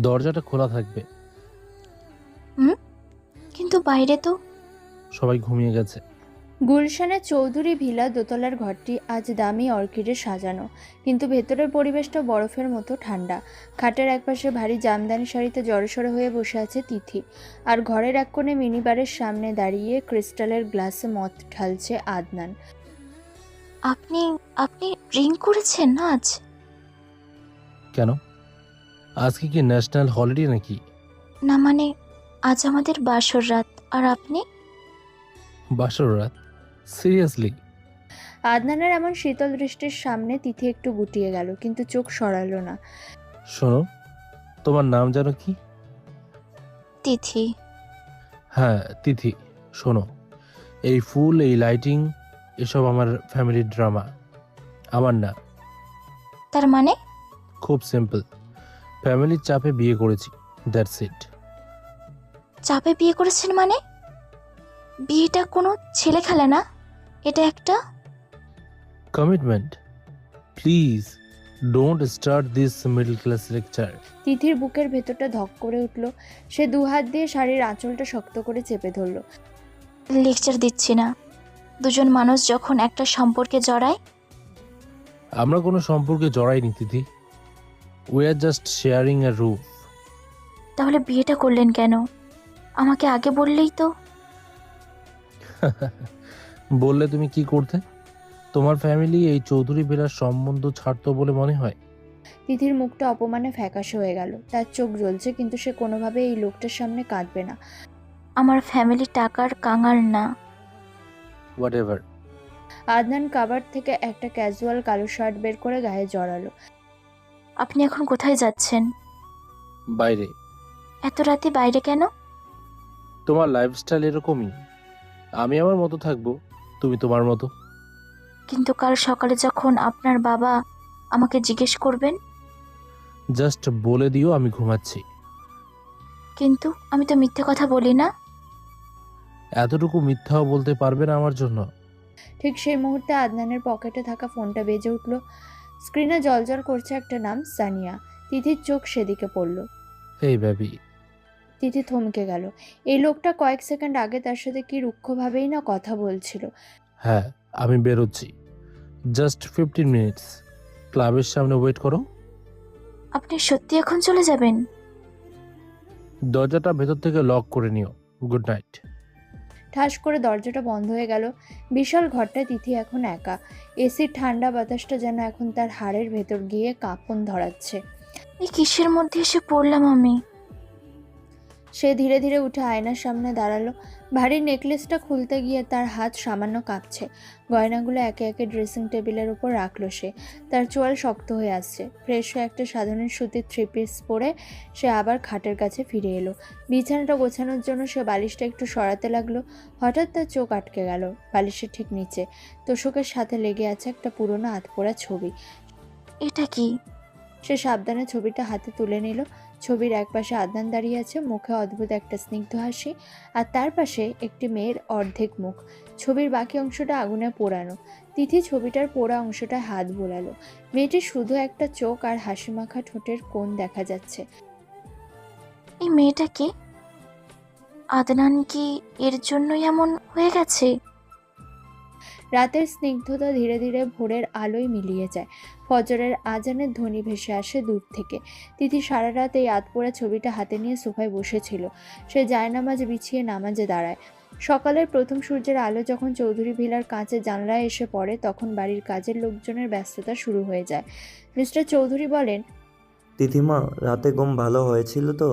দরজাটা খোলা থাকবে। হুম, কিন্তু বাইরে তো। সবাই ঘুমিয়ে গেছে। গুলশানের চৌধুরী ভিলা দোতলার ঘরটি আজ দামি অর্কিডে সাজানো, কিন্তু ভেতরের পরিবেশটা বরফের মতো ঠান্ডা। খাটের একপাশে ভারী জামদানি শাড়িতে জড়সড় হয়ে বসে আছে তিথি, আর ঘরের এক কোণে মিনিবারের সামনে দাঁড়িয়ে ক্রিস্টালের গ্লাসে মদ ঢালছে আদনান। আপনি আপনি ড্রিঙ্ক করেছেন আজ? কেন? আজকে কি ন্যাশনাল হলিডে নাকি? না মানে, আজ আমাদের বাসর রাত, আর আপনি? বাসর রাত? সিরিয়াসলি? আদনানের এমন শীতল দৃষ্টির সামনে তিথি একটু গুটিয়ে গেল, কিন্তু চোখ সরালো না। শোনো, তোমার নাম জানো কি? তিথি। হ্যাঁ, তিথি। শোনো, এই ফুল, এই লাইটিং, এসব আমার ফ্যামিলির ড্রামা, আমার না। তার মানে? খুব সিম্পল, ফ্যামিলির চাপে বিয়ে করেছি, দ্যাটস ইট। চাপে বিয়ে করেছেন মানে? বিয়েটা কোনো ছেলে খেলে না, এটা একটা। Commitment. Please don't start this middle class lecture. তিথির বুকের ভেতরটা ধক করে উঠল। সে দুহাত দিয়ে শাড়ির আঁচলটা শক্ত করে চেপে ধরল। লেকচার দিচ্ছি না। দুজন মানুষ যখন একটা সম্পর্কে জড়ায়। আমরা কোনো সম্পর্কে জড়াইনি Tithi, we are just sharing a room. তাহলে বিয়েটা করলেন কেন? আমাকে আগে বললেই তো। বললে তুমি কি করতে? তোমার ফ্যামিলি এই চৌধুরী বেলার সম্বন্ধ ছাড়তো বলে মনে হয়? তিথির মুখটা অপমানে ফ্যাকাশে হয়ে গেল। তার চোখ জ্বলছে, কিন্তু সে কোনোভাবে এই লোকটার সামনে কাঁদবে না। আমার ফ্যামিলি টাকার কাঙাল না। What ever. আদনান কাবার থেকে একটা ক্যাজুয়াল কালো শার্ট বের করে গায়ে জড়ালো। আপনি এখন কোথায় যাচ্ছেন? বাইরে। এত রাতে বাইরে কেন? তোমার লাইফস্টাইল এরকমই, আমি আমার মতো থাকবো, তুমি তোমার মতো। কিন্তু কাল সকালে যখন আপনার বাবা আমাকে জিজ্ঞেস করবেন। জাস্ট বলে দিও আমি ঘুমাচ্ছি। কিন্তু আমি তো মিথ্যে কথা বলি না। এতটুকু মিথ্যাও বলতে পারবে না আমার জন্য? ঠিক সেই মুহূর্তে আদনানের পকেটে থাকা ফোনটা বেজে উঠল। স্ক্রিনে জলজল করছে একটা নাম, সানিয়া। তিথির চোখ সেদিকে পড়ল। এই বেবি। তিথি থমকে গেল। এই লোকটা কয়েক সেকেন্ড আগে তার সাথে কি রুক্ষভাবেই না কথা বলছিল। হ্যাঁ, আমি বেরোচ্ছি, জাস্ট 15 মিনিটস। ক্লাবের সামনে ওয়েট করো। আপনি সত্যি এখন চলে যাবেন? দরজাটা ভেতর থেকে লক করে নিও। Good night. ঠাস করে দরজাটা বন্ধ হয়ে গেল। বিশাল ঘরটায় তিথি এখন একা। এসির ঠান্ডা বাতাসটা যেন এখন তার হাড়ের ভেতর গিয়ে কাঁপন ধরাচ্ছে। এই কিসের মধ্যে এসে পড়লাম আমি? সে ধীরে ধীরে উঠে আয়নার সামনে দাঁড়ালো। ভারী নেকলেসটা খুলতে গিয়ে তার হাত সামান্য কাঁপছে। গয়নাগুলো একে একে ড্রেসিং টেবিলের উপর রাখলো সে। তার চোয়াল শক্ত হয়ে আসছে। ফ্রেশ হয়ে একটা সাধারণ সুতির 3 পিস পরে সে আবার খাটের কাছে ফিরে এলো। বিছানাটা গোছানোর জন্য সে বালিশটা একটু সরাতে লাগলো। হঠাৎ তার চোখ আটকে গেল বালিশের ঠিক নিচে। তোশকের সাথে লেগে আছে একটা পুরনো আধপোড়া ছবি। এটা কি? সে সাবধানে ছবিটা হাতে তুলে নিল। ছবির একপাশে আদনান দাঁড়িয়ে আছে, মুখে অদ্ভুত একটা স্নিগ্ধ হাসি, আর তার পাশে একটি মেয়ের অর্ধেক মুখ। ছবির বাকি অংশটা আগুনে পোড়ানো। তিথি ছবিটার পোড়া অংশটায় হাত বোলালো। মেয়েটির শুধু একটা চোখ আর হাসিমাখা ঠোঁটের কোণ দেখা যাচ্ছে। এই মেয়েটা কি? আদনান কি এর জন্যই এমন হয়ে গেছে? রাতের স্নিগ্ধতা ধীরে ধীরে ভোরের আলোয় মিলিয়ে যায়। ফজরের আজানের ধ্বনি ভেসে আসে দূর থেকে। তিথি সারা রাত এই আধপোড়া ছবিটা হাতে নিয়ে সোফায় বসেছিল। সে জায়নামাজ বিছিয়ে নামাজে দাঁড়ায়। সকালের প্রথম সূর্যের আলো যখন চৌধুরী ভিলার কাঁচের জানলায় এসে পড়ে, তখন বাড়ির কাজের লোকজনের ব্যস্ততা শুরু হয়ে যায়। মিস্টার চৌধুরী বলেন, তিথিমা, রাতে ঘুম ভালো হয়েছিল তো?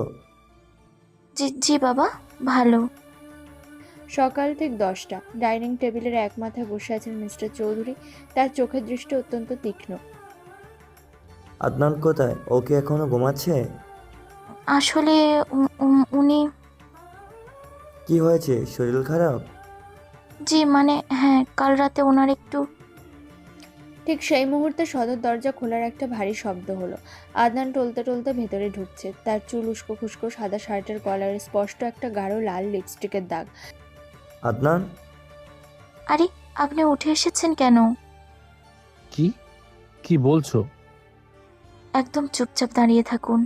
জি জি বাবা, ভালো। সকাল ঠিক 10টা। ডাইনিং টেবিলের এক মাথায় বসে আছেন মিস্টার চৌধুরী। তার চোখের দৃষ্টি অত্যন্ত তীক্ষ্ণ। আদনান কোথায়? ও কি এখনো ঘুমাচ্ছে? আসলে উনি। কি হয়েছে? শরীর খারাপ? জি মানে হ্যাঁ, কাল রাতে ওনার একটু। ঠিক সেই মুহূর্তে সদর দরজা খোলার একটা ভারী শব্দ হলো। আদনান টলতে টলতে ভেতরে ঢুকছে। তার চুল উস্কো খুস্কো, সাদা শার্টের কলারে স্পষ্ট একটা গাঢ় লাল লিপস্টিকের দাগ। আদনান? আরে, আপনি উঠে এসেছেন কেন? কি কি বলছো? একদম চুপচাপ দাঁড়িয়ে থাকুন।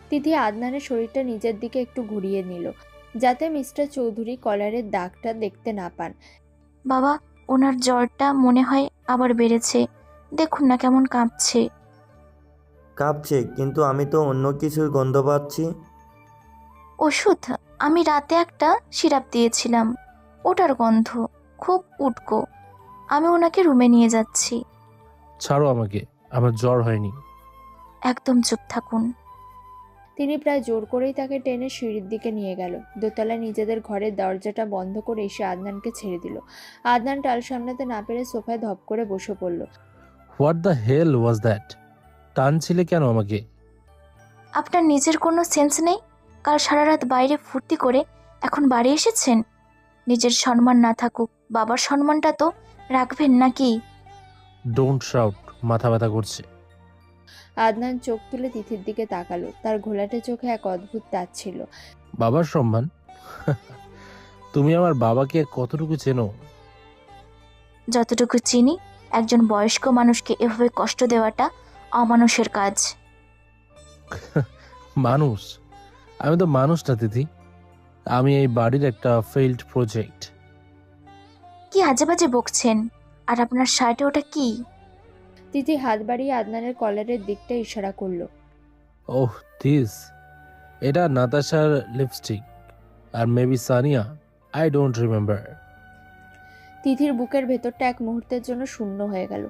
তিথি আদনানের শরীরটা নিজের দিকে একটু ঘুরিয়ে নিল, যাতে মিস্টার চৌধুরী কলারের দাগটা দেখতে না পান। বাবা, ওনার জ্বরটা মনে হয় আবার বেড়েছে। দেখুন না কেমন কাঁপছে। কাঁপছে, কিন্তু আমি তো অন্য কিছুর গন্ধ পাচ্ছি। ওষুধ? আমি রাতে একটা সিরাপ দিয়েছিলাম, ওটার গন্ধ। খুব উটকো। আমি ওনাকে রুমে নিয়ে যাচ্ছি। ছাড়ো আমাকে, আমার জ্বর হয়নি। একদম চুপ থাকুন। তিনি প্রায় জোর করেই তাকে টেনে সিঁড়ির দিকে নিয়ে গেল। দোতলায় নিজেদের ঘরের দরজাটা বন্ধ করে এসে আদনানকে ছেড়ে দিল। আদনান টাল সামলাতে না পেরে সোফায় ধপ করে বসে পড়ল। What the hell was that? টানছিলে কেন আমাকে? আপনার নিজের কোনো সেন্স নেই? কাল সারা রাত বাইরে ফুর্তি করে এখন বাড়ি এসেছেন। নিজের সম্মান না থাকুক, বাবার সম্মানটা তো রাখবেন নাকি? ডোন্ট শাউট, মাথা ব্যথা করছে। আদনান চোখ তুলে তিথির দিকে তাকালো। তার ঘোলাটে চোখে এক অদ্ভুত তাজ ছিল। বাবার সম্মান? তুমি আমার বাবাকে কতটুকু চেনো? যতটুকু চিনি, একজন বয়স্ক মানুষকে এভাবে কষ্ট দেওয়াটা অমানুষের কাজ। মানুষ? আমি তো মানুষ না তিথি, আমি এই বাড়ির একটা ফেইল্ড প্রজেক্ট। কি আজে বাজে বকছেন? আর আপনার শার্টে ওটা কি? তিথি হাত বাড়িয়ে আদনানের কলারের দিকটা ইশারা করলো। ওহ দিস, এটা নাতাশার লিপস্টিক, আর maybe Sania, I don't remember. তিথির বুকের ভেতরটা এক মুহূর্তের জন্য শূন্য হয়ে গেল।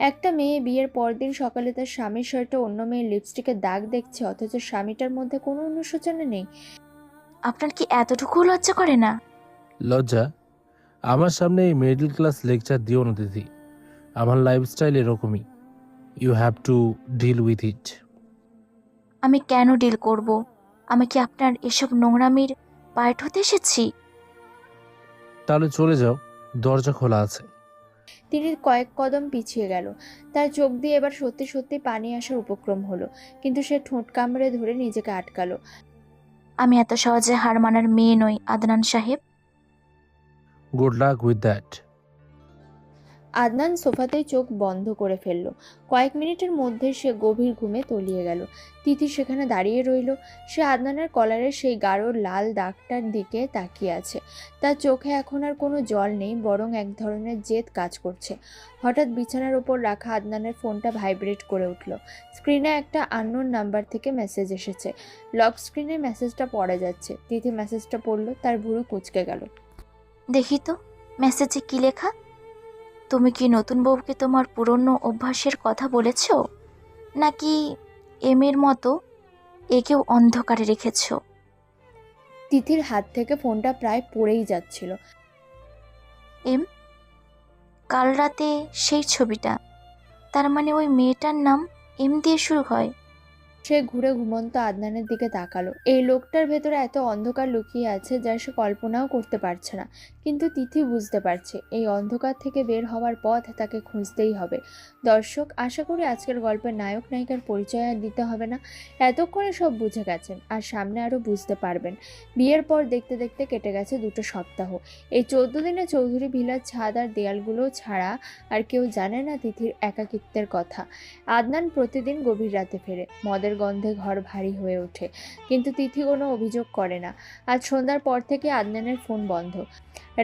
একটা মেয়ে বিয়ের পরদিন সকালে তার স্বামীর শার্টে অন্য মেয়ের লিপস্টিকের দাগ দেখছে, অথচ স্বামীটার মধ্যে কোনো অনুশোচনা নেই। আপনার কি এতটুকু লজ্জা করে না? লজ্জা? আমার সামনে এই মিডল ক্লাস লেকচার দিও না দিদি, আমার লাইফস্টাইল এরকমই। You have to deal with it. আমি কেন ডিল করব? আমি কি আপনার এসব নোংরামির পার্ট হতে এসেছি? তাহলে চলে যাও, দরজা খোলা আছে। তিনি কয়েক কদম পিছিয়ে গেল। তার চোখ দিয়ে এবার সত্যি সত্যি পানি আসার উপক্রম হলো, কিন্তু সে ঠোঁট কামড়ে ধরে নিজেকে আটকালো। আমি এত সহজে হার মানার মেয়ে নই আদনান সাহেব। Good luck with that. Adnan সোফাতেই চোখ বন্ধ করে ফেলল। কয়েক মিনিটের মধ্যে সে গভীর ঘুমে তলিয়ে গেল। তিথি সেখানে দাঁড়িয়ে রইল। সে আদনানের কলারের সেই গাঢ় লাল দাগটার দিকে তাকিয়ে আছে। তার চোখে এখন আর কোনো জল নেই, বরং এক ধরনের জেদ কাজ করছে। হঠাৎ বিছানার ওপর রাখা আদনানের ফোনটা ভাইব্রেট করে উঠল। স্ক্রিনে একটা আননোন নাম্বার থেকে মেসেজ এসেছে। লক স্ক্রিনে মেসেজটা পড়া যাচ্ছে। তিথি মেসেজটা পড়ল, তার ভুরু কুঁচকে গেল। দেখি তো মেসেজে কি লেখা। তুমি কি নতুন বউকে তোমার পুরনো অভ্যাসের কথা বলেছ, নাকি এমের মতো একেও অন্ধকারে রেখেছ? তিথির হাত থেকে ফোনটা প্রায় পড়েই যাচ্ছিল। এম? কাল রাতে সেই ছবিটা, তার মানে ওই মেয়েটার নাম এম দিয়ে শুরু হয়। সে ঘুরে ঘুমন্ত আদনানের দিকে তাকালো। এই লোকটার ভেতরে এত অন্ধকার লুকিয়ে আছে যা সে কল্পনাও করতে পারছে না, কিন্তু তিথি বুঝতে পারছে এই অন্ধকার থেকে বের হওয়ার পথ তাকে খুঁজতেই হবে। দর্শক, আশা করি আজকের গল্পের নায়ক নায়িকার পরিচয় আর দিতে হবে না। এতক্ষণে সব বুঝে গেছেন, আর সামনে আরও বুঝতে পারবেন। বিয়ের পর দেখতে দেখতে কেটে গেছে 2 সপ্তাহ। এই 14 দিনে চৌধুরী ভিলার ছাদ আর দেয়ালগুলো ছাড়া আর কেউ জানে না তিথির একাকিত্বের কথা। আদনান প্রতিদিন গভীর রাতে ফেরে, মদের গন্ধে ঘর ভারী হয়ে ওঠে, কিন্তু তিথি কোনো অভিযোগ করে না। আজ সন্ধ্যার পর থেকে আদনানের ফোন বন্ধ।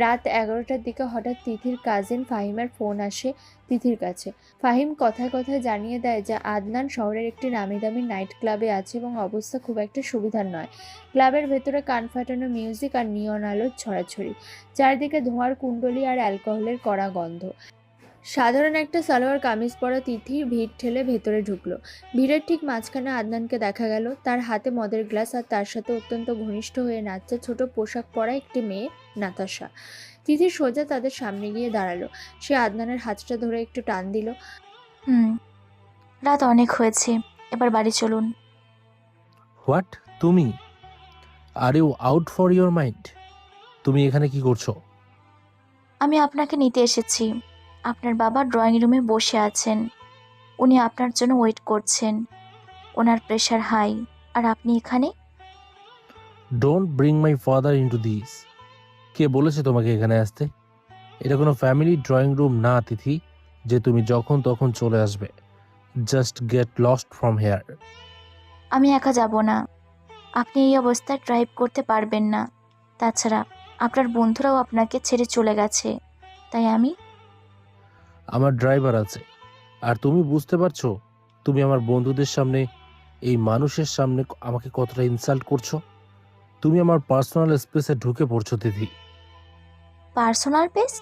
রাত 11টার দিকে হঠাৎ তিথির কাজিন ফাহিমের ফোন আসে তিথির কাছে। ফাহিম কথায় কথায় জানিয়ে দেয় যে আদনান শহরের একটি নামি দামি নাইট ক্লাবে আছে এবং অবস্থা খুব একটা সুবিধার নয়। ক্লাবের ভেতরে কান ফাটানো মিউজিক আর নিয়ন আলোর ছড়াছড়ি, চারদিকে ধোঁয়ার কুণ্ডলি আর অ্যালকোহলের কড়া গন্ধ। সাধারণ একটা সালোয়ার কামিজ পরা তিথি ভিড় ঠেলে ভেতরে ঢুকলো। ভিড়ের ঠিক মাঝখানে আদনানকে দেখা গেল, তার হাতে মদের গ্লাস, আর তার সাথে অত্যন্ত ঘনিষ্ঠ হয়ে নাচছে ছোট পোশাক পরা একটি মেয়ে, নাতাশা। তিথি সোজা তাদের সামনে গিয়ে দাঁড়ালো। সে আদনানের হাতটা ধরে একটু টান দিল। রাত অনেক হয়েছে, এবার বাড়ি চলুন। হোয়াট? তুমি? Are you out for your mind? তুমি এখানে কি করছো? আমি আপনাকে নিতে এসেছি। আপনার বাবা ড্রয়িং রুমে বসে আছেন, উনি আপনার জন্য ওয়েট করছেন। ওনার প্রেশার হাই, আর আপনি এখানে? Don't bring my father into this. কে বলেছে তোমাকে এখানে আসতে? এটা কোনো ফ্যামিলি ড্রয়িং রুম না তিথি, যে তুমি যখন তখন চলে আসবে। Just get lost from here. আমি একা যাব না। আপনি এই অবস্থায় ড্রাইভ করতে পারবেন না। তাছাড়া আপনার বন্ধুরাও আপনাকে ছেড়ে চলে গেছে। তাই আমি আমার ড্রাইভার আছে। আর তুমি বুঝতে পারছো তুমি আমার বন্ধুদের সামনে, এই মানুষের সামনে আমাকে কতটা ইনসাল্ট করছো? তুমি আমার পার্সোনাল স্পেসে ঢুকে পড়ছো তিথি। Personal pace?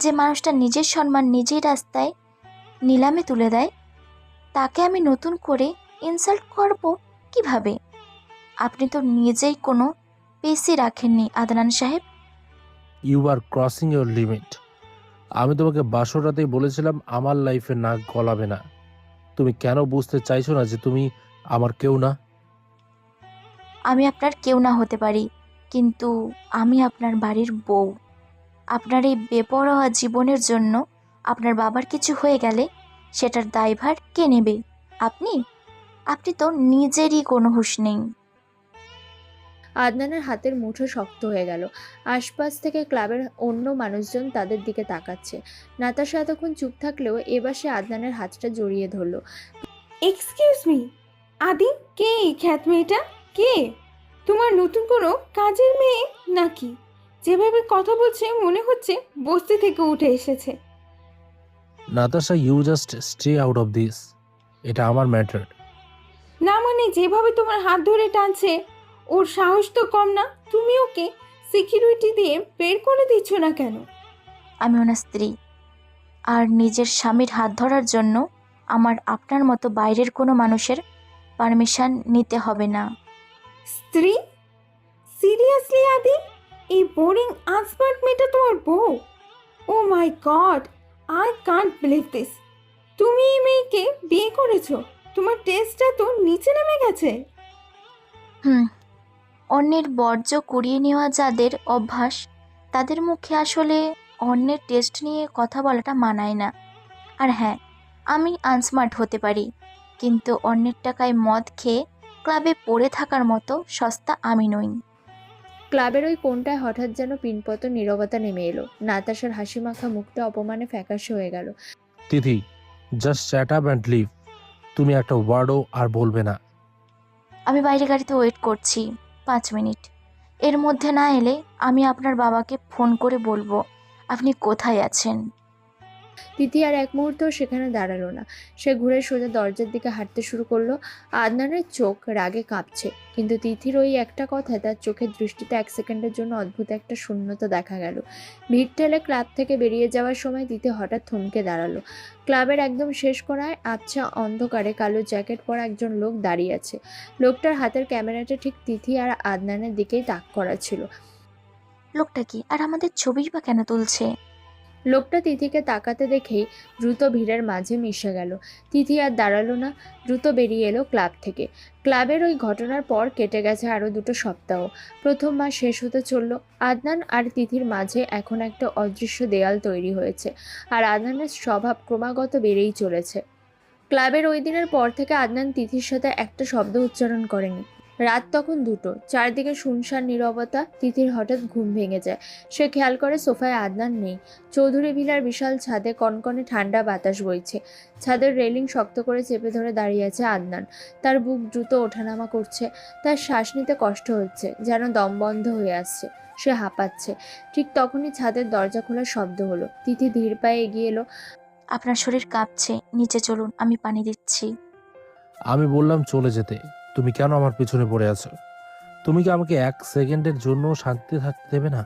যে মানুষটা নিজের সম্মান নিজেই রাস্তায় নিলামে তুলে দেয়, তাকে আমি নতুন করে ইনসাল্ট করব কিভাবে? আপনি তো নিজেই কোনো পেসই রাখেননি আদনান সাহেব। You are crossing your limit. আমি তোমাকে বাসর রাতেই বলেছিলাম আমার লাইফে নাক গলাবে না। তুমি কেন বুঝতে চাইছো না যে তুমি আমার কেউ না? আমি আপনার কেউ না হতে পারি, কিন্তু আমি আপনার বাড়ির বউ। আপনার এই বেপরোয়া জীবনের জন্য আপনার বাবার কিছু হয়ে গেলে সেটার দায়ভার কে নেবে? আপনি? আপনি তো নিজেরই কোনো হুঁশ নেই। আদনানের হাতের মুঠো শক্ত হয়ে গেল। আশপাশ থেকে ক্লাবের অন্য মানুষজন তাদের দিকে তাকাচ্ছে। নাতাশা এতক্ষণ চুপ থাকলেও এবার সে আদনানের হাতটা জড়িয়ে ধরল। এক্সকিউজ মি, আদি, কে এই খ্যাত মেয়েটা? কে? তোমার নতুন কোনো কাজের মেয়ে নাকি? যেভাবে কথা বলছে মনে হচ্ছে বস্তি থেকে উঠে এসেছে। Natasha, you just stay out of this. এটা আমার ম্যাটার। না মানে যেভাবে তোমার হাত ধরে টানছে, ওর সাহস তো কম না। তুমি ওকে সিকিউরিটি দিয়ে বের করে দিচ্ছ না কেন? আমি ওনার স্ত্রী, আর নিজের স্বামীর হাত ধরার জন্য আমার আপনার মতো বাইরের কোনো মানুষের পারমিশন নিতে হবে না। স্ত্রী? সিরিয়াসলি আদি? এই বোরিং আনস্মার্ট মেয়েটা তোমার বউ? Oh my God, I can't believe this. তুমি এই মেয়েকে বিয়ে করেছো? তোমার টেস্টটা তো নিচে নেমে গেছে। অন্যের বর্জ্য কুড়িয়ে নেওয়া যাদের অভ্যাস, তাদের মুখে আসলে অন্যের টেস্ট নিয়ে কথা বলাটা মানায় না। আর হ্যাঁ, আমি আনস্মার্ট হতে পারি, কিন্তু অন্যের টাকায় মদ খেয়ে ক্লাবে পড়ে থাকার মতো সস্তা আমি নই। ক্লাবের ওই কোণটায় হঠাৎ যেন পিনপত নীরবতা নেমে এলো। নাতাশার হাসিমাখা মুখটা অপমানে ফ্যাকাশে হয়ে গেল। Tithi, just shut up and leave. তুমি একটা ওয়ার্ডও আর বলবে না। আমি বাইরে গাড়িতে ওয়েট করছি 5 মিনিট। এর মধ্যে না এলে আমি আপনার বাবাকে ফোন করে বলবো আপনি কোথায় আছেন। তিথি আর এক মুহূর্ত সেখানে দাঁড়ালো না। সে ঘুরে সোজা দরজার দিকে হাঁটতে শুরু করলো। আদনানের চোখ রাগে কাঁপছে, কিন্তু তিথির ওই একটা কথায় তার চোখের দৃষ্টিতে 1 সেকেন্ডের জন্য অদ্ভুত একটা শূন্যতা দেখা গেল। ভিড় ঠেলে ক্লাব থেকে বেরিয়ে যাওয়ার সময় তিথি হঠাৎ থমকে দাঁড়ালো। ক্লাবের একদম শেষ কোণায় আবছা অন্ধকারে কালো জ্যাকেট পরা একজন লোক দাঁড়িয়ে আছে। লোকটার হাতের ক্যামেরাটা ঠিক তিথি আর আদনানের দিকেই তাক করা ছিল। লোকটা কি, আর আমাদের ছবি বা কেন তুলছে? লোকটা তিথিকে তাকাতে দেখেই দ্রুত ভিড়ের মাঝে মিশে গেল। তিথি আর দাঁড়ালো না, দ্রুত বেরিয়ে এলো ক্লাব থেকে। ক্লাবের ওই ঘটনার পর কেটে গেছে আরও 2 সপ্তাহ। প্রথম মাস শেষ হতে চলল। আদনান আর তিথির মাঝে এখন একটা অদৃশ্য দেয়াল তৈরি হয়েছে, আর আদনানের স্বভাব ক্রমাগত বেড়েই চলেছে। ক্লাবের ওই দিনের পর থেকে আদনান তিথির সাথে একটা শব্দ উচ্চারণ করেনি। রাত তখন 2টো, চারদিকে শুনশান নীরবতা। তিথির হঠাৎ ঘুম ভেঙে যায়। সে খেয়াল করে সোফায় আদনান নেই। চৌধুরী ভিলার বিশাল ছাদে কনকনে ঠান্ডা বাতাস বইছে। ছাদের রেলিং শক্ত করে চেপে ধরে দাঁড়িয়ে আছে আদনান। তার বুক দ্রুত ওঠানামা করছে। তার শ্বাস নিতে কষ্ট হচ্ছে, যেন দম বন্ধ হয়ে আসছে। সে হাঁপাচ্ছে। ঠিক তখনই ছাদের দরজা খোলার শব্দ হলো। তিথি ধীর পায়ে এগিয়ে এলো। আপনার শরীর কাঁপছে, নিচে চলুন, আমি পানি দিচ্ছি। আমি বললাম চলে যেতে, তুমি কেন আমার পিছনে পড়ে আছো? তুমি কি আমাকে 1 সেকেন্ডের জন্য শান্তিতে থাকতে দেবে না?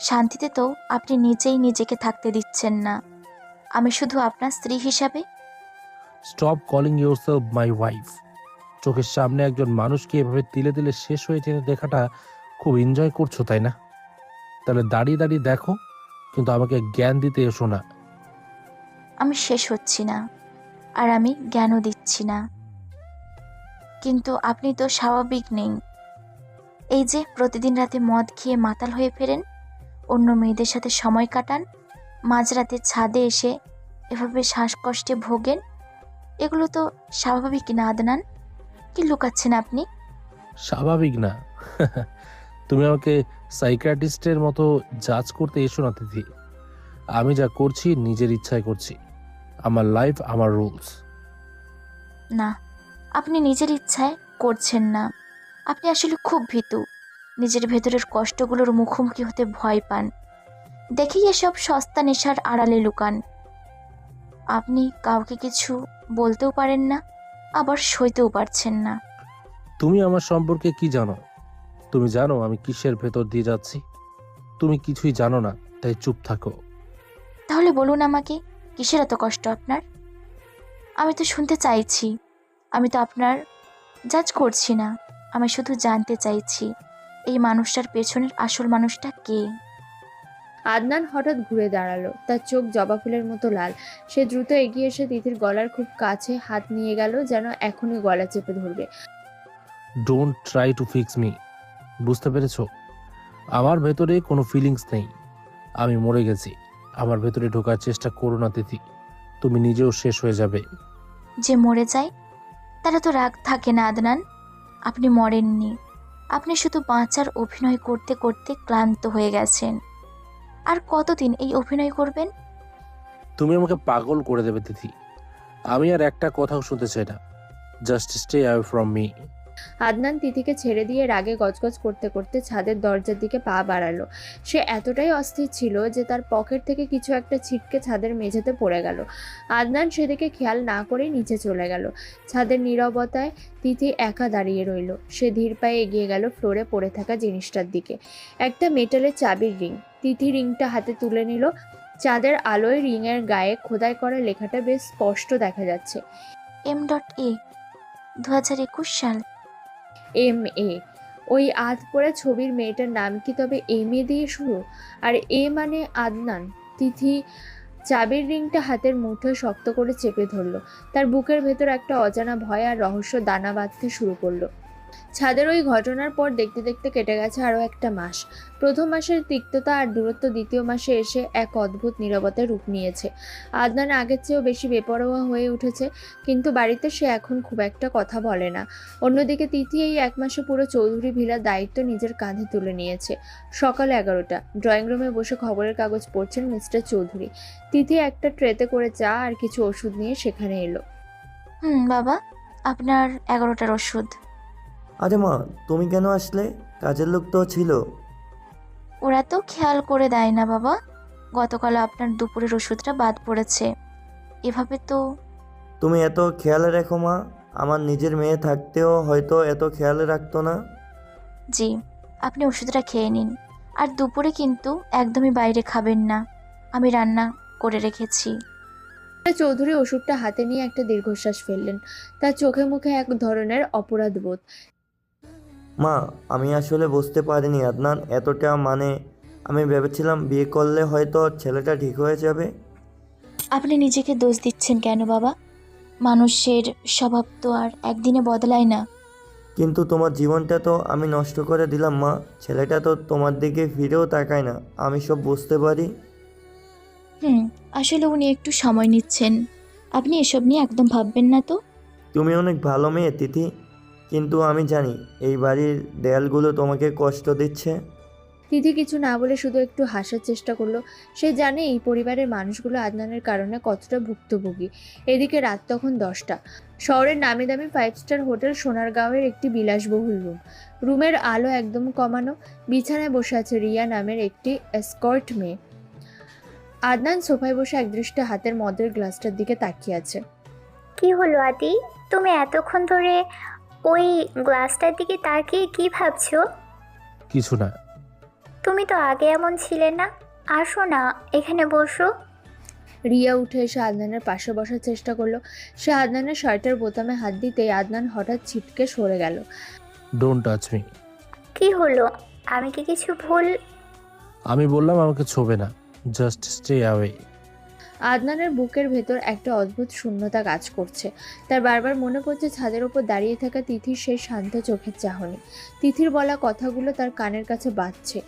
শান্তিতে তো আপনি নিজেই নিজেকে থাকতে দিচ্ছেন না। আমি শুধু আপনার স্ত্রী হিসাবে। Stop calling yourself my wife. চোখের সামনে একজন মানুষকে এভাবে তিলে তিলে শেষ হয়ে যেতে দেখাটা খুব এনজয় করছো, তাই না? তাহলে দাঁড়িয়ে দাঁড়িয়ে দেখো, কিন্তু আমাকে জ্ঞান দিতে এসো না। আমি শেষ হচ্ছি না, আর আমি জ্ঞানও দিচ্ছি না। কিন্তু আপনি তো স্বাভাবিক নেই। এই যে প্রতিদিন রাতে মদ খেয়ে মাতাল হয়ে ফেরেন, অন্য মেয়েদের সাথে সময় কাটান, মাঝরাতে ছাদে এসে এভাবে শ্বাসকষ্টে ভোগেন, এগুলো তো স্বাভাবিক না আদনান? কি লুকাচ্ছেন আপনি? স্বাভাবিক না? তুমি আমাকে সাইকিয়াট্রিস্টের মতো জাজ করতে এসো না তিথি। আমি যা করছি নিজের ইচ্ছায় করছি। আমার লাইফ, আমার রুলস। না, আপনি নিজের ইচ্ছায় করছেন না। আপনি আসলে খুব ভীতু, নিজের ভেতরের কষ্টগুলোর মুখোমুখি হতে ভয় পান, দেখেই এসব সস্তা নেশার আড়ালে লুকান। আপনি কাউকে কিছু বলতেও পারেন না, আবার সইতেও পারছেন না। তুমি আমার সম্পর্কে কি জানো? তুমি জানো আমি কিসের ভেতর দিয়ে যাচ্ছি? তুমি কিছুই জানো না, তাই চুপ থাকো। তাহলে বলুন আমাকে, কিসের এত কষ্ট আপনার? আমি তো শুনতে চাইছি। আমি তো আপনার জাজ করছি না, আমি শুধু জানতে চাইছি এই মানুষটার পেছনের আসল মানুষটা কে। আদনান হঠাৎ ঘুরে দাঁড়ালো, তার চোখ জবা ফুলের মতো লাল। সে দ্রুত এগিয়ে এসে তিথির গলার খুব কাছে হাত নিয়ে গেল, যেন এখনই গলা চেপে ধরবে। Don't try to fix me. বুঝতে পেরেছো? আমার ভেতরে কোনো ফিলিংস নেই। আমি মরে গেছি। আমার ভেতরে ঢোকার চেষ্টা করো না তিথি, তুমি নিজেও শেষ হয়ে যাবে। যে মরে যায় তারা তো রাগ থাকে না আদনান। আপনি মরেননি, আপনি শুধু বাঁচার অভিনয় করতে করতে ক্লান্ত হয়ে গেছেন। আর কতদিন এই অভিনয় করবেন? তুমি আমাকে পাগল করে দেবে তিথি। আমি আর একটা কথাও শুনতে চাই না। Just stay away from me. Adnan তিথিকে ছেড়ে দিয়ে রাগে গজগজ করতে করতে ছাদের দরজার দিকে পা বাড়ালো। সে এতটাই অস্থির ছিল যে তার পকেট থেকে কিছু একটা ছিটকে ছাদের মেঝেতে পড়ে গেল। আদনান সেদিকে খেয়াল না করেই নিচে চলে গেল। ছাদের নীরবতায় তিথি একা দাঁড়িয়ে রইল। সে ধীর পায়ে এগিয়ে গেল ফ্লোরে পড়ে থাকা জিনিসটার দিকে। একটা মেটালের চাবির রিং। তিথি রিংটা হাতে তুলে নিল। চাঁদের আলোয় রিংয়ের গায়ে খোদাই করা লেখাটা বেশ স্পষ্ট দেখা যাচ্ছে। M.A 2021 সাল। MA। ওই আধ পড়া ছবির মেয়েটার নাম কি তবে MA দিয়ে শুরু? আর এ মানে আদনান। তিথি চাবির রিংটা হাতের মুঠোয় শক্ত করে চেপে ধরল। তার বুকের ভেতর একটা অজানা ভয় আর রহস্য দানা বাঁধতে শুরু করলো। ছাদের ওই ঘটনার পর দেখতে দেখতে কেটে গেছে আরও একটা মাস। প্রথম মাসের তিক্ততা আর দূরত্ব দ্বিতীয় মাসে এসে এক অদ্ভুত নীরবতার রূপ নিয়েছে। আদনান আগের চেয়েও বেশি বেপরোয়া হয়ে উঠেছে, কিন্তু বাড়িতে সে এখন খুব একটা কথা বলে না। অন্যদিকে তিথি এই এক মাসে পুরো চৌধুরী ভিলার দায়িত্ব নিজের কাঁধে তুলে নিয়েছে। সকাল 11টা, ড্রয়িং রুমে বসে খবরের কাগজ পড়ছেন মিস্টার চৌধুরী। তিথি একটা ট্রেতে করে চা আর কিছু ওষুধ নিয়ে সেখানে এলো। বাবা, আপনার 11টার ওষুধ। আরে মা, তুমি কেন আসলে? কাজের লোক তো ছিল। ওরা তো খেয়াল করে দেয় না বাবা। গতকাল আপনার দুপুরের ওষুধটা বাদ পড়েছে। এভাবে তো। তুমি এত খেয়াল রাখো মা। আমার নিজের মেয়ে থাকতেও হয়তো এত খেয়াল রাখতো না। জি, আপনি ওষুধটা খেয়ে নিন। আর দুপুরে কিন্তু একদমই বাইরে খাবেন না, আমি রান্না করে রেখেছি। চৌধুরী ওষুধটা হাতে নিয়ে একটা দীর্ঘশ্বাস ফেললেন। তার চোখে মুখে এক ধরনের অপরাধ বোধ। মা, আমি আসলে বুঝতে পারিনি আদনান এতটা আমি ভেবেছিলাম বিয়ে করলে হয়তো ছেলেটা ঠিক হয়ে যাবে। আপনি নিজেকে দোষ দিচ্ছেন কেন বাবা? মানুষের স্বভাব তো আর একদিনে বদলায় না। কিন্তু তোমার জীবনটা তো আমি নষ্ট করে দিলাম মা। ছেলেটা তো তোমার দিকে ফিরেও তাকায় না, আমি সব বুঝতে পারি। আসলে উনি একটু সময় নিচ্ছেন। আপনি এসব নিয়ে একদম ভাববেন না তো। তুমি অনেক ভালো মেয়ে তিথি, কিন্তু আমি জানি এই বাড়ির দেয়ালগুলো তোমাকে কষ্ট দিচ্ছে। তিথি কিছু না বলে শুধু একটু হাসার চেষ্টা করলো। সে জানে এই পরিবারের মানুষগুলো আদনানের কারণে কতটা ভুক্তভোগী। এদিকে রাত তখন 10টা। শহরের নামি দামি 5 স্টার হোটেল সোনারগাঁওয়ের একটি বিলাসবহুল রুম। রুমের আলো একদম কমানো। বিছানায় বসে আছে রিয়া নামের একটি এসকর্ট মেয়ে। আদনান সোফায় বসে একদৃষ্টে হাতের মদের গ্লাসটার দিকে তাকিয়ে আছে। কি হলো আদি, তুমি এতক্ষণ ধরে ওই গ্লাসটার দিকে তাকিয়ে কি ভাবছো? কিছু না। তুমি তো আগে এমন ছিলে না। আসো না, এখানে বসো। রিয়া উঠে এসে আদনানের পাশে বসার চেষ্টা করলো। সে আদনানের শার্টের বোতামে হাত দিতেই আদনান হঠাৎ ছিটকে সরে গেল। Don't touch me. কি হলো? আমি কি কিছু ভুল? আমি বললাম আমাকে ছোবে না। Just stay away. আদনানের বুকের ভেতর একটা অদ্ভুত শূন্যতা কাজ করছে। তার বারবার মনে পড়ছে ছাদের ওপর দাঁড়িয়ে থাকা তিথির সেই শান্ত চোখের চাহনি। তিথির বলা কথাগুলো তার কানের কাছে বাজছে।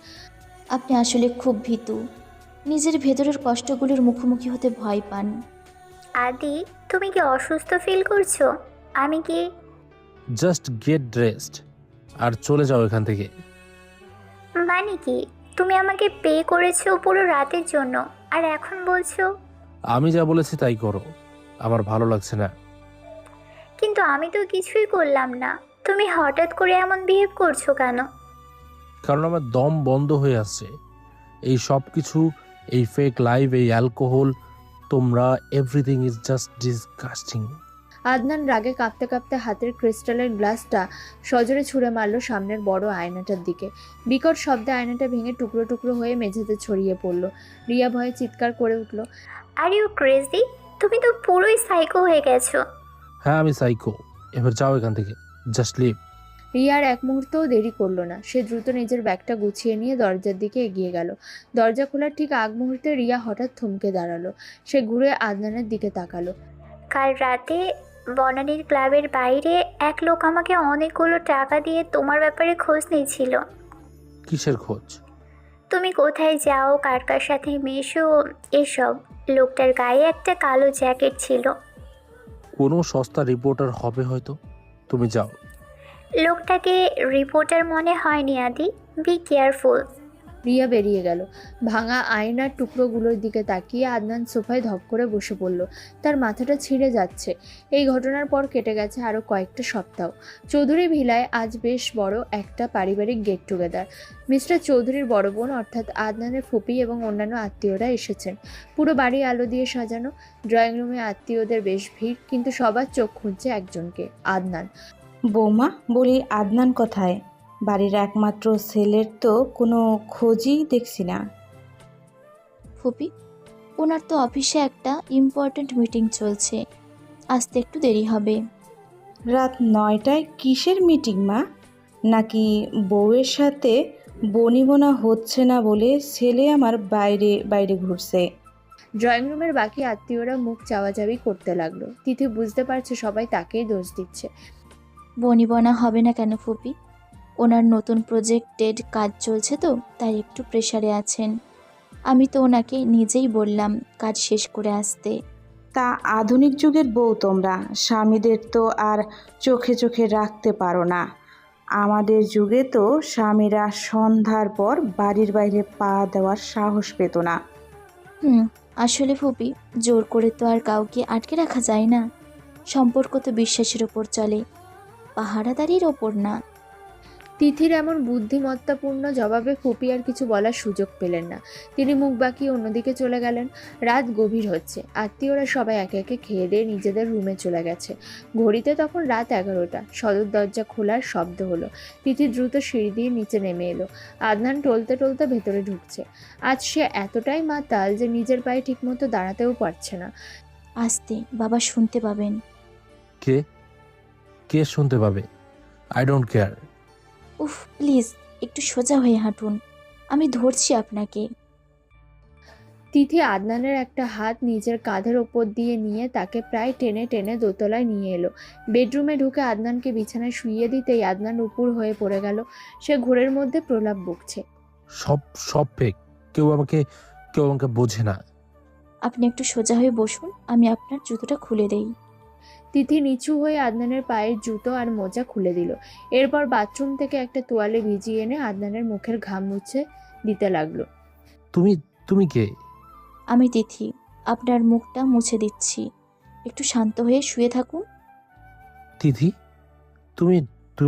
আপনি আসলে খুব ভীতু, নিজের ভেতরের কষ্টগুলোর মুখোমুখি হতে ভয় পান। আদি, তুমি কি অসুস্থ ফিল করছো? আমি কি? জাস্ট গেট ড্রেসড আর চলে যাও এখান থেকে। মানে কি? তুমি আমাকে পে করেছো পুরো রাতের জন্য, আর এখন বলছো? আমি যা বলেছি তাই করো। আমার ভালো লাগছে না। কিন্তু আমি তো কিছুই করলাম না, তুমি হঠাৎ করে এমন বিহেভ করছো কেন? কারণ আমার দম বন্ধ হয়ে আসছে। এই সব কিছু, এই ফেক লাইভ, এই অ্যালকোহল, তোমরা, everything is just disgusting. Adnan রাগে কাঁপতে কাঁপতে হাতের ক্রিস্টালের গ্লাসটা সজোরে ছুঁড়ে মারল সামনের বড় আয়নাটার দিকে। বিকট শব্দে আয়নাটা ভেঙে টুকরো টুকরো হয়ে মেঝেতে ছড়িয়ে পড়ল। রিয়া ভয়ে চিৎকার করে উঠল। Are you crazy? তুমি তো পুরোই সাইকো হয়ে গেছো। হ্যাঁ, আমি সাইকো। এবার যাও এখান থেকে, জাস্ট লিভ। রিয়ার এক মুহূর্তও দেরি করলো না। সে দ্রুত নিজের ব্যাগটা গুছিয়ে নিয়ে দরজার দিকে এগিয়ে গেল। দরজা খোলার ঠিক আগ মুহূর্তে রিয়া হঠাৎ থমকে দাঁড়ালো। সে ঘুরে আদনানের দিকে তাকালো। কাল রাতে বনানীর ক্লাবের বাইরে এক লোক আমাকে অনেকগুলো টাকা দিয়ে তোমার ব্যাপারে খোঁজ নিয়েছিল। কিসের খোঁজ? তুমি কোথায় যাও, কার কার সাথে মেশো, এসব। লোকটার গায়ে একটা কালো জ্যাকেট ছিল। কোনো সস্তা রিপোর্টার হবে হয়তো। তুমি যাও। লোকটাকে রিপোর্টার মনে হয়নি আদি, বি কেয়ারফুল। রিয়া বেরিয়ে গেল। ভাঙা আয়নার টুকরোগুলোর দিকে তাকিয়ে আদনান সোফায় ধপ করে বসে পড়ল। তার মাথাটা ছিঁড়ে যাচ্ছে। এই ঘটনার পর কেটে গেছে আরও কয়েকটা সপ্তাহ। চৌধুরী ভিলায় আজ বেশ বড় একটা পারিবারিক গেট টুগেদার। মিস্টার চৌধুরীর বড় বোন অর্থাৎ আদনানের ফুপি এবং অন্যান্য আত্মীয়রা এসেছেন। পুরো বাড়ি আলো দিয়ে সাজানো। ড্রয়িং রুমে আত্মীয়দের বেশ ভিড়, কিন্তু সবার চোখ খুঁজছে একজনকে, আদনান। বৌমা, বলি আদনান কোথায়? বাড়ির একমাত্র ছেলের তো কোনো খোঁজই দেখছি না। ফুপি, ওনার তো অফিসে একটা ইম্পর্ট্যান্ট মিটিং চলছে, আসতে একটু দেরি হবে। রাত 9টায় কিসের মিটিং মা? নাকি বউয়ের সাথে বনিবনা হচ্ছে না বলে ছেলে আমার বাইরে বাইরে ঘুরছে? ড্রয়িং রুমের বাকি আত্মীয়রা মুখ চাওয়াচাওয়ি করতে লাগলো। তিথি বুঝতে পারছে সবাই তাকেই দোষ দিচ্ছে। বনিবনা হবে না কেন ফুপি? ওনার নতুন প্রজেক্টেড কাজ চলছে তো, তাই একটু প্রেসারে আছেন। আমি তো ওনাকে নিজেই বললাম কাজ শেষ করে আসতে। তা আধুনিক যুগের বউ তোমরা, স্বামীদের তো আর চোখে চোখে রাখতে পারো না। আমাদের যুগে তো স্বামীরা সন্ধ্যার পর বাড়ির বাইরে পা দেওয়ার সাহস পেত না। আসলে ফুপি, জোর করে তো আর কাউকে আটকে রাখা যায় না। সম্পর্ক তো বিশ্বাসের ওপর চলে, পাহারাদারির ওপর না। তিথির এমন বুদ্ধিমত্তাপূর্ণ জবাবে ফুপি আর কিছু বলার সুযোগ পেলেন না। তিনি মুখ বাঁকিয়ে অন্যদিকে চলে গেলেন। রাত গভীর হচ্ছে। আত্মীয়রা সবাই একে একে খেয়ে দিয়ে নিজেদের রুমে চলে গেছে। ঘড়িতে তখন রাত 11টা। সদর দরজা খোলার শব্দ হলো। তিথি দ্রুত সিঁড়ি দিয়ে নিচে নেমে এলো। আদনান টলতে টলতে ভেতরে ঢুকছে। আজ সে এতটাই মাতাল যে নিজের পায়ে ঠিকমতো দাঁড়াতেও পারছে না। আসতে, বাবা শুনতে পাবেন। কে? কে শুনতে পাবে? I don't care. উফ, প্লিজ একটু সোজা হয়ে হাঁটুন, আমি ধরছি আপনাকে। তিথি আদনানের একটা হাত নিজের কাঁধের ওপর দিয়ে নিয়ে তাকে প্রায় টেনে টেনে দোতলায় নিয়ে এলো। বেডরুমে ঢুকে আদনানকে বিছানায় শুইয়ে দিতেই আদনান উপুর হয়ে পড়ে গেল। সে ঘোরের মধ্যে প্রলাপ বকছে। সব সব ফেক। কেউ আমাকে বোঝে না। আপনি একটু সোজা হয়ে বসুন, আমি আপনার জুতোটা খুলে দেই। তিথি নিচু হয়ে আদনানের পায়ের জুতো আর মোজা খুলে দিল। এরপর বাথরুম থেকে একটা তোয়ালে ভিজিয়ে এনে আদনানের মুখের ঘাম মুছে দিতে লাগলো। তুমি কে? আমি তিথি, আপনার মুখটা মুছে দিচ্ছি। একটু শান্ত হয়ে শুয়ে থাকুন। তিথি, তুমি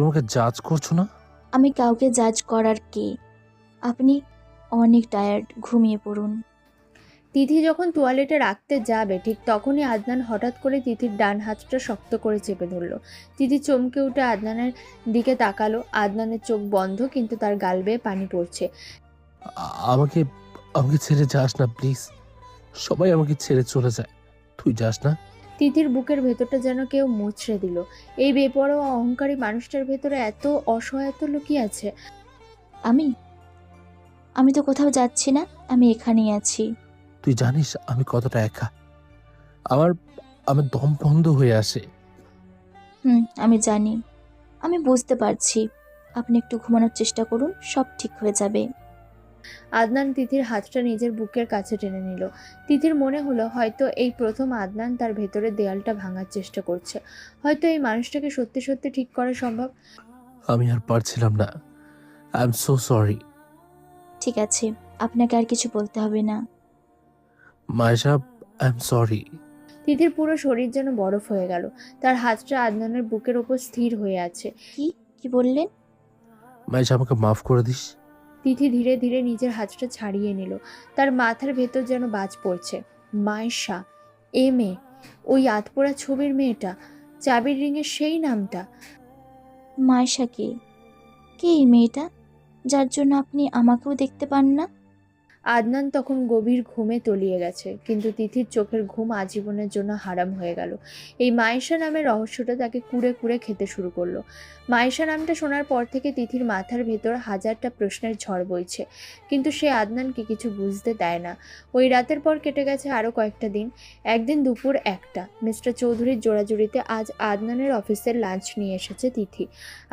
আমাকে জাজ করছো না? আমি কাউকে জাজ করার কে? আপনি অনেক টায়ার্ড, ঘুমিয়ে পড়ুন। তিথি যখন তোয়ালেটে রাখতে যাবে ঠিক তখনই আদনান হঠাৎ করে তিথির ডান হাতটা শক্ত করে চেপে ধরলো। তিথি চমকে উঠে আদনানের দিকে তাকালো। আদনানের চোখ বন্ধ, কিন্তু তার গাল বেয়ে পানি পড়ছে। আমাকে ছেড়ে যাস না প্লিজ। সবাই আমাকে ছেড়ে চলে যায়, তুই যাস না। তিথির বুকের ভেতরটা যেন কেউ মুচড়ে দিল। এই বেপরোয়া অহংকারী মানুষটার ভেতরে এত অসহায়ত্ব লুকিয়ে আছে। আমি তো কোথাও যাচ্ছি না, আমি এখানেই আছি। তুই জানিস আমি কতটা একা। আমার দম বন্ধ হয়ে আসে। আমি জানি, আমি বুঝতে পারছি। আপনি একটু ঘুমানোর চেষ্টা করুন, সব ঠিক হয়ে যাবে। আদনান তিথির হাতটা নিজের বুকের কাছে টেনে নিল। তিথির মনে হলো হয়তো এই প্রথম আদনান তার ভেতরের দেয়ালটা ভাঙার চেষ্টা করছে। হয়তো এই মানুষটাকে সত্যি সত্যি ঠিক করা সম্ভব। আমি আর পারছিলাম না। I am so sorry. ঠিক আছে, আপনাকে আর কিছু বলতে হবে না। Maisha, I am sorry. তিথির পুরো শরীর যেন বরফ হয়ে গেল। তার হাতটা আদনানের বুকের ওপর স্থির হয়ে আছে। কি কি বললেন? মাইশা, আমাকে মাফ করে দিস। তিথি ধীরে ধীরে নিজের হাতটা ছাড়িয়ে নিল। তার মাথার ভেতর যেন বাজ পড়ছে। মায়েশা, এ মেয়ে, ওই আতপোড়া ছবির মেয়েটা, চাবির রিংয়ের সেই নামটা। মায়েশা কে? কে এই মেয়েটা যার জন্য আপনি আমাকেও দেখতে পান না? আদনান তখন গভীর ঘুমে তলিয়ে গেছে, কিন্তু তিথির চোখের ঘুম আজীবনের জন্য হারাম হয়ে গেল। এই মায়েশা নামের রহস্যটা তাকে কুড়ে কুড়ে খেতে শুরু করলো। মায়েশা নামটা শোনার পর থেকে তিথির মাথার ভেতর হাজারটা প্রশ্নের ঝড় বইছে, কিন্তু সে আদনানকে কিছু বুঝতে দেয় না। ওই রাতের পর কেটে গেছে আরও কয়েকটা দিন। একদিন দুপুর 1টা, মিস্টার চৌধুরীর জোড়াজুড়িতে আজ আদনানের অফিসের লাঞ্চ নিয়ে এসেছে তিথি।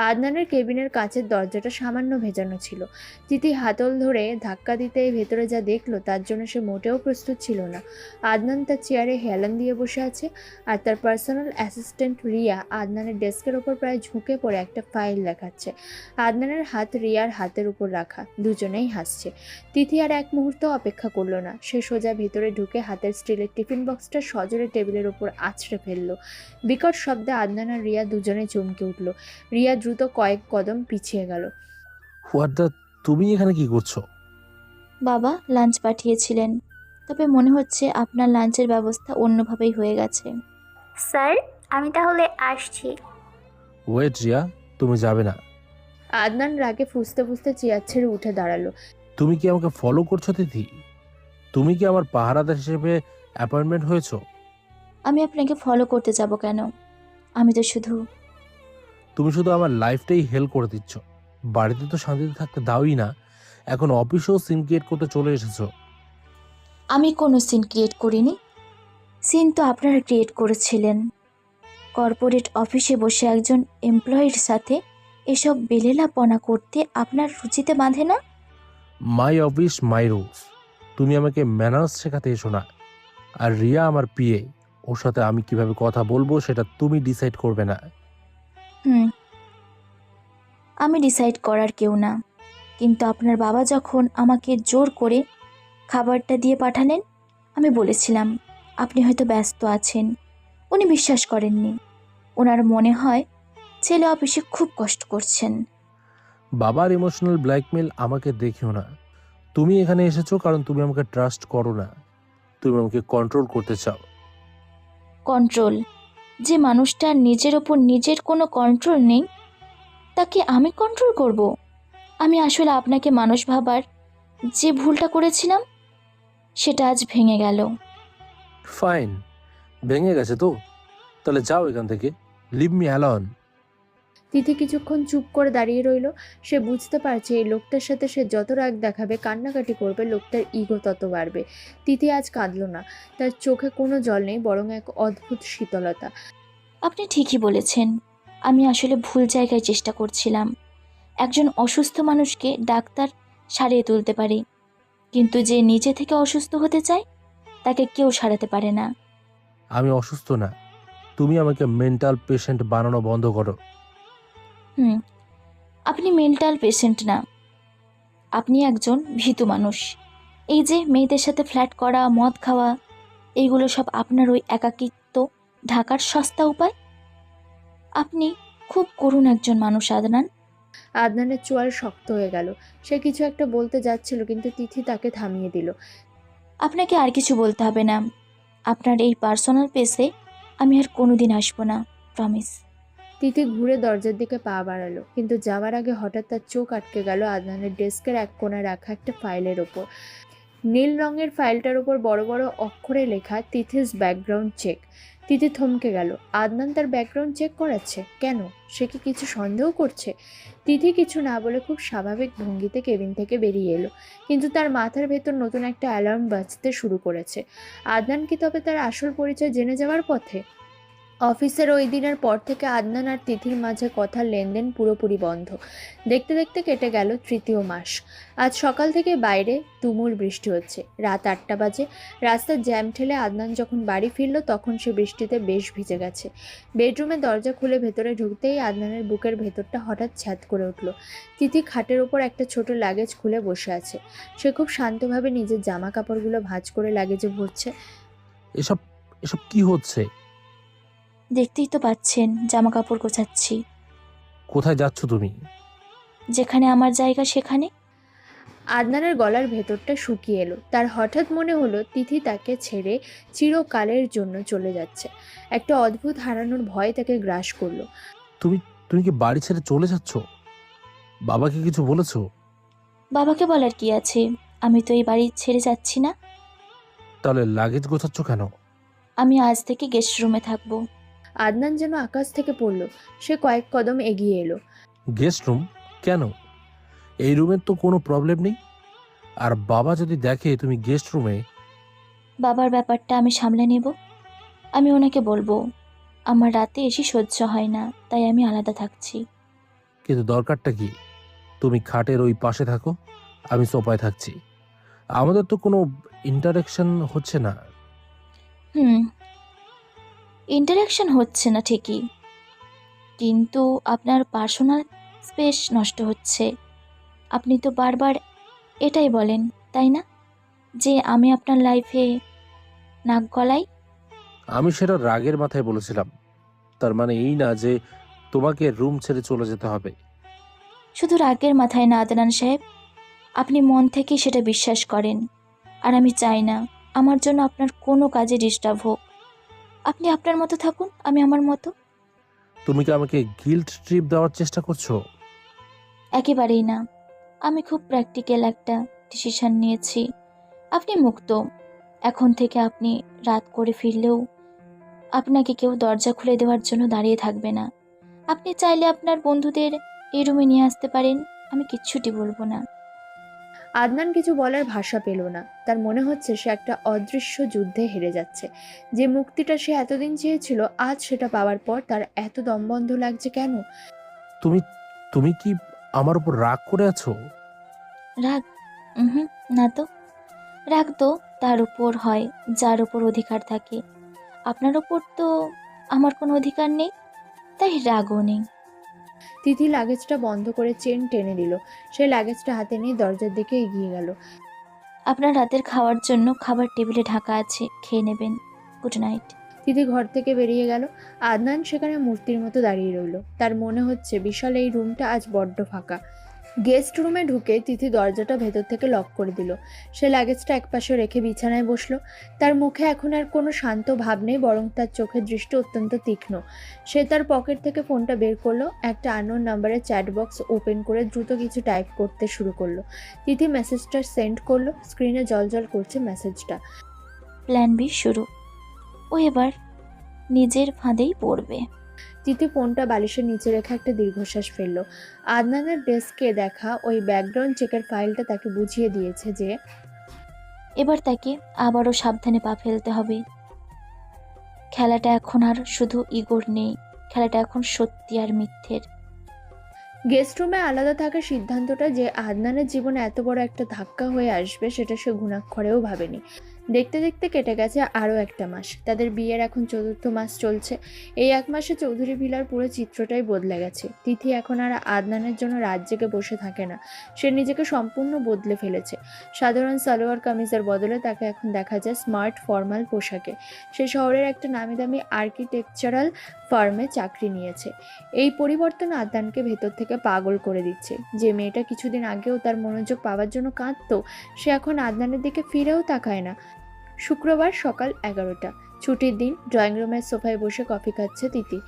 আদনানের কেবিনের কাঁচের দরজাটা সামান্য ভেজানো ছিল। তিথি হাতল ধরে ধাক্কা দিতে ভেতরে যা দেখলো তার জন্য সে মোটেও প্রস্তুত ছিল না। আদনান তার চেয়ারে হেলান দিয়ে বসে আছে, আর তার পার্সোনাল অ্যাসিস্ট্যান্ট রিয়া আদনানের ডেস্কের ওপর প্রায় ঝুঁকে পড়ে একটা ফাইল দেখাচ্ছে। আদনানের হাত রিয়ার হাতের উপর রাখা, দুজনেই হাসছে। তিথি আর এক মুহূর্ত অপেক্ষা করলো না, সে সোজা ভেতরে ঢুকে হাতের স্টিলের টিফিন বক্সটা সজোরে টেবিলের ওপর আছড়ে ফেললো। বিকট শব্দে আদনান আর রিয়া দুজনে চমকে উঠল। রিয়া দ্রুত কয়েক কদম পিছিয়ে গেল। হোয়াট দ্য, তুমি এখানে কি করছো? বাবা লাঞ্চ পাঠিয়েছিলেন, তবে মনে হচ্ছে আপনার লাঞ্চের ব্যবস্থা অন্যভাবেই হয়ে গেছে। স্যার, আমি তাহলে আসছি। ওয়েট রিয়া, তুমি যাবে না। আদনান রাগে ফুঁসতে ফুঁসতে চেয়ার ছেড়ে উঠে দাঁড়ালো। তুমি কি আমাকে ফলো করছো তিথি? তুমি কি আমার পাহারাদার হিসেবে অ্যাপয়েন্টমেন্ট হয়েছো? আমি আপনাকে ফলো করতে যাব কেন? আমি তো শুধু তুমি শুধু আমার লাইফটাই হেল করে দিচ্ছ। বাড়িতে তো শান্তিতে থাকতে দাওই না, এখন অফিসেও সিন ক্রিয়েট করতে চলে এসেছো। আমি কোনো সিন ক্রিয়েট করিনি। সিন তো আপনারা ক্রিয়েট করেছিলেন। কর্পোরেট অফিসে বসে একজন এমপ্লয়ির সাথে এসব বেলেলাপনা করতে আপনার রুচিতে বাঁধে না? My office my rules. তুমি আমাকে ম্যানার্স শেখাতে এসো না। আর রিয়া আমার পিএ, ওর সাথে আমি কিভাবে কথা বলবো সেটা তুমি ডিসাইড করবে না। আমি ডিসাইড করার কেউ না, কিন্তু আপনার বাবা যখন আমাকে জোর করে খাবারটা দিয়ে পাঠালেন, আমি বলেছিলাম আপনি হয়তো ব্যস্ত আছেন। উনি বিশ্বাস করেননি। ওনার মনে হয় ছেলে অফিসে খুব কষ্ট করছেন। বাবার ইমোশনাল ব্ল্যাকমেল আমাকে দেখিও না। তুমি এখানে এসেছো কারণ তুমি আমাকে ট্রাস্ট করো না, তুমি আমাকে কন্ট্রোল করতে চাও। কন্ট্রোল? যে মানুষটার নিজের ওপর নিজের কোনো কন্ট্রোল নেই, তাকে আমি কন্ট্রোল করব? আমি আসলে আপনাকে মানুষ ভাবার যে ভুলটা করেছিলাম, সেটা আজ ভেঙে গেল। ফাইন, ভেঙে গেছে তো, তাহলে যাও এখান থেকে। Leave me alone. তিথি কিছুক্ষণ চুপ করে দাঁড়িয়ে রইল। সে বুঝতে পারছে এই লোকটার সাথে সে যত রাগ দেখাবে, কান্নাকাটি করবে, লোকটার ইগো তত বাড়বে। তিথি আজ কাঁদল না, তার চোখে কোনো জল নেই, বরং এক অদ্ভুত শীতলতা। আপনি ঠিকই বলেছেন, আমি আসলে ভুল জায়গায় চেষ্টা করছিলাম। একজন অসুস্থ মানুষকে ডাক্তার সারিয়ে তুলতে পারে, কিন্তু যে নিজে থেকে অসুস্থ হতে চায় তাকে কেউ সারাতে পারে না। আমি অসুস্থ না, তুমি আমাকে মেন্টাল পেশেন্ট বানানো বন্ধ করো। আপনি মেন্টাল পেশেন্ট না, আপনি একজন ভীতু মানুষ। এই যে মেয়েদের সাথে ফ্ল্যাট করা, মদ খাওয়া, এইগুলো সব আপনার ওই একাকিত্ব ঢাকার সস্তা উপায়। আপনি খুব করুণ একজন মানুষ আদনান। আদনানের চোয়াল শক্ত হয়ে গেল। সে কিছু একটা বলতে যাচ্ছিল, কিন্তু তিথি তাকে থামিয়ে দিল। আপনাকে আর কিছু বলতে হবে না। আপনার এই পার্সোনাল পেসে আমি আর কোনোদিন আসবো না, প্রমিস। তিথি ঘুরে দরজার দিকে পা বাড়ালো, কিন্তু যাওয়ার আগে হঠাৎ তার চোখ আটকে গেল আদনানের ডেস্কের এক কোণায় রাখা একটা ফাইলের ওপর। নীল রঙের ফাইলটার ওপর বড় বড় অক্ষরে লেখা তিথিস ব্যাকগ্রাউন্ড চেক। তিথি থমকে গেল। আদনান তার ব্যাকগ্রাউন্ড চেক করাচ্ছে কেন? সে কি কিছু সন্দেহ করছে? তিথি কিছু না বলে খুব স্বাভাবিক ভঙ্গিতে কেবিন থেকে বেরিয়ে এলো, কিন্তু তার মাথার ভেতর নতুন একটা অ্যালার্ম বাজতে শুরু করেছে। আদনান কি তবে তার আসল পরিচয় জেনে যাওয়ার পথে? অফিসের ওই দিনের পর থেকে আদনান আর তিথির মাঝে কথার লেনদেন পুরোপুরি বন্ধ। দেখতে দেখতে কেটে গেল 3য় মাস। আজ সকাল থেকে বাইরে তুমুল বৃষ্টি হচ্ছে। রাত 8টা বাজে। রাস্তার জ্যাম ঠেলে আদনান যখন বাড়ি ফিরল তখন সে বৃষ্টিতে বেশ ভিজে গেছে। বেডরুমে দরজা খুলে ভেতরে ঢুকতেই আদনানের বুকের ভেতরটা হঠাৎ ছ্যাদ করে উঠল। তিথি খাটের ওপর একটা ছোট লাগেজ খুলে বসে আছে। সে খুব শান্তভাবে নিজের জামা কাপড়গুলো ভাঁজ করে লাগেজে ভরছে। এসব এসব কি হচ্ছে? দেখতেই তো পাচ্ছেন জামা কাপড় গোছাচ্ছি। কোথায় যাচ্ছ তুমি? যেখানে আমার জায়গা সেখানে। আদনানের গলার ভেতরটা শুকিয়ে এলো। তার হঠাৎ মনে হলো তিথি তাকে ছেড়ে চিরকালের জন্য চলে যাচ্ছে। একটা অদ্ভুত হারানোর ভয় তাকে গ্রাস করলো। তুমি তুমি কি বাড়ি ছেড়ে চলে যাচ্ছ? বাবাকে কিছু বলেছো? বাবাকে বলার কি আছে? আমি তো এই বাড়ি ছেড়ে যাচ্ছি না। তাহলে লাগেজ গোছাচ্ছ কেন? আমি আজ থেকে গেস্ট রুমে থাকবো। আদনান যেন আকাশ থেকে পড়ল। সে কয়েক কদম এগিয়ে এলো। Guest room? কেন? এই রুমের তো কোনো প্রবলেম নেই। আর বাবা যদি দেখে তুমি গেস্ট রুমে। বাবার ব্যাপারটা আমি সামলে নেব। আমি ওনাকে বলবো আমার রাতে এসে সহ্য হয় না, তাই আমি আলাদা থাকছি। কিন্তু দরকারটা কি? তুমি খাটের ওই পাশে থাকো, আমি সোফায় থাকছি। আমাদের তো কোনো ইন্টারাকশন হচ্ছে না। ইন্টারাকশন হচ্ছে না ঠিকই, কিন্তু আপনার পার্সোনাল স্পেস নষ্ট হচ্ছে। আপনি তো বারবার এটাই বলেন, তাই না, যে আমি আপনার লাইফে নাক গলাই? আমি সেটা রাগের মাথায় বলেছিলাম। তার মানে এই না যে তোমাকে রুম ছেড়ে চলে যেতে হবে। শুধু রাগের মাথায় না আদনান সাহেব, আপনি মন থেকে সেটা বিশ্বাস করেন। আর আমি চাই না আমার জন্য আপনার কোনো কাজে ডিস্টার্ব হোক। আপনি আপনার মতো থাকুন, আমি আমার মতো। তুমি কি আমাকে গিল্ট ট্রিপ দেওয়ার চেষ্টা করছো? একেবারেই না। আমি খুব প্র্যাকটিক্যাল একটা ডিসিশন নিয়েছি। আপনি মুক্ত। এখন থেকে আপনি রাত করে ফিরলেও আপনাকে কেউ দরজা খুলে দেওয়ার জন্য দাঁড়িয়ে থাকবে না। আপনি চাইলে আপনার বন্ধুদের এই রুমে নিয়ে আসতে পারেন, আমি কিচ্ছুটি বলবো না। আদনান কিছু বলার ভাষা পেল না। তার মনে হচ্ছে সে একটা অদৃশ্য যুদ্ধে হেরে যাচ্ছে। যে মুক্তিটা সে এতদিন চেয়েছিল, আজ সেটা পাওয়ার পর তার এত দমবন্ধ লাগছে কেন? তুমি তুমি কি আমার উপর রাগ করে আছো? রাগ? হুম, না তো। রাগ তো তার উপর হয় যার উপর অধিকার থাকে। আপনার উপর তো আমার কোনো অধিকার নেই, তাই রাগও নেই। তিথি লাগেজটা বন্ধ করে চেন টেনে দিল। সে লাগেজটা হাতে নিয়ে দরজার দিকে এগিয়ে গেল। আপনার রাতের খাওয়ার জন্য খাবার টেবিলে ঢাকা আছে, খেয়ে নেবেন। Good night. তিথি ঘর থেকে বেরিয়ে গেল। আদনান সেখানে মূর্তির মতো দাঁড়িয়ে রইল। তার মনে হচ্ছে বিশাল এই রুমটা আজ বড্ড ফাঁকা। গেস্ট রুমে ঢুকে তিথি দরজাটা ভেতর থেকে লক করে দিল। সে লাগেজটা একপাশে রেখে বিছানায় বসলো। তার মুখে এখন আর কোনো শান্ত ভাব নেই, বরং তার চোখের দৃষ্টি অত্যন্ত তীক্ষ্ণ। সে তার পকেট থেকে ফোনটা বের করলো। একটা আননোন নাম্বারে চ্যাট বক্স ওপেন করে দ্রুত কিছু টাইপ করতে শুরু করলো। তিথি মেসেজটা সেন্ড করলো। স্ক্রিনে জলজল করছে মেসেজটা। প্ল্যান বি শুরু। ও এবার নিজের ফাঁদেই পড়বে। তিথি ফোনটা বালিশের নিচে রেখে একটা দীর্ঘশ্বাস ফেলল। আদনানের ডেস্কে দেখা ওই ব্যাকগ্রাউন্ড চেকের ফাইলটা তাকে বুঝিয়ে দিয়েছে যে এবার তাকে আবারও সাবধানে পা ফেলতে হবে। খেলাটা এখন আর শুধু ইগোর নেই, খেলাটা এখন সত্যি আর মিথ্যের। গেস্ট রুমে আলাদা থাকার সিদ্ধান্তটা যে আদনানের জীবনে এত বড় একটা ধাক্কা হয়ে আসবে, সেটা সে ঘুণাক্ষরেও ভাবেনি। দেখতে দেখতে কেটে গেছে আরও একটা মাস। তাদের বিয়ের এখন ৪র্থ মাস চলছে। এই এক মাসে চৌধুরী ভিলার পুরো চিত্রটাই বদলে গেছে। তিথি এখন আর আদনানের জন্য রাত জেগে বসে থাকে না। সে নিজেকে সম্পূর্ণ বদলে ফেলেছে। সাধারণ সালোয়ার কামিজের বদলে তাকে এখন দেখা যায় স্মার্ট ফর্মাল পোশাকে। সে শহরের একটা নামি দামি আর্কিটেকচারাল ফার্মে চাকরি নিয়েছে। এই পরিবর্তন আদনানকে ভেতর থেকে পাগল করে দিচ্ছে। যে মেয়েটা কিছুদিন আগেও তার মনোযোগ পাওয়ার জন্য কাঁদতো, সে এখন আদনানের দিকে ফিরেও তাকায় না। শুক্রবার সকাল 11টা, ছুটির দিন। ড্রয়িং রুমের সোফায় বসে কফি খাচ্ছে তিথি।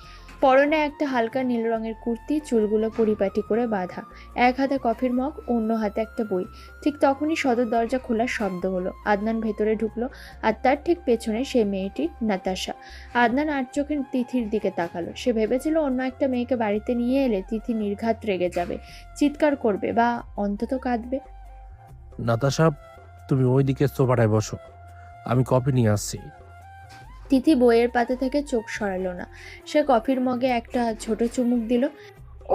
পরনে একটা হালকা নীল রঙের কুর্তি, চুলগুলো পরিপাটি করে বাঁধা। এক হাতে কফির মগ, অন্য হাতে একটা বই। ঠিক তখনই সদর দরজা খোলার শব্দ হলো। আদনান ভেতরে ঢুকলো। আর তার ঠিক পেছনে সেই মেয়েটি, নাতাশা। আদনান আর চোখে তিথির দিকে তাকালো। সে ভেবেছিল অন্য একটা মেয়েকে বাড়িতে নিয়ে এলে তিথি নির্ঘাত রেগে যাবে, চিৎকার করবে বা অন্তত কাঁদবে। নাতাশা, তুমি ওইদিকে সোফাটায় বসো, আমি কফি নিয়ে আসছি। তিথি বইয়ের পাতা থেকে চোখ সরালো না। সে কফির মগে একটা ছোট চুমুক দিল।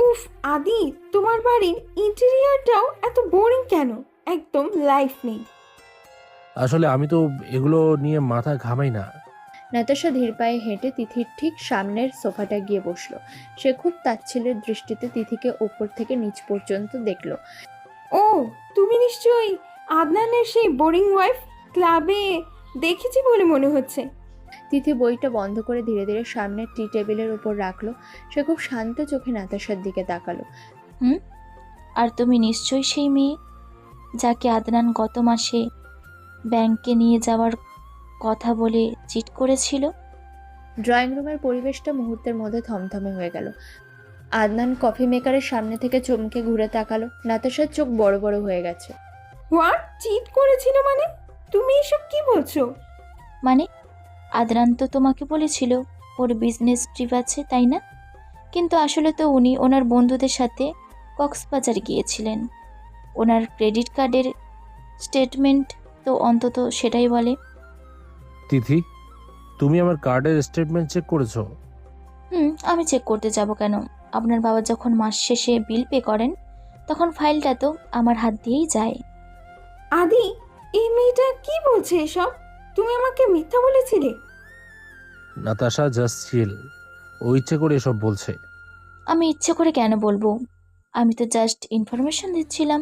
উফ আদি, তোমার বাড়ির ইন্টেরিয়ারটাও এত বোরিং কেন? একদম লাইফ নেই। আসলে আমি তো এগুলো নিয়ে মাথা ঘামাই না। নাতাশা ধীর পায়ে হেঁটে তিথির ঠিক সামনের সোফাটা গিয়ে বসলো। সে খুব তাচ্ছিল্যের দৃষ্টিতে তিথিকে ওপর থেকে নিচ পর্যন্ত দেখলো। ও, তুমি নিশ্চয়ই আদনানের সেই বোরিং ওয়াইফ। ক্লাবে দেখেছি বলে মনে হচ্ছে। তিথি বইটা বন্ধ করে ধীরে ধীরে সামনের টি টেবিলের উপর রাখলো। সে খুব শান্ত চোখে নাতাশার দিকে তাকালো। আর তুমি নিশ্চয়ই সেই মেয়ে যাকে আদনান গত মাসে ব্যাংকে নিয়ে যাওয়ার কথা বলে চিট করেছিল। ড্রয়িং রুমের পরিবেশটা মুহূর্তের মধ্যে থমথমে হয়ে গেল। আদনান কফি মেকারের সামনে থেকে চমকে ঘুরে তাকালো। নাতাশার চোখ বড় বড় হয়ে গেছে। হোয়াট, চিট করেছিল মানে? তুমি এসব কি বলছো? মানে আদনান তো তোমাকে বলেছিল ওর বিজনেস ট্রিপ আছে, তাই না? কিন্তু আসলে তো উনি ওনার বন্ধুদের সাথে কক্সবাজার গিয়েছিলেন। ওনার ক্রেডিট কার্ডের স্টেটমেন্ট তো অন্তত সেটাই বলে। তিথি, তুমি আমার কার্ডের স্টেটমেন্ট চেক করেছো? আমি চেক করতে যাব কেন? আপনার বাবা যখন মাস শেষে বিল পে করেন তখন ফাইলটা তো আমার হাত দিয়েই যায়। আদি, এই মেয়েটা কি বলছে এসব? তুমি আমাকে মিথ্যা বলেছিলে? Natasha, just chill. ও ইচ্ছে করে এসব বলছে। আমি ইচ্ছে করে কেন বলবো? আমি তো জাস্ট ইনফরমেশন দিচ্ছিলাম।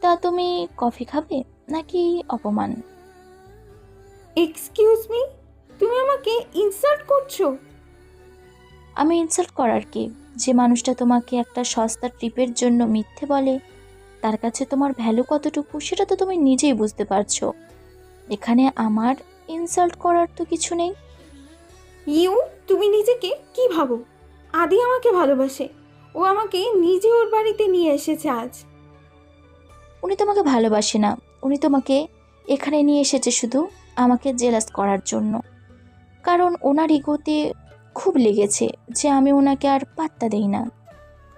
তা তুমি কফি খাবে নাকি অপমান? এক্সকিউজ মি, তুমি আমাকে ইনসাল্ট করছো? আমি ইনসাল্ট করার কি? যে মানুষটা তোমাকে একটা সস্তা ট্রিপের জন্য মিথ্যে বলে তার কাছে তোমার ভ্যালু কতটুকু সেটা তো তুমি নিজেই বুঝতে পারছো। এখানে আমার ইনসাল্ট করার তো কিছু নেই। তুমি নিজেকে কি ভাবো? আদি আমাকে ভালোবাসে। ও আমাকে নিজে ওর বাড়িতে নিয়ে এসেছে আজ। উনি তোমাকে ভালোবাসে না, উনি তোমাকে এখানে নিয়ে এসেছে শুধু আমাকে জেলাস করার জন্য। কারণ ওনার ইগোতে খুব লেগেছে যে আমি ওনাকে আর পাত্তা দেই না।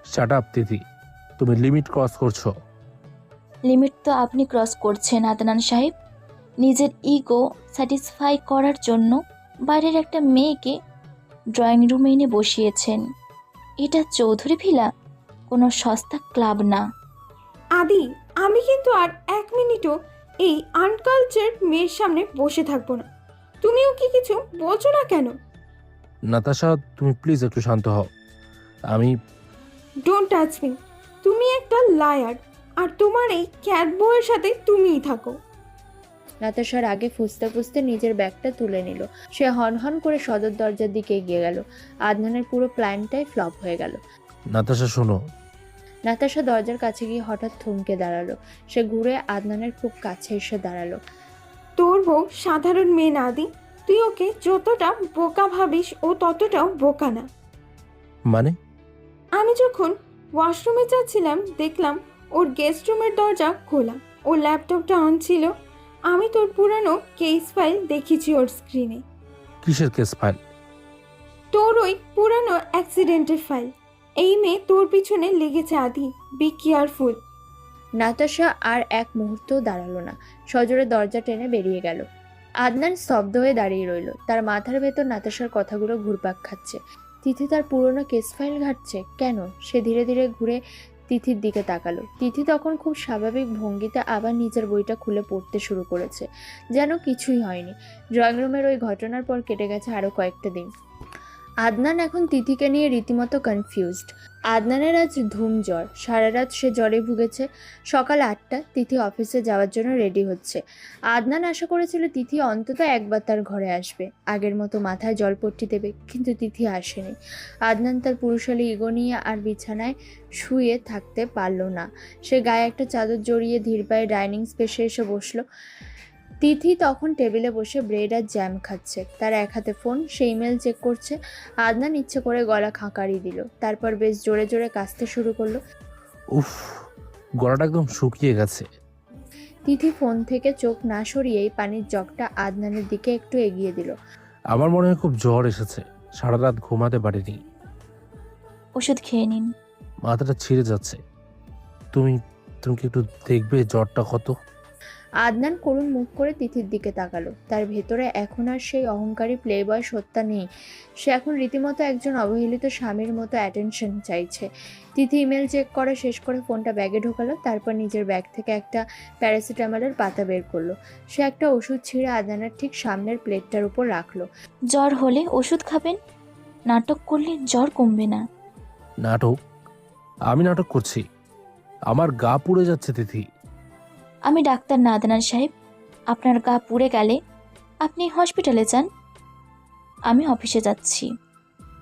শাট আপ তিথি, তুমি লিমিট ক্রস করছো। লিমিট তো আপনি ক্রস করছেন আদনান সাহেব। নিজের ইগো স্যাটিসফাই করার জন্য বাইরের একটা মেয়েকে ড্রয়িং রুমে এনে বসিয়েছেন। এটা চৌধুরী ভিলা, কোনো সস্তা ক্লাব না। আদি, আমি কিন্তু আর 1 মিনিটও এই আনকালচার মেয়ের সামনে বসে থাকবো না। তুমিও কি কিছু বলছো না কেন? নাতাশা, তুমি প্লিজ একটু শান্ত হও। আমি ডোন্ট টাচ মি। তুমি একটা লায়ার, আর তোমার এই ক্যাট বউয়ের সাথে তুমিই থাকো। নাতাশার আগে ফুসতে ফুসতে নিজের ব্যাগটা তুলে নিল। সে হনহন করে সদর দরজার দিকে এগিয়ে গেল। আদনানের পুরো প্ল্যানটাই ফ্লপ হয়ে গেল। নাতাশা শোনো। নাতাশা দরজার কাছে গিয়ে হঠাৎ থমকে দাঁড়ালো। সে ঘুরে আদনানের খুব কাছে এসে দাঁড়ালো। তোর বউ সাধারণ মেয়ে না আদি। তুই ওকে যতটা বোকা ভাবিস ও ততটাও বোকা না। মানে? আমি যখন ওয়াশরুমে যাচ্ছিলাম দেখলাম ওর গেস্ট রুমের দরজা খোলা, ওর ল্যাপটপটা অন ছিল। আমি তোর পুরানো কেস ফাইল দেখেছি ওর স্ক্রিনে। কিসের কেস ফাইল? তোর ওই পুরানো অ্যাক্সিডেন্টের ফাইল। এই মেয়ে তোর পিছনে লেগেছে আদি। Be careful. নাতাশা আর এক মুহূর্তও দাঁড়ালো না, সজোরে দরজা টেনে বেরিয়ে গেল। আদনান স্তব্ধ হয়ে দাঁড়িয়ে রইল। তার মাথার ভেতর নাতাশার কথাগুলো ঘুরপাক খাচ্ছে। তিথি তার পুরনো কেস ফাইল ঘাটছে কেন? সে ধীরে ধীরে ঘুরে তিথির দিকে তাকালো। তিথি তখন খুব স্বাভাবিক ভঙ্গিতে আবার নিজের বইটা খুলে পড়তে শুরু করেছে, যেন কিছুই হয়নি। ড্রয়িং রুমের ওই ঘটনার পর কেটে গেছে আরও কয়েকটা দিন। আদনান এখন তিথিকে নিয়ে রীতিমতো কনফিউজড। আদনানের আজ ধুম জ্বর, সারা রাত সে জ্বরে ভুগেছে। সকাল 8টা, তিথি অফিসে যাওয়ার জন্য রেডি হচ্ছে। আদনান আশা করেছিল তিথি অন্তত একবার তার ঘরে আসবে, আগের মতো মাথায় জলপট্টি দেবে, কিন্তু তিথি আসেনি। আদনান তার পুরুষালী ইগো নিয়ে আর বিছানায় শুয়ে থাকতে পারল না। সে গায়ে একটা চাদর জড়িয়ে ধীর পায়ে ডাইনিং স্পেসে এসে বসলো। তিথি তখন টেবিলে বসে ব্রেড আর জ্যাম খাচ্ছে। তার এক হাতে ফোন, সে ইমেল চেক করছে। আদনান ইচ্ছে করে গলা খাঁকারি দিল, তারপর বেশ জোরে জোরে কাশতে শুরু করলো। উফ, গলাটা একদম শুকিয়ে গেছে। তিথি ফোন থেকে চোখ না সরিয়েই পানির জগটা আদনানের দিকে একটু এগিয়ে দিল। আমার মনে হয় খুব জ্বর এসেছে, সারা রাত ঘুমাতে পারিনি। ওষুধ খেয়ে নিন। মাথাটা ছিঁড়ে যাচ্ছে। তুমি তুমি কি একটু দেখবে জ্বরটা কত? আদনান করুণ মুখ করে তিথির দিকে তাকালো। তার ভেতরে এখন আর সেই অহংকারী প্লেবয় সত্তা নেই। সে এখন রীতিমতো একজন অবহেলিত স্বামীর মতো অ্যাটেনশন চাইছে। তিথি ইমেল চেক করা শেষ করে ফোনটা ব্যাগে ঢোকালো, তারপর নিজের ব্যাগ থেকে একটা প্যারাসিটামলের পাতা বের করলো। সে একটা ওষুধ ছিঁড়ে আদনানের ঠিক সামনের প্লেটটার উপর রাখলো। জ্বর হলে ওষুধ খাবেন, নাটক করলে জ্বর কমবে না। নাটক? আমি নাটক করছি? আমার গা পুড়ে যাচ্ছে তিথি। আমি ডাক্তার না আদনান সাহেব। আপনার গা পুড়ে গেলে আপনি হসপিটালে যান, আমি অফিসে যাচ্ছি।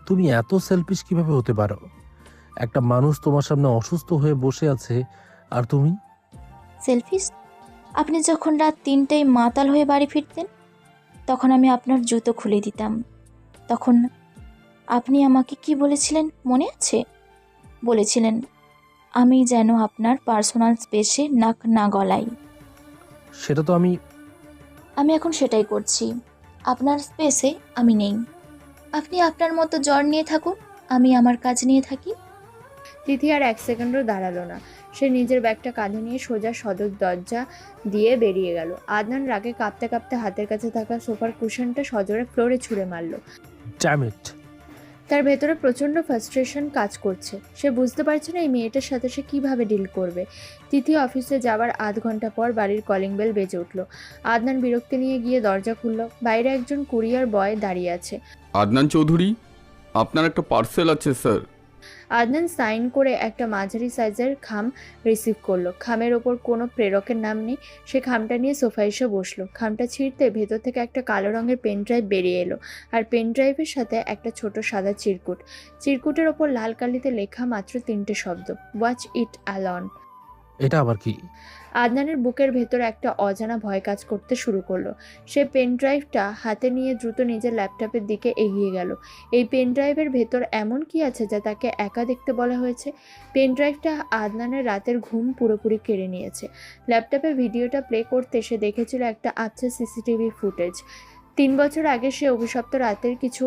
তুমি এত সেলফিশ কিভাবে হতে পারো? একটা মানুষ তোমার সামনে অসুস্থ হয়ে বসে আছে, আর তুমি? সেলফিস? আপনি যখন রাত 3টায় মাতাল হয়ে বাড়ি ফিরতেন, তখন আমি আপনার জুতো খুলে দিতাম। তখন আপনি আমাকে কি বলেছিলেন মনে আছে? বলেছিলেন আমি যেন আপনার পার্সোনাল স্পেসে নাক না গলাই। সেটা তো আমি। আমি এখন সেটাই করছি। আপনার স্পেসে আমি নেই। আপনি আপনার মতো জ্বর নিয়ে থাকুন, আমি আমার কাজ নিয়ে থাকি। তিথি আর এক সেকেন্ডও দাঁড়ালো না। সে নিজের ব্যাগটা কাঁধে নিয়ে সোজা সদর দরজা দিয়ে বেরিয়ে গেল। আদনান রাগে কাঁপতে কাঁপতে হাতের কাছে থাকা সোফার কুশনটা সজোরে ফ্লোরে ছুঁড়ে মারল। Damn it! তার ভেতরে প্রচণ্ড ফ্রাস্ট্রেশন কাজ করছে। সে বুঝতে পারছে না এই মেয়েটার সাথে সে কীভাবে ডিল করবে। তিথি অফিসে যাওয়ার আধ ঘন্টা পর বাড়ির কলিং বেল বেজে উঠল। আদনান বিরক্তি নিয়ে গিয়ে দরজা খুলল। বাইরে একজন কুরিয়ার বয় দাঁড়িয়ে আছে। আদনান চৌধুরী, আপনার একটা পার্সেল আছে স্যার। আদনান সাইন করে একটা মাঝারি সাইজের খাম রিসিভ করলো। খামের ওপর কোনো প্রেরকের নাম নেই। সে খামটা নিয়ে সোফায় এসে বসলো। খামটা ছিঁড়তে ভেতর থেকে একটা কালো রঙের পেন ড্রাইভ বেরিয়ে এলো, আর পেন ড্রাইভের সাথে একটা ছোট সাদা চিরকুট। চিরকুটের ওপর লাল কালিতে লেখা মাত্র 3টে শব্দ, ওয়াচ ইট অ্যালন। এটা আবার কি? আদনানের বুকের ভেতর একটা অজানা ভয় কাজ করতে শুরু করলো। সে পেন ড্রাইভটা হাতে নিয়ে দ্রুত নিজের ল্যাপটপের দিকে এগিয়ে গেল। এই পেন ড্রাইভের ভেতর এমন কি আছে যা তাকে একা দেখতে বলা হয়েছে? পেন ড্রাইভটা আদনানের রাতের ঘুম পুরোপুরি কেড়ে নিয়েছে। ল্যাপটপে ভিডিওটা প্লে করতে সে দেখেছিল একটা আচ্ছা সিসিটিভি ফুটেজ। 3 বছর আগে সে অভিশপ্ত রাতের কিছু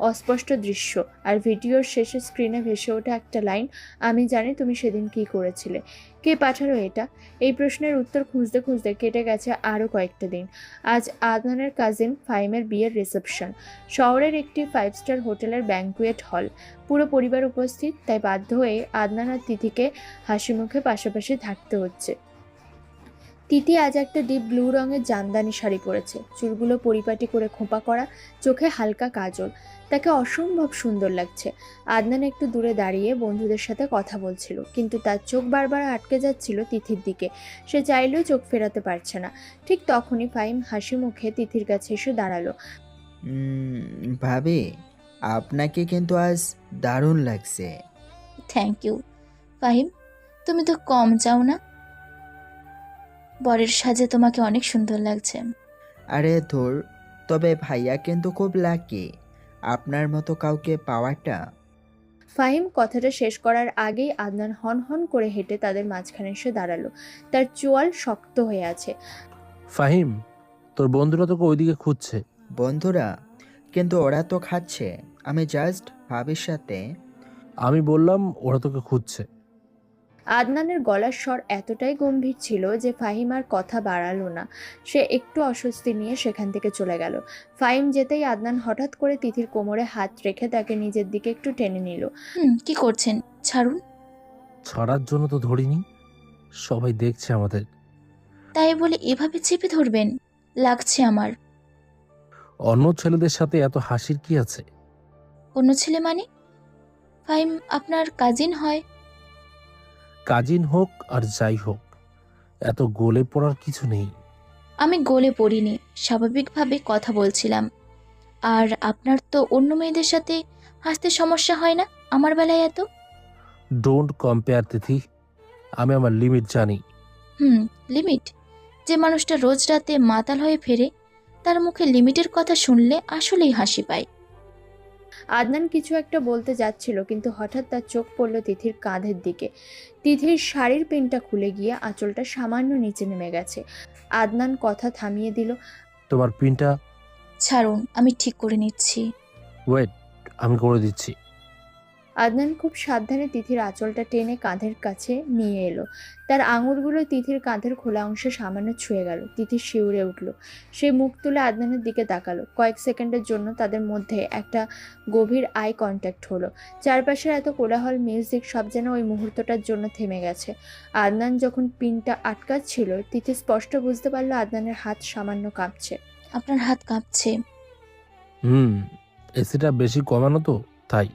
অস্পষ্ট দৃশ্য, আর ভিডিওর শেষে স্ক্রিনে ভেসে ওঠা একটা লাইন, আমি জানি তুমি সেদিন কী করেছিলে। কে পাঠালো এটা? এই প্রশ্নের উত্তর খুঁজতে খুঁজতে কেটে গেছে আরও কয়েকটা দিন। আজ আদনানের কাজিন ফাহিমের বিয়ের রিসেপশন। শহরের একটি 5 স্টার হোটেলের ব্যাঙ্কুয়েট হল। পুরো পরিবার উপস্থিত, তাই বাধ্য হয়ে আদনান আর তিথিকে হাসি মুখে পাশাপাশি থাকতে হচ্ছে। তিথি আজ একটা ডিপ ব্লু রঙের জামদানি শাড়ি পরেছে, চুলগুলো পরিপাটি করে খোঁপা করা, চোখে হালকা কাজল। তাকে অসম্ভব সুন্দর লাগছে। আদনান একটু দূরে দাঁড়িয়ে বন্ধুদের সাথে কথা বলছিল, কিন্তু তার চোখ বারবার আটকে যাচ্ছিল তিথির দিকে। সে চাইলেও চোখ ফেরাতে পারছে না। ঠিক তখনই ফাহিম হাসি মুখে তিথির কাছে এসে দাঁড়ালো। ভাবি, আপনাকে কিন্তু আজ দারুণ লাগছে। থ্যাংক ইউ ফাহিম, তুমি তো কম চাও না। বরের সাজে তোমাকে অনেক সুন্দর লাগছে। আরে ধুর, তবে ভাইয়া কিন্তু খুব লাকি আপনার মতো কাউকে পাওয়াটা। ফাহিম কথাটা শেষ করার আগেই আদনান হন হন করে হেঁটে তাদের মাঝখানে এসে দাঁড়ালো। তার চোয়াল শক্ত হয়ে আছে। ফাহিম, তোর বন্ধুরা তোকে ওইদিকে খুঁজছে। বন্ধুরা? কিন্তু ওরা তো খাচ্ছে, আমি জাস্ট ভাবির সাথে। আমি বললাম ওরা তোকে খুঁজছে। আদনানের গলার স্বর এতটাই গম্ভীর ছিল যে ফাহিম আর কথা বাড়ালো না। সে একটু অস্বস্তি নিয়ে সেখান থেকে চলে গেল। ফাহিম যেতেই আদনান হঠাৎ করে তিথির কোমরে হাত রেখে তাকে নিজের দিকে একটু টেনে নিল। কি করছেন? ছাড়ুন। ছড়ার জন্য তো ধরিনি, সবাই দেখছে আমাদের। তাই বলে এভাবে চেপে ধরবেন? লাগছে আমার। অন্য ছেলেদের সাথে এত হাসির কি আছে? অন্য ছেলে মানে? ফাহিম আপনার কাজিন হয়। কাজিন হোক আর যাই হোক, এত গলে পড়ার কিছু নেই। আমি গলে পড়িনি, স্বাভাবিকভাবে কথা বলছিলাম। আর আপনার তো অন্য মেয়েদের সাথে হাসতে সমস্যা হয় না, আমার বেলায় এত। ডোন্ট কম্পেয়ার তিথি, আমি আমার লিমিট জানি। লিমিট? যে মানুষটা রোজ রাতে মাতাল হয়ে ফেরে, তার মুখে লিমিটের কথা শুনলে আসলেই হাসি পায়। আদনান কিছু একটা বলতে যাচ্ছিল, কিন্তু হঠাৎ তার চোখ পড়ল তিথির কাঁধের দিকে। তিথির শাড়ির পেনটা খুলে গিয়ে আঁচলটা সামান্য নিচে নেমে গেছে। আদনান কথা থামিয়ে দিল। তোমার পিনটা ছাড়ুন, আমি ঠিক করে নিচ্ছি। ওয়েট, আমি করে দিচ্ছি। আদনান খুব সাবধানে তিথির আঁচলটা টেনে কাঁধের কাছে নিয়ে এলো। তার আঙুলগুলো তিথির কাঁধের খোলা অংশে সামান্য ছুঁয়ে গেল। তিথি শিউরে উঠল। সে মুখ তুলে আদনানের দিকে তাকালো। কয়েক সেকেন্ডের জন্য তাদের মধ্যে একটা গভীর আই কন্ট্যাক্ট হলো। চারপাশের এত কোলাহল, মিউজিক সব যেন ওই মুহূর্তটার জন্য থেমে গেছে। আদনান যখন পিনটা আটকাচ্ছিল, তিথি স্পষ্ট বুঝতে পারলো আদনানের হাত সামান্য কাঁপছে। আপনার হাত কাঁপছে। এসিটা বেশি কমানো তো, তাই।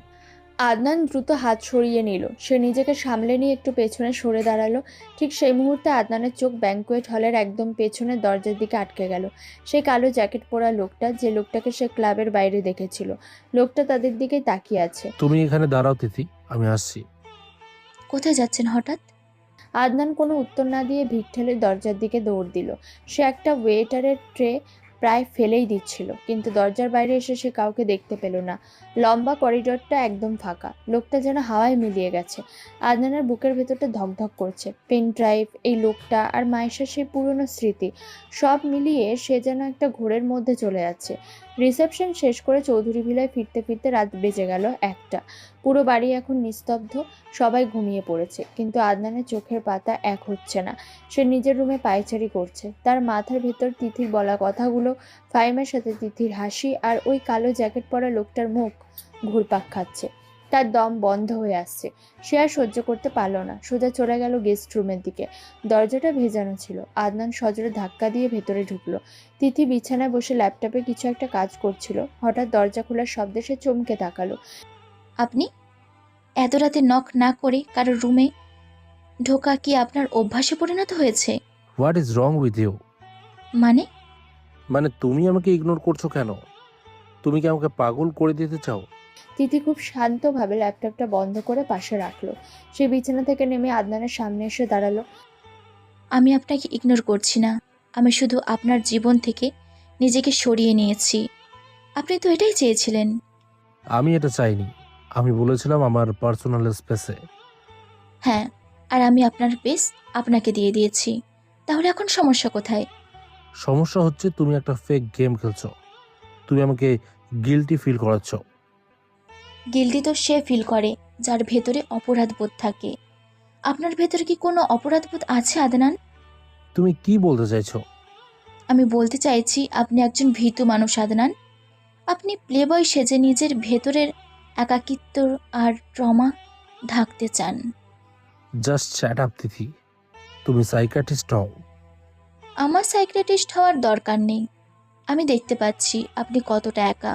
আদনান দ্রুত হাত সরিয়ে নিল। সে নিজেকে সামলে নিয়ে একটু পেছনে সরে দাঁড়ালো। ঠিক সেই মুহূর্তে আদনানের চোখ ব্যাঙ্কোয়েট হলের একদম পেছনের দরজার দিকে আটকে গেল। সেই কালো জ্যাকেট পরা লোকটা, যে লোকটাকে সে ক্লাবের বাইরে দেখেছিল, লোকটা তাদের দিকেই তাকিয়ে আছে। তুমি এখানে দাঁড়াও তিথি, আমি আসছি। কোথায় যাচ্ছেন হঠাৎ? আদনান কোনো উত্তর না দিয়ে ভিড় ঠেলে দরজার দিকে দৌড় দিল। সে একটা ওয়েটারের ট্রে প্রায় ফেলেই দিচ্ছিল, কিন্তু দরজার বাইরে এসে সে কাউকে দেখতে পেল না। লম্বা করিডোরটা একদম ফাঁকা, লোকটা যেন হাওয়ায় মিলিয়ে গেছে। আদনানের বুকের ভেতরটা ধকধক করছে। পেন ড্রাইভ, এই লোকটা আর মায়েশার সেই পুরনো স্মৃতি, সব মিলিয়ে সে যেন একটা ঘোরের মধ্যে চলে যাচ্ছে। রিসেপশন শেষ করে চৌধুরী ভিলায় ফিরতে ফিরতে রাত বেজে গেল 1টা। পুরো বাড়ি এখন নিস্তব্ধ, সবাই ঘুমিয়ে পড়েছে, কিন্তু আদনানের চোখের পাতা এক হচ্ছে না। সে নিজের রুমে পায়চারি করছে। তার মাথার ভেতর তিথির বলা কথাগুলো, ফাহিমের সাথে তিথির হাসি, আর ওই কালো জ্যাকেট পরা লোকটার মুখ ঘুরপাক খাচ্ছে। তার দম বন্ধ হয়ে আসছে। সে আর সহ্য করতে পারল না, সোজা চলে গেল গেস্ট রুমের দিকে। দরজাটা ভেজানো ছিল। আদনান সজোরে ধাক্কা দিয়ে ভেতরে ঢুকলো। তিথি বিছানায় বসে ল্যাপটপে কিছু একটা কাজ করছিল। হঠাৎ দরজা খোলার শব্দে সে চমকে তাকালো। আপনি এত রাতে নক না করে কারোর রুমে ঢোকা কি আপনার অভ্যাসে পরিণত হয়েছে? What is wrong with you? মানে তুমি আমাকে ইগনোর করছো কেন? তুমি কি আমাকে পাগল করে দিতে চাও? তিথি খুব শান্তভাবে ল্যাপটপটা বন্ধ করে পাশে রাখলো। সে বিছানা থেকে নেমে আদনানের সামনে এসে দাঁড়ালো। আমি আপনাকে ইগনোর করছি না, আমি শুধু আপনার জীবন থেকে নিজেকে সরিয়ে নিয়েছি। আপনি তো এটাই চেয়েছিলেন। আমি এটা চাইনি, আমি বলেছিলাম আমার পার্সোনাল স্পেসে। হ্যাঁ, আর আমি আপনার পেস আপনাকে দিয়ে দিয়েছি। তাহলে এখন সমস্যা কোথায়? সমস্যা হচ্ছে তুমি একটা ফেক গেম খেলছো। তুমি আমাকে গিল্টি ফিল করাচ্ছ। গিল্টি তো সে ফিল করে যার ভেতরে অপরাধবোধ থাকে। আপনার ভেতরে কি কোনো অপরাধবোধ আছে আদনান? তুমি কি বলতে চাইছো? আমি বলতে চাইছি আপনি একজন ভীতু মানুষ আদনান। আপনি প্লেবয় সেজে নিজের ভেতরের একাকিত্ব আর ট্রমা ঢাকতে চান। জাস্ট শ্যাট আপ তিথি, তুমি সাইকিয়াট্রিস্ট হও। আমার সাইকিয়াট্রিস্ট হওয়ার দরকার নেই। আমি দেখতে পাচ্ছি আপনি কতটা একা।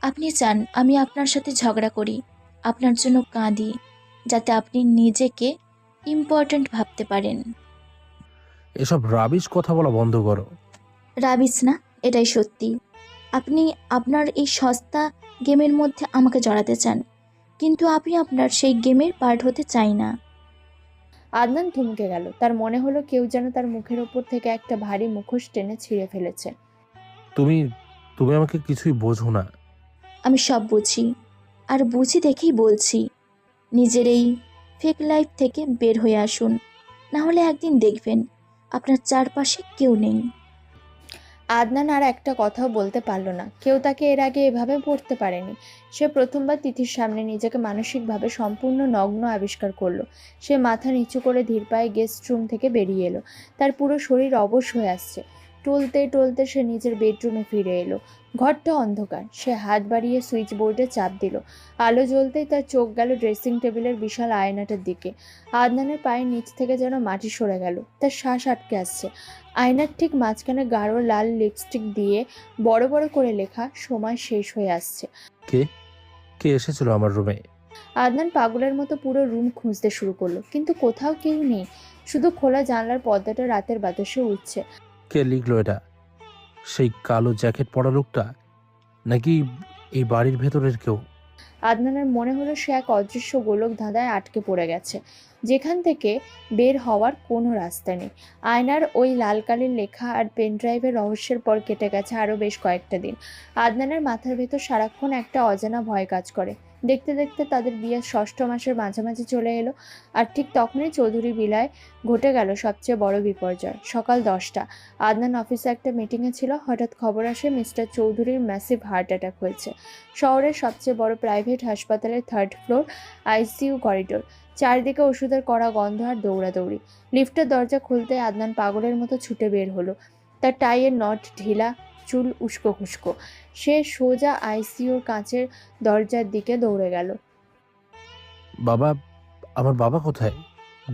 আপনি চান আমি আপনার সাথে ঝগড়া করি, আপনার জন্য কাঁদি, যাতে আপনি নিজেকে ইম্পর্ট্যান্ট ভাবতে পারেন। এসব রাবিশ কথা বলা বন্ধ করো। রাবিস না, এটাই সত্যি। আপনি আপনার এই সস্তা গেমের মধ্যে আমাকে জড়াতে চান, কিন্তু আমি আপনার সেই গেমের পার্ট হতে চাই না। আদনান থমকে গেল। তার মনে হলো কেউ যেন তার মুখের ওপর থেকে একটা ভারী মুখোশ টেনে ছিঁড়ে ফেলেছে। তুমি তুমি আমাকে কিছুই বোঝো না। আমি সব বুঝি, আর বুঝি দেখেই বলছি, নিজের এই ফেক লাইফ থেকে বের হয়ে আসুন, না হলে একদিন দেখবেন আপনার চারপাশে কেউ নেই। আদনান আর একটা কথাও বলতে পারল না। কেউ তাকে এর আগে এভাবে পড়তে পারেনি। সে প্রথমবার তিথির সামনে নিজেকে মানসিকভাবে সম্পূর্ণ নগ্ন আবিষ্কার করলো। সে মাথা নিচু করে ধীর পায়ে গেস্ট রুম থেকে বেরিয়ে এলো। তার পুরো শরীর অবশ হয়ে আসছে। টলতে টলতে সে নিজের বেডরুমে ফিরে এলো। ঘরটা অন্ধকার। সে হাত বাড়িয়ে সুইচ বোর্ডে চাপ দিল। আলো জ্বলতেই তার চোখ গেল ড্রেসিং টেবিলের বিশাল আয়নাটার দিকে। আদনানের পায়ের নিচ থেকে যেন মাটি সরে গেল। তার শ্বাস আটকে আসছে। আয়নার ঠিক মাঝখানে গাঢ় লাল লিপস্টিক দিয়ে বড় বড় করে লেখা সময় শেষ হয়ে আসছে। কে কে এসেছিল আমার রুমে? আদনান পাগলের মতো পুরো রুম খুঁজতে শুরু করলো, কিন্তু কোথাও কেউ নেই। শুধু খোলা জানলার পর্দাটা রাতের বাতাসে উঠছে। কে লিখলো এটা? সেই কালো জ্যাকেট পরা লোকটা, নাকি এই বাড়ির ভেতরের কেউ? আদনানের মনে হলো সে এক অদৃশ্য গোলক ধাঁধায় আটকে পড়ে গেছে, যেখান থেকে বের হওয়ার কোনো রাস্তা নেই। আয়নার ওই লাল কালির লেখা আর পেনড্রাইভের রহস্যের পর কেটে গেছে আরও বেশ কয়েকটা দিন। আদনানের মাথার ভেতর সারাক্ষণ একটা অজানা ভয় কাজ করে। দেখতে দেখতে তাদের বিয়ের 6ষ্ঠ মাসের মাঝামাঝি চলে এলো, আর ঠিক তখনই চৌধুরী বিলায় ঘটে গেল সবচেয়ে বড় বিপর্যয়। সকাল 10টা, আদনান অফিসে একটা মিটিংয়ে ছিল। হঠাৎ খবর আসে মিস্টার চৌধুরীর ম্যাসিভ হার্ট অ্যাটাক হয়েছে। শহরের সবচেয়ে বড় প্রাইভেট হাসপাতালের 3rd ফ্লোর, আইসিইউ করিডোর, চারদিকে ওষুধের কড়া গন্ধ আর দৌড়াদৌড়ি। লিফটের দরজা খুলতে আদনান পাগলের মতো ছুটে বের হলো। তার টাইয়ের নট ঢিলা, চুল উস্কো খুস্কো। সে সোজা আইসিইউর কাঁচের দরজার দিকে দৌড়ে গেল। বাবা, আমার বাবা কোথায়?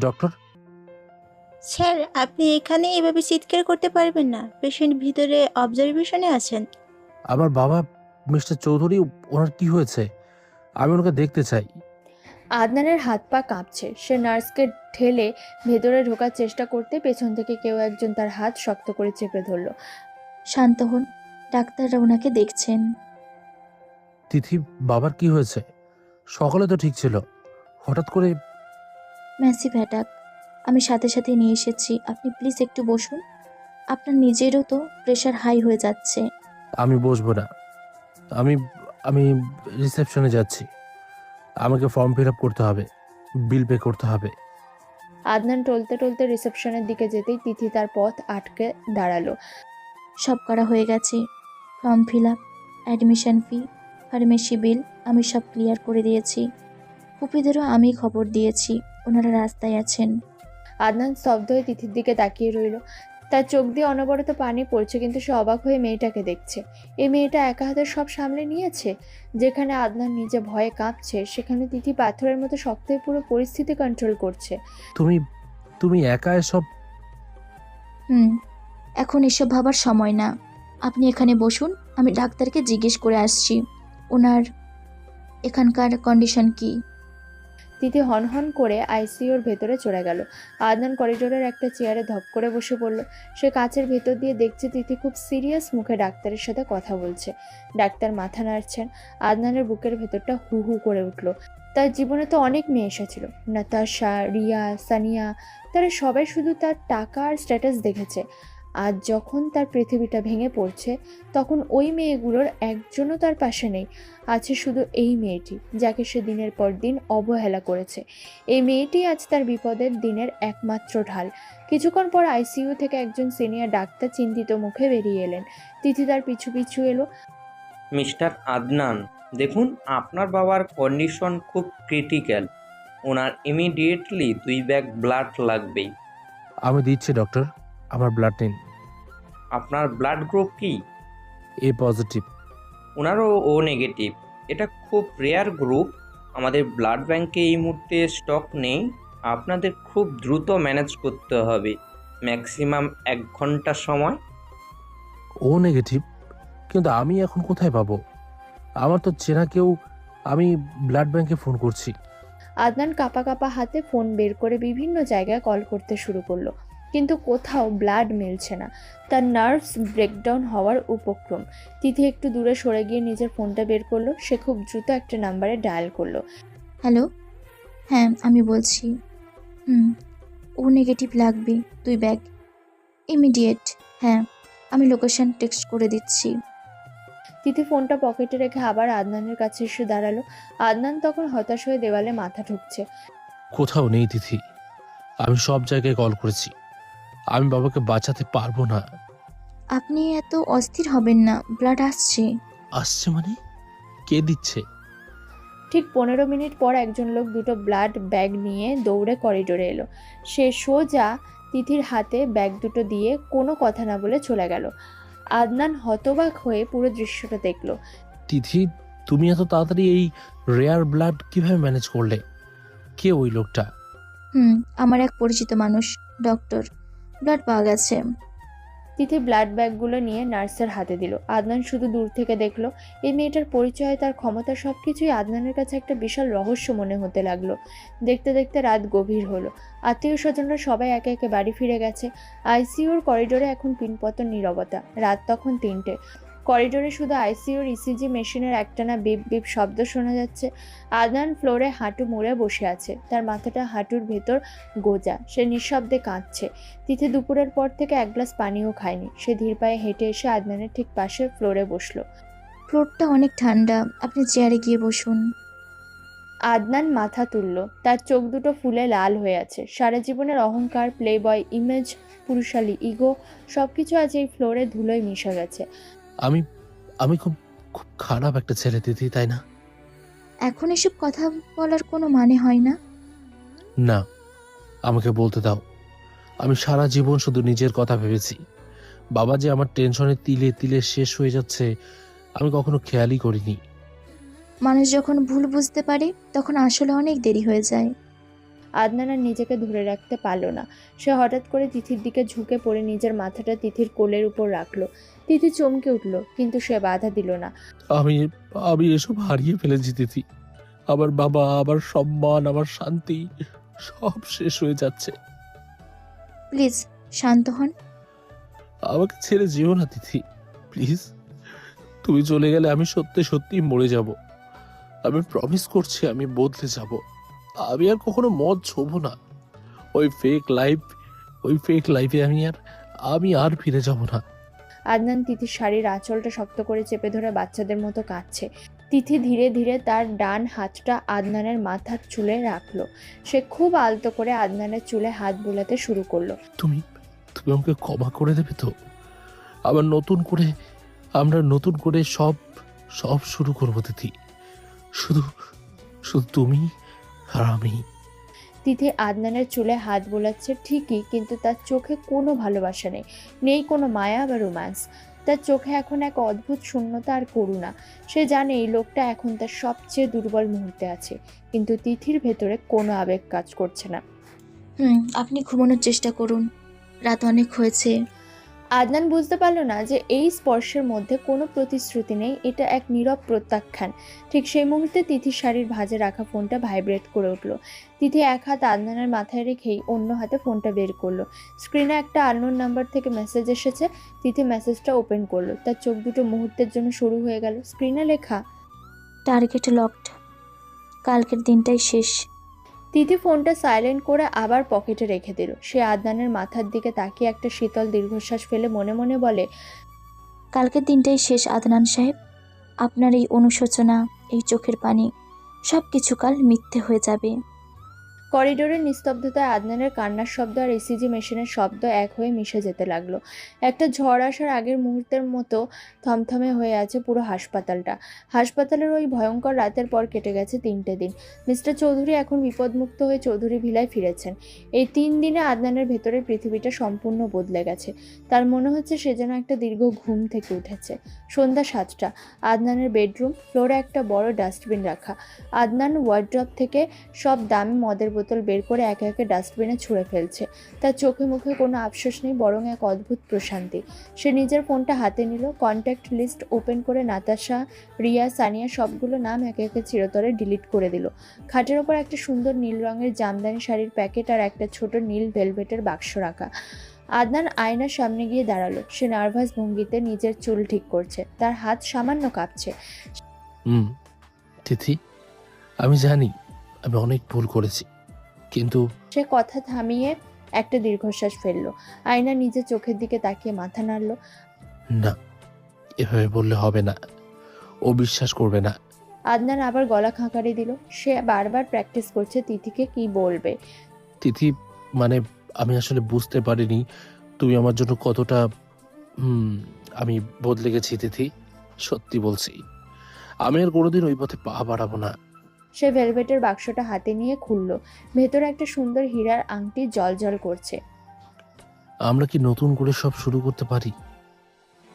ডক্টর? স্যার, আপনি এখানে এভাবে চিৎকার করতে পারবেন না। পেশেন্ট ভিতরে অবজারভেশনে আছেন। আমার বাবা মিস্টার চৌধুরী, ওনার কি হয়েছে? আমি ওনাকে দেখতে চাই। আদনানের হাত পা কাঁপছে। সে নার্সকে ঠেলে ভেতরে ঢোকার চেষ্টা করতে পেছন থেকে কেউ একজন তার হাত শক্ত করে চেপে ধরল। শান্ত হন, ডাক্তাররা ওনাকে দেখছেন। তিথি, বাবার কি হয়েছে? সকালে তো ঠিক ছিল, হঠাৎ করে। ম্যাসিভ অ্যাটাক, আমি সাথে সাথে নিয়ে এসেছি। আপনি প্লিজ একটু বসুন, আপনার নিজেরও তো প্রেশার হাই হয়ে যাচ্ছে। আমি বসবো না, আমি আমি রিসেপশনে যাচ্ছি। আমাকে ফর্ম ফিল আপ করতে হবে, বিল পে করতে হবে। আদনান টলতে টলতে রিসেপশনের দিকে যেতেই তিথি তার পথ আটকে দাঁড়ালো। সব করা হয়ে গেছে, form fill up, admission fee, pharmacy bill আমি সব ক্লিয়ার করে দিয়েছি। ফুপিদেরও আমি খবর দিয়েছি, ওনারা রাস্তায় আছেন। আদনান স্তব্ধ হয়ে তিথির দিকে তাকিয়ে রইল। তার চোখ দিয়ে অনবরত পানি পড়ছে, কিন্তু সে অবাক হয়ে মেয়েটাকে দেখছে। এই মেয়েটা একা হাতে সব সামলে নিয়েছে। যেখানে আদনান নিজে ভয়ে কাঁপছে, সেখানে তিথি পাথরের মতো শক্ত হয়ে পুরো পরিস্থিতি কন্ট্রোল করছে। তুমি তুমি একা এসব? এখন এসব ভাবার সময় না, আপনি এখানে বসুন, আমি ডাক্তারকে জিজ্ঞেস করে আসছি ওনার এখানকার কন্ডিশন কি। তিথি হনহন করে আইসিইউর ভেতরে চলে গেল। আদনান করিডোরের একটা চেয়ারে ধপ করে বসে পড়ল। সে কাচের ভেতর দিয়ে দেখছে তিথি খুব সিরিয়াস মুখে ডাক্তারের সাথে কথা বলছে। ডাক্তার মাথা নাড়ছেন। আদনানের বুকের ভেতরটা হু হু করে উঠল। তার জীবনে তো অনেক মেয়ে এসেছিল, নাতাশা, রিয়া, সানিয়া, তারা সবাই শুধু তার টাকা আর স্ট্যাটাস দেখেছে। আজ যখন তার পৃথিবীটা ভেঙে পড়ছে, তখন ওই মেয়েগুলোর একজনও তার পাশে নেই। আছে শুধু এই মেয়েটি, যাকে সে দিনের পর দিন অবহেলা করেছে। এই মেয়েটি আজ তার বিপদের দিনের একমাত্র ঢাল। কিছুক্ষণ পর আইসিইউ থেকে একজন সিনিয়র ডাক্তার চিন্তিত মুখে বেরিয়ে এলেন। তিথি তার পিছু পিছু এলো। মিস্টার আদনান, দেখুন আপনার বাবার কন্ডিশন খুব ক্রিটিক্যাল। ওনার ইমিডিয়েটলি 2 ব্যাগ ব্লাড লাগবেই। আমি দিচ্ছি ডক্টর, আমার ব্লাড নিন। আপনার ব্লাড গ্রুপ কি? এ পজিটিভ। ওনারও ও নেগেটিভ। এটা খুব রেয়ার গ্রুপ। আমাদের ব্লাড ব্যাংকে এই মুহূর্তে স্টক নেই। আপনাদের খুব দ্রুত ম্যানেজ করতে হবে, ম্যাক্সিমাম 1 ঘন্টা সময়। ও নেগেটিভ? কিন্তু আমি এখন কোথায় পাবো? আমার তো চেনা কেউ। আমি ব্লাড ব্যাংকে ফোন করছি। আদনান কাঁপা কাঁপা হাতে ফোন বের করে বিভিন্ন জায়গায় কল করতে শুরু করলো, কিন্তু কোথাও ব্লাড মিলছে না। তার নার্ভস ব্রেকডাউন হওয়ার উপক্রম। তিথি একটু দূরে সরে গিয়ে নিজের ফোনটা বের করলো। সে খুব দ্রুত একটা নাম্বারে ডায়াল করলো। হ্যালো, হ্যাঁ আমি বলছি। ও নেগেটিভ লাগবে 2 ব্যাগ, ইমিডিয়েট। হ্যাঁ, আমি লোকেশন টেক্সট করে দিচ্ছি। তিথি ফোনটা পকেটে রেখে আবার আদনানের কাছে এসে দাঁড়ালো। আদনান তখন হতাশ হয়ে দেওয়ালে মাথা ঠুকছে। কোথাও নেই তিথি, আমি সব জায়গায় কল করেছি। আমি বাবাকে বাঁচাতে পারবো না। আপনি এত অস্থির হবেন না, ব্লাড আসছে। আসছে মানে? কে দিচ্ছে? ঠিক 15 মিনিট পর একজন লোক 2টো ব্লাড ব্যাগ নিয়ে দৌড়ে করিডোরে এলো। সে সোজা তিথির হাতে ব্যাগ দুটো দিয়ে কোনো কথা না বলে চলে গেল। আদনান হতবাক হয়ে পুরো দৃশ্যটা দেখলো। তিথি, তুমি এত তাড়াতাড়ি এই রেয়ার ব্লাড কিভাবে ম্যানেজ করলে? কে ওই লোকটা? আমার এক পরিচিত মানুষ, ডক্টর। ব্লাড পাওয়া গেছে। তিথি ব্লাড ব্যাগগুলো নিয়ে নার্সের হাতে দিল। আদনান শুধু দূর থেকে দেখলো। এই মেয়েটার পরিচয়, তার ক্ষমতা, সবকিছুই আদনানের কাছে একটা বিশাল রহস্য মনে হতে লাগলো। দেখতে দেখতে রাত গভীর হলো। আত্মীয় স্বজনরা সবাই একে একে বাড়ি ফিরে গেছে। আইসিইউর করিডোরে এখন পিনপতন নীরবতা। রাত তখন 3টে। করিডোরে শুধু আইসিইউর ইসিজি মেশিনের একটানা বিপ বিপ শব্দ শোনা যাচ্ছে। আদনান ফ্লোরে হাঁটু মুড়ে বসে আছে। তার মাথাটা হাঁটুর ভেতর গোজা। সে নিঃশব্দে কাঁদছে। তিথি দুপুরের পর থেকে 1 গ্লাস পানিও খায়নি। সে ধীর পায়ে হেঁটে এসে আদনানের ঠিক পাশে ফ্লোরে বসলো। ফ্লোরটা অনেক ঠান্ডা, আপনি চেয়ারে গিয়ে বসুন। আদনান মাথা তুলল। তার চোখ দুটো ফুলে লাল হয়ে আছে। সারা জীবনের অহংকার, প্লে বয় ইমেজ, পুরুষালী ইগো, সবকিছু আজ এই ফ্লোরে ধুলোয় মিশে গেছে। আমি আমি খুব খুব খারাপ একটা ছেলে তিথি, তাই না? এখন এসব কথা বলার কোনো মানে হয় না। না, আমাকে বলতে দাও। আমি সারা জীবন শুধু নিজের কথা ভেবেছি। বাবা যে আমার টেনশনে তিলে তিলে শেষ হয়ে যাচ্ছে, আমি কখনো খেয়ালই করিনি। মানুষ যখন ভুল বুঝতে পারে, তখন আসলে অনেক দেরি হয়ে যায়। আদনান আর নিজেকে ধরে রাখতে পারল না। সে হঠাৎ করে তিথির দিকে ঝুঁকে পড়ে নিজের মাথাটা তিথির কোলের উপর রাখলো। তিথি চমকে উঠল, কিন্তু সে বাধা দিল না। আমি আমি এসব হারিয়ে ফেলেছি তিথি। আমার বাবা, আমার সম্মান, আমার শান্তি সব শেষ হয়ে যাচ্ছে। প্লিজ শান্ত হন। আমাকে ছেড়ে যেও না তিথি, প্লিজ। তুমি চলে গেলে আমি সত্যি সত্যি মরে যাব। আমি প্রমিস করছি আমি বদলে যাব। আমি আর কখনো মদ ছোবো না। ওই ফেক লাইফে আমি আর ফিরে যাব না। আদনান তিথির শাড়ির আঁচলটা শক্ত করে চেপে ধরে বাচ্চাদের মতো কাঁদছে। তিথি ধীরে ধীরে তার ডান হাতটা আদনানের মাথার চুলে রাখলো। সে খুব আলতো করে আদনানের চুলে হাত বুলাতে শুরু করলো। তুমি তুমি আমাকে ক্ষমা করে দেবে তো? আবার আমরা নতুন করে সব শুরু করবো তিথি। শুধু শুধু তুমি আর আমি। তিথি আদনানের চুলে হাত বোলাচ্ছে ঠিকই, কিন্তু তার চোখে কোনো ভালোবাসা নেই, নেই কোনো মায়া বা রোম্যান্স। তার চোখে এখন এক অদ্ভুত শূন্যতা আর করুণা। সে জানে এই লোকটা এখন তার সবচেয়ে দুর্বল মুহূর্তে আছে, কিন্তু তিথির ভেতরে কোনো আবেগ কাজ করছে না। আপনি ঘুমানোর চেষ্টা করুন, রাত অনেক হয়েছে। আদনান বুঝতে পারল না যে এই স্পর্শের মধ্যে কোনো প্রতিশ্রুতি নেই, এটা এক নীরব প্রত্যাখ্যান। ঠিক সেই মুহূর্তে তিথির শাড়ির ভাঁজে রাখা ফোনটা ভাইব্রেট করে উঠল। তিথি এক হাত আদনানের মাথায় রেখেই অন্য হাতে ফোনটা বের করলো। স্ক্রিনে একটা আননোন নাম্বার থেকে মেসেজ এসেছে। তিথি মেসেজটা ওপেন করলো। তার চোখ দুটো মুহূর্তের জন্য শুরু হয়ে গেল। স্ক্রিনে লেখা, টার্গেট লকড, কালকের দিনটাই শেষ। তিথি ফোনটা সাইলেন্ট করে আবার পকেটে রেখে দিল। সে আদনানের মাথার দিকে তাকিয়ে একটা শীতল দীর্ঘশ্বাস ফেলে মনে মনে বলে, কালকের দিনটাই শেষ আদনান সাহেব। আপনার এই অনুশোচনা, এই চোখের পানি, সব কিছু কাল মিথ্যে হয়ে যাবে। করিডোরের নিস্তব্ধতায় আদনানের কান্নার শব্দ আর এসিজি মেশিনের শব্দ এক হয়ে মিশে যেতে লাগলো। একটা ঝড় আসার আগের মুহূর্তের মতো থমথমে হয়ে আছে পুরো হাসপাতালটা। হাসপাতালের ওই ভয়ঙ্কর রাতের পর কেটে গেছে 3টে দিন। মিস্টার চৌধুরী এখন বিপদমুক্ত হয়ে চৌধুরী ভিলায় ফিরেছেন। এই 3 দিনে আদনানের ভেতরের পৃথিবীটা সম্পূর্ণ বদলে গেছে। তার মনে হচ্ছে সে যেন একটা দীর্ঘ ঘুম থেকে উঠেছে। সন্ধ্যা 7টা। আদনানের বেডরুম, ফ্লোরে একটা বড় ডাস্টবিন রাখা। আদনান ওয়ার্ড্রপ থেকে সব দামি মদের বোতল বের করে একে একে ডাস্টবিনে ছুঁড়ে ফেলছে। তার চোখে মুখে কোনো আফসোস নেই, বরং এক অদ্ভুত প্রশান্তি। সে নিজের ফোনটা হাতে নিল, কন্ট্যাক্ট লিস্ট ওপেন করে নাতাশা, রিয়া, সানিয়া সবগুলো নাম একে একে চিরতরে ডিলিট করে দিল। খাটের ওপর একটা সুন্দর নীল রঙের জামদানি শাড়ির প্যাকেট আর একটা ছোট নীল ভেলভেটের বাক্স রাখা। আদনান আয়নার সামনে গিয়ে দাঁড়ালো। সে নার্ভাস ভঙ্গিতে নিজের চুল ঠিক করছে। তার হাত সামান্য কাঁপছে। তিথি, আমি জানি আমি অনেক ভুল করেছি, কিন্তু সে কথা থামিয়ে একটা দীর্ঘশ্বাস ফেললো। আয়না নিজের চোখের দিকে তাকিয়ে মাথা নাড়ল। না, এভাবে বললে হবে না। ও বিশ্বাস করবে না। আদনান আবার গলা খাঁকারি দিল। সে বারবার প্র্যাকটিস করছে তিথিকে কি বলবে। তিথি, মানে আমি আসলে বুঝতে পারিনি তুমি আমার জন্য কতটা আমি বদলে গেছি তিথি। সত্যি বলছি, আমি আর কোনোদিন ওই পথে পা বাড়াবো না। সে ভেলভেটের বাক্সটা হাতে নিয়ে খুলল। ভেতরে একটা সুন্দর হীরার আংটি জ্বলজ্বল করছে। আমরা কি নতুন করে সব শুরু করতে পারি?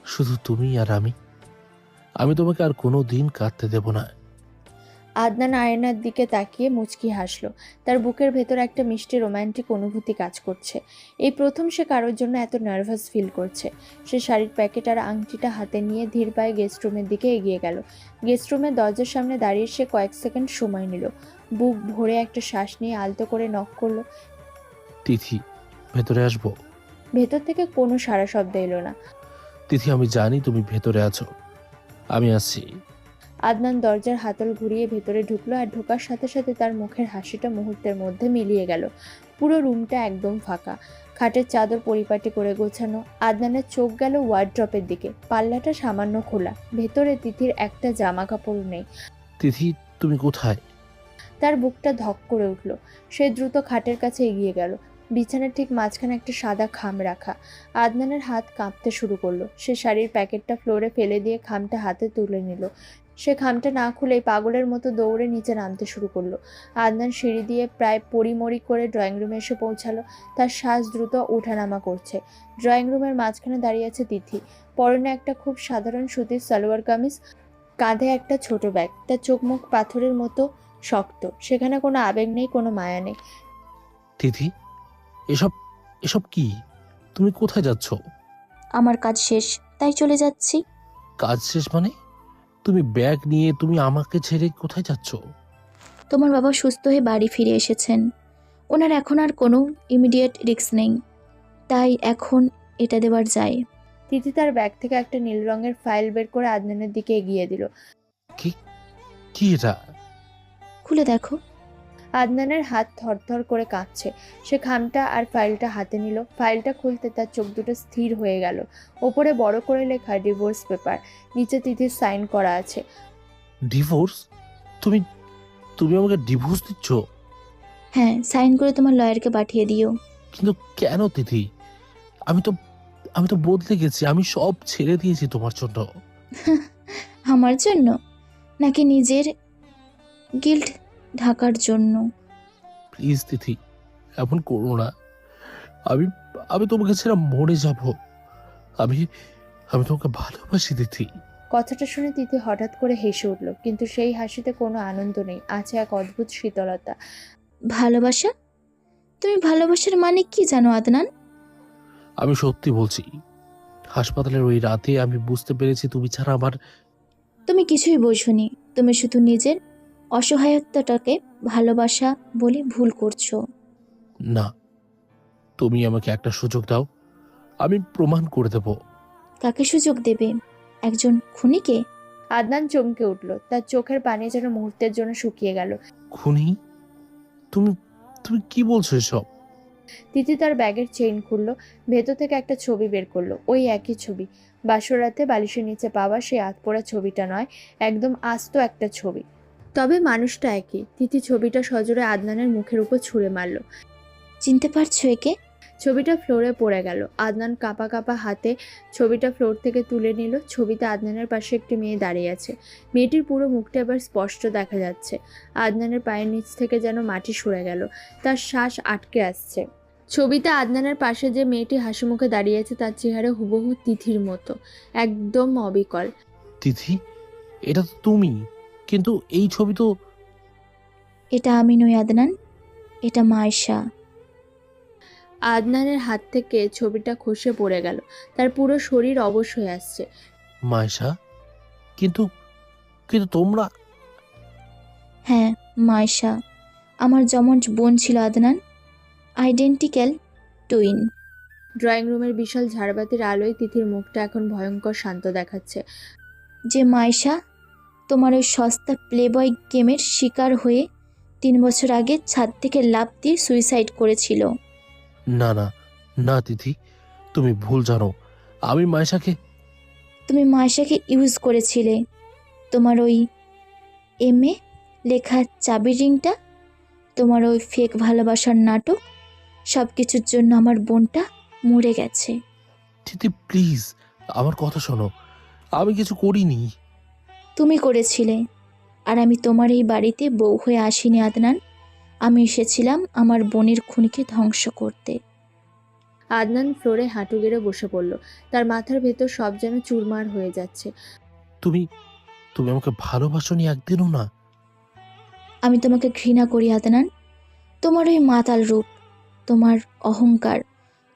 শুধু তুমি আর আমি তোমাকে আর কোনো দিন কাঁদতে দেব না। আদনান আয়নার দিকে তাকিয়ে মুচকি হাসলো। তার বুকের ভেতর একটা মিষ্টি রোমান্টিক অনুভূতি কাজ করছে। এই প্রথম সে কারোর জন্য এত নার্ভাস ফিল করছে। সে শাড়ির প্যাকেট আর আংটিটা হাতে নিয়ে ধীর পায়ে গেস্ট রুমের দিকে এগিয়ে গেল। গেস্ট রুমের দরজার সামনে দাঁড়িয়ে সে কয়েক সেকেন্ড সময় নিল। বুক ভরে একটা শ্বাস নিয়ে আলতো করে নক করলো। তিথি, ভেতরে আসবো? ভেতর থেকে কোনো সাড়া শব্দ এলো না। তিথি, আমি জানি তুমি ভেতরে আছো, আমি আসছি। আদনান দরজার হাতল ঘুরিয়ে ভেতরে ঢুকলো, আর ঢোকার সাথে সাথে তার মুখের হাসিটা মুহূর্তের মধ্যে মিলিয়ে গেল। পুরো রুমটা একদম ফাঁকা। খাটের চাদর পরিপাটি করে গোছানো। আদনানের চোখ গেল ওয়ার্ড্রপের দিকে। পাল্লাটা সামান্য খোলা। ভেতরে তিথির একটা জামা কাপড় নেই। তিথি, তুমি কোথায়? তার বুকটা ধক করে উঠল। সে দ্রুত খাটের কাছে এগিয়ে গেল। বিছানার ঠিক মাঝখানে একটা সাদা খাম রাখা। আদনানের হাত কাঁপতে শুরু করলো। সে শাড়ির প্যাকেটটা ফ্লোরে ফেলে দিয়ে খামটা হাতে তুলে নিল। সে খামটা না খুলেই পাগলের মতো দৌড়ে নিচে নামতে শুরু করলো। আদনান সিঁড়ি দিয়ে প্রায় পরিমরি করে ড্রয়িং রুমে এসে পৌঁছালো। তার শ্বাস দ্রুত ওঠানামা করছে। ড্রয়িং রুমের মাঝখানে দাঁড়িয়ে আছে তিথি। পরনে একটা খুব সাধারণ সুতির সালোয়ার কামিজ, কাঁধে একটা ছোট ব্যাগ। তার চোখ মুখ পাথরের মতো শক্ত। সেখানে কোনো আবেগ নেই, কোনো মায়া নেই। তিথি, এসব কি? তুমি কোথায় যাচ্ছ? আমার কাজ শেষ, তাই চলে যাচ্ছি। কাজ শেষ মানে? তুমি ব্যাগ নিয়ে তুমি আমাকে ছেড়ে কোথায় যাচ্ছ? তোমার বাবা সুস্থ হয়ে বাড়ি ফিরে এসেছেন। ওনার এখন আর কোনো ইমিডিয়েট রিস্ক নেই, তাই এখন এটা দেওয়ার যায়। তিথি তার ব্যাগ থেকে একটা নীল রঙের ফাইল বের করে আদনানের দিকে এগিয়ে দিল। কি কি এটা? খুলে দেখো। আদনানের হাত থরথর করে কাঁপছে। সে খামটা আর ফাইলটা হাতে নিল। ফাইলটা খুলতে তার চোখ দুটো স্থির হয়ে গেল। ওপরে বড় করে লেখা ডিভোর্স পেপার, নিচে তিথির সাইন করা আছে। ডিভোর্স? তুমি তুমি আমাকে ডিভোর্স দিচ্ছ? হ্যাঁ, সাইন করে তোমার লয়ারকে পাঠিয়ে দিও। কিন্তু কেন তিথি? আমি তো আমি তো বদলে গেছি। আমি সব ছেড়ে দিয়েছি তোমার জন্য। আমার জন্য নাকি নিজের গিল্ট ঢাকার জন্য? প্লিজ তিথি, এমন করো না। আমি আমি তোমাকে ছেড়ে মরে যাব। আমি আমি তোমাকে ভালোবাসি তিথি। কথাটা শুনে তিথি হঠাৎ করে হেসে উঠল, কিন্তু সেই হাসিতে কোনো আনন্দ নেই, আছে এক অদ্ভুত শীতলতা। ভালোবাসা? তুমি ভালোবাসার মানে কি জানো আদনান? আমি সত্যি বলছি, হাসপাতালের ওই রাতে আমি বুঝতে পেরেছি তুমি ছাড়া আমার। তুমি কিছুই বোঝোনি। তুমি শুধু নিজের অসহায়তাটাকে ভালোবাসা বলে ভুল করছো। না, তুমি আমাকে একটা সুযোগ দাও, আমি প্রমাণ করে দেব। কাকে সুযোগ দেবে? একজন খুনিকে? আদনান চমকে উঠল। তার চোখের পানি যেন মুহূর্তের জন্য শুকিয়ে গেল। খুনি? তুমি তুমি কি বলছো এসব? তিথি তার ব্যাগের চেইন খুললো, ভেতর থেকে একটা ছবি বের করলো। ওই একই ছবি, বাসরাতে বালিশের নিচে পাওয়া সেই আতপোড়া ছবিটা নয়, একদম আস্ত একটা ছবি। তবে মানুষটা একই। তিথি ছবিটা সজোরে আদনানের মুখের উপর ছুঁড়ে মারল। চিনতে পারছো একে? ছবিটা ফ্লোরে পড়ে গেল। আদনান কাঁপা কাঁপা হাতে ছবিটা ফ্লোর থেকে তুলে নিল। ছবিতে আদনানের পাশে একটি মেয়ে দাঁড়িয়ে আছে। মেয়েটির পুরো মুখটা এবার স্পষ্ট দেখা যাচ্ছে। আদনানের পায়ের নিচ থেকে যেন মাটি সরে গেল, তার শ্বাস আটকে আসছে। ছবিতে আদনানের পাশে যে মেয়েটি হাসি মুখে দাঁড়িয়ে আছে তার চেহারা হুবহু তিথির মতো, একদম অবিকল। তিথি, এটা তো তুমি, কিন্তু এই ছবি তো। এটা আমি নই আদনান, এটা মায়েশা। আদনানের হাত থেকে ছবিটা খসে পড়ে গেল। তার পুরো শরীর অবশ হয়ে আসছে। মায়েশা? কিন্তু কিন্তু তোমরা। হ্যাঁ, মায়েশা আমার যমজ বোন ছিল আদনান, আইডেন্টিক্যাল টুইন। ড্রয়িং রুমের বিশাল ঝাড়বাতির আলোয় তিথির মুখটা এখন ভয়ঙ্কর শান্ত দেখাচ্ছে। যে মায়েশা তোমার ওই সস্তা প্লেবয় গেমের শিকার হয়ে 3 বছর আগে ছাদ থেকে লাফ দিয়ে সুইসাইড করেছিল। না না না তিথি, তুমি ভুল জানো। আমি মায়েশাকে। তুমি মায়েশাকে ইউজ করেছিলে। তোমার ওই এমএ লেখা চাবি রিংটা, তোমার ওই ফেক ভালোবাসার নাটক, সব কিছুর জন্য আমার বোনটা মরে গেছে। তিথি প্লিজ, আমার কথা শোনো। আমি কিছু করিনি। তুমি করেছিলে। আর আমি তোমার এই বাড়িতে বউ হয়ে আসিনি আদনান। আমি এসেছিলাম আমার বোনের খুনিকে ধ্বংস করতে। আদনান ফ্লোরে হাঁটু গেড়ে বসে পড়ল। তার মাথার ভেতর সব যেন চুরমার হয়ে যাচ্ছে। তুমি তুমি আমাকে ভালোবাসোনি একদিনও না। আমি তোমাকে ঘৃণা করি আদনান। তোমার ওই মাতাল রূপ, তোমার অহংকার,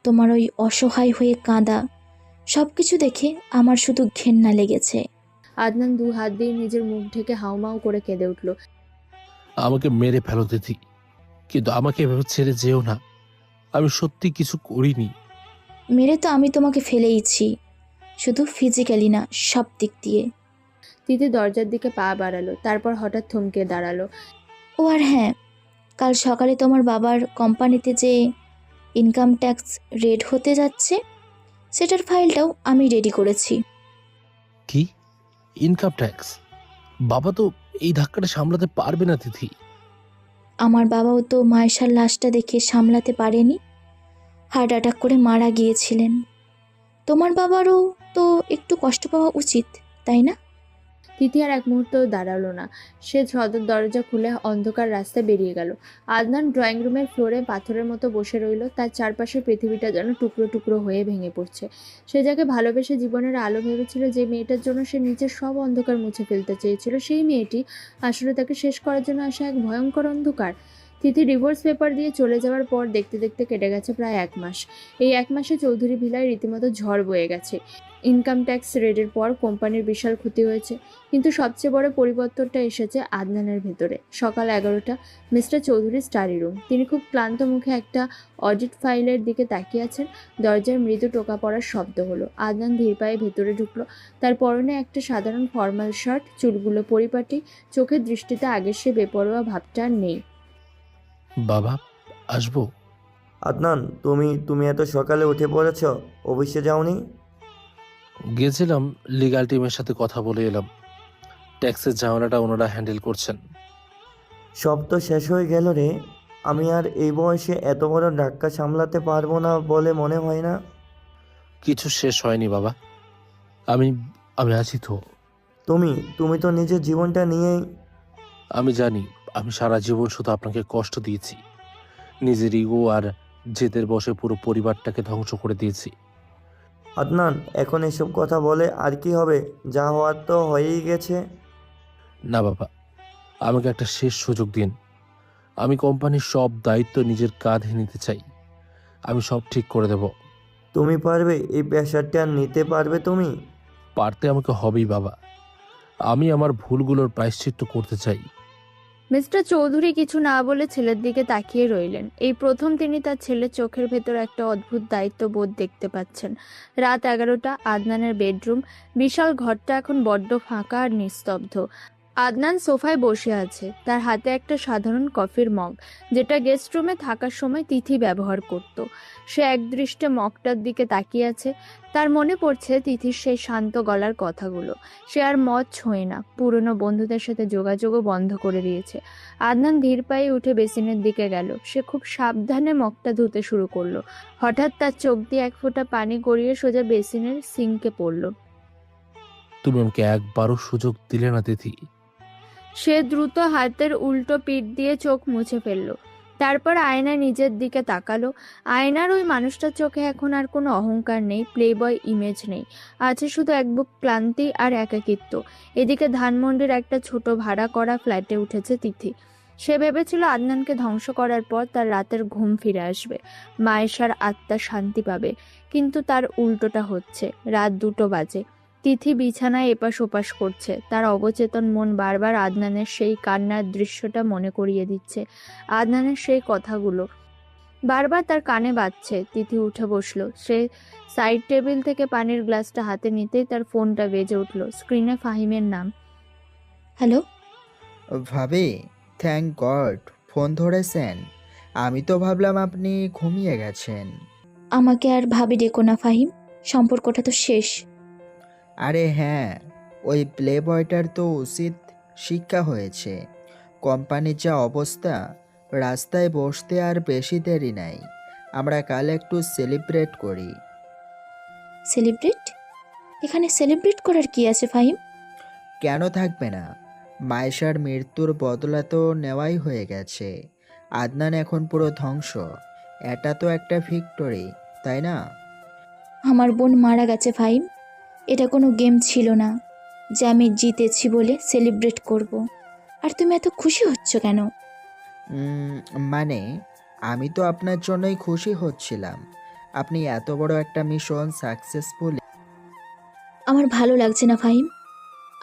তোমার ওই অসহায় হয়ে কাঁদা, সব কিছু দেখে আমার শুধু ঘেন্না লেগেছে। আদনান 2 হাত দিয়ে নিজের মুখ ঢেকে হাউমাউ করে কেঁদে উঠল। আমাকে মেরে ফেলো তিথি, কিন্তু আমাকে এভাবে ছেড়ে যেও না। আমি সত্যি কিছু করিনি। মেরে তো আমি তোমাকে ফেলেইছি, শুধু ফিজিক্যালি না, সব দিক দিয়ে। তিথি দরজার দিকে পা বাড়ালো, তারপর হঠাৎ থমকে দাঁড়ালো। ও আর হ্যাঁ, কাল সকালে তোমার বাবার কোম্পানিতে যে ইনকাম ট্যাক্স রেড হতে যাচ্ছে, সেটার ফাইলটাও আমি রেডি করেছি। কি ইনকাম ট্যাক্স? বাবা তো এই ধাক্কাটা সামলাতে পারবে না তিথি। আমার বাবাও তো মায়েশার লাশটা দেখে সামলাতে পারেনি, হার্ট অ্যাটাক করে মারা গিয়েছিলেন। তোমার বাবারও তো একটু কষ্ট পাওয়া উচিত, তাই না? তিথি আর এক মুহূর্তও দাঁড়ালো না। সে সদর দরজা খুলে অন্ধকার রাস্তায় বেরিয়ে গেল। আদনান ড্রয়িং রুমের ফ্লোরে পাথরের মতো বসে রইল। তার চারপাশের পৃথিবীটা যেন টুকরো টুকরো হয়ে ভেঙে পড়ছে। সে যাকে ভালোবেসে জীবনের আলো ভেবেছিল, যে মেয়েটার জন্য সে নিজের সব অন্ধকার মুছে ফেলতে চেয়েছিল, সেই মেয়েটি আসলে তাকে শেষ করার জন্য আসা এক ভয়ঙ্কর অন্ধকার। তিথি ডিভোর্স পেপার দিয়ে চলে যাওয়ার পর দেখতে দেখতে কেটে গেছে প্রায় 1 মাস। এই 1 মাসে চৌধুরী ভিলায় রীতিমতো ঝড় বয়ে গেছে। ইনকাম ট্যাক্স রেডের পর কোম্পানির বিশাল ক্ষতি হয়েছে, কিন্তু সবচেয়ে বড় পরিবর্তনটা এসেছে আদনানের ভেতরে। সকাল 11টা, মিস্টার চৌধুরীর স্টাডি রুম। তিনি খুব ক্লান্ত মুখে একটা অডিট ফাইলের দিকে তাকিয়ে আছেন। দরজার মৃদু টোকা পড়ার শব্দ হলো। আদনান ধীর পায়ে ভেতরে ঢুকলো। তার পরনে একটা সাধারণ ফর্মাল শার্ট, চুলগুলো পরিপাটি, চোখের দৃষ্টিতে আগের সে বেপরোয়া ভাবটা আর নেই। বাবা, আসবো? আদনান, তুমি এত সকালে উঠে পড়েছ? অফিসে যাওনি? গেছিলাম, লিগ্যাল টিমের সাথে কথা বলে এলাম। ট্যাক্সের ঝামেলাটা ওনারা হ্যান্ডেল করছেন। সব তো শেষ হয়ে গেল রে। আমি আর এই বয়সে এত বড় ধাক্কা সামলাতে পারবো না বলে মনে হয় না। কিছু শেষ হয়নি বাবা, আমি আমি আছি তো। তুমি তো নিজের জীবনটা নিয়েই। আমি জানি আমি সারা জীবন শুধু আপনাকে কষ্ট দিয়েছি, নিজের ইগো আর জেদের বসে পুরো পরিবারটাকে ধ্বংস করে দিয়েছি। আদনান, এখন এসব কথা বলে আর কি হবে? যা হওয়ার তো হয়েই গেছে। না বাবা, আমাকে একটা শেষ সুযোগ দিন। আমি কোম্পানির সব দায়িত্ব নিজের কাঁধে নিতে চাই। আমি সব ঠিক করে দেব। তুমি পারবে? এই প্রেশারটা নিতে পারবে তুমি? পারতে আমাকে হবেই বাবা। আমি আমার ভুলগুলোর প্রায়শ্চিত্ত করতে চাই। মিস্টার চৌধুরী কিছু না বলে ছেলের দিকে তাকিয়ে রইলেন। এই প্রথম তিনি তার ছেলের চোখের ভেতর একটা অদ্ভুত দায়িত্ববোধ দেখতে পাচ্ছেন। রাত 11টা, আদনানের বেডরুম। বিশাল ঘরটা এখন বড্ড ফাঁকা আর নিস্তব্ধ। আদনান সোফায় বসে আছে, তার হাতে একটা সাধারণ কফির মগ, যেটা গেস্ট রুমে থাকার সময় তিথি ব্যবহার করত। সে একদৃষ্টে মগটার দিকে তাকিয়ে আছে। তার মনে পড়ছে তিথির সেই শান্ত গলার কথাগুলো। সে আর মদ ছোঁয় না, পুরনো বন্ধুদের সাথে যোগাযোগও বন্ধ করে দিয়েছে। আদনান ধীর পায়ে উঠে বেসিনের দিকে গেল। সে খুব সাবধানে মগটা ধুতে শুরু করলো। হঠাৎ তার চোখ দিয়ে 1 ফোঁটা পানি গড়িয়ে সোজা বেসিনের সিঙ্কে পড়ল। তুমি আমাকে একবারও সুযোগ দিলে না তিথি। সে দ্রুত হাতের উল্টো পিঠ দিয়ে চোখ মুছে ফেলল। তারপর আয়নায় নিজের দিকে তাকালো। আয়নার ওই মানুষটার চোখে এখন আর কোনো অহংকার নেই, প্লেবয় ইমেজ নেই। আছে শুধু এক বুক ক্লান্তি আর একাকিত্ব। এদিকে ধানমন্ডির একটা ছোট ভাড়া করা ফ্ল্যাটে উঠেছে তিথি। সে ভেবেছিল আদনানকে ধ্বংস করার পর তার রাতের ঘুম ফিরে আসবে, মায়েশার আত্মা শান্তি পাবে। কিন্তু তার উল্টোটা হচ্ছে। রাত 2টো বাজে। তিথি বিছানায় এপাশ ওপাশ করছে। তার অবচেতন মন বারবার আদনানের সেই কান্নার দৃশ্যটা মনে করিয়ে দিচ্ছে। আদনানের সেই কথাগুলো বারবার তার কানে বাজছে। তিথি উঠে বসলো। সে সাইড টেবিল থেকে পানির গ্লাসটা হাতে নিতেই তার ফোনটা বেজে উঠল। স্ক্রিনে ফাহিমের নাম। হ্যালো। ভাবি, থ্যাংক গড ফোন ধরেছেন। আমি তো ভাবলাম আপনি ঘুমিয়ে গেছেন। আমাকে আর ভাবি ডেকো না ফাহিম, সম্পর্কটা তো শেষ। আরে হ্যাঁ, ওই প্লে বয়টার তো উচিত শিক্ষা হয়েছে। কোম্পানির যা অবস্থা, রাস্তায় বসতে আর বেশি দেরি নাই। আমরা কাল একটু সেলিব্রেট করি। সেলিব্রেট? এখানে সেলিব্রেট করার কি আছে ফাহিম? কেন থাকবে না? মায়েশার মৃত্যুর বদলা তো নেওয়াই হয়ে গেছে। আদনান এখন পুরো ধ্বংস। এটা তো একটা ভিক্টরি, তাই না? আমার বোন মারা গেছে ফাহিম। এটা কোনো গেম ছিল না যে আমি জিতেছি বলে সেলিব্রেট করব। আর তুমি এত খুশি হচ্ছ কেন? মানে আমি তো আপনার জন্যই খুশি হচ্ছিলাম। আপনি এত বড় একটা মিশন সাকসেসফুল। আমার ভালো লাগছে না ফাহিম,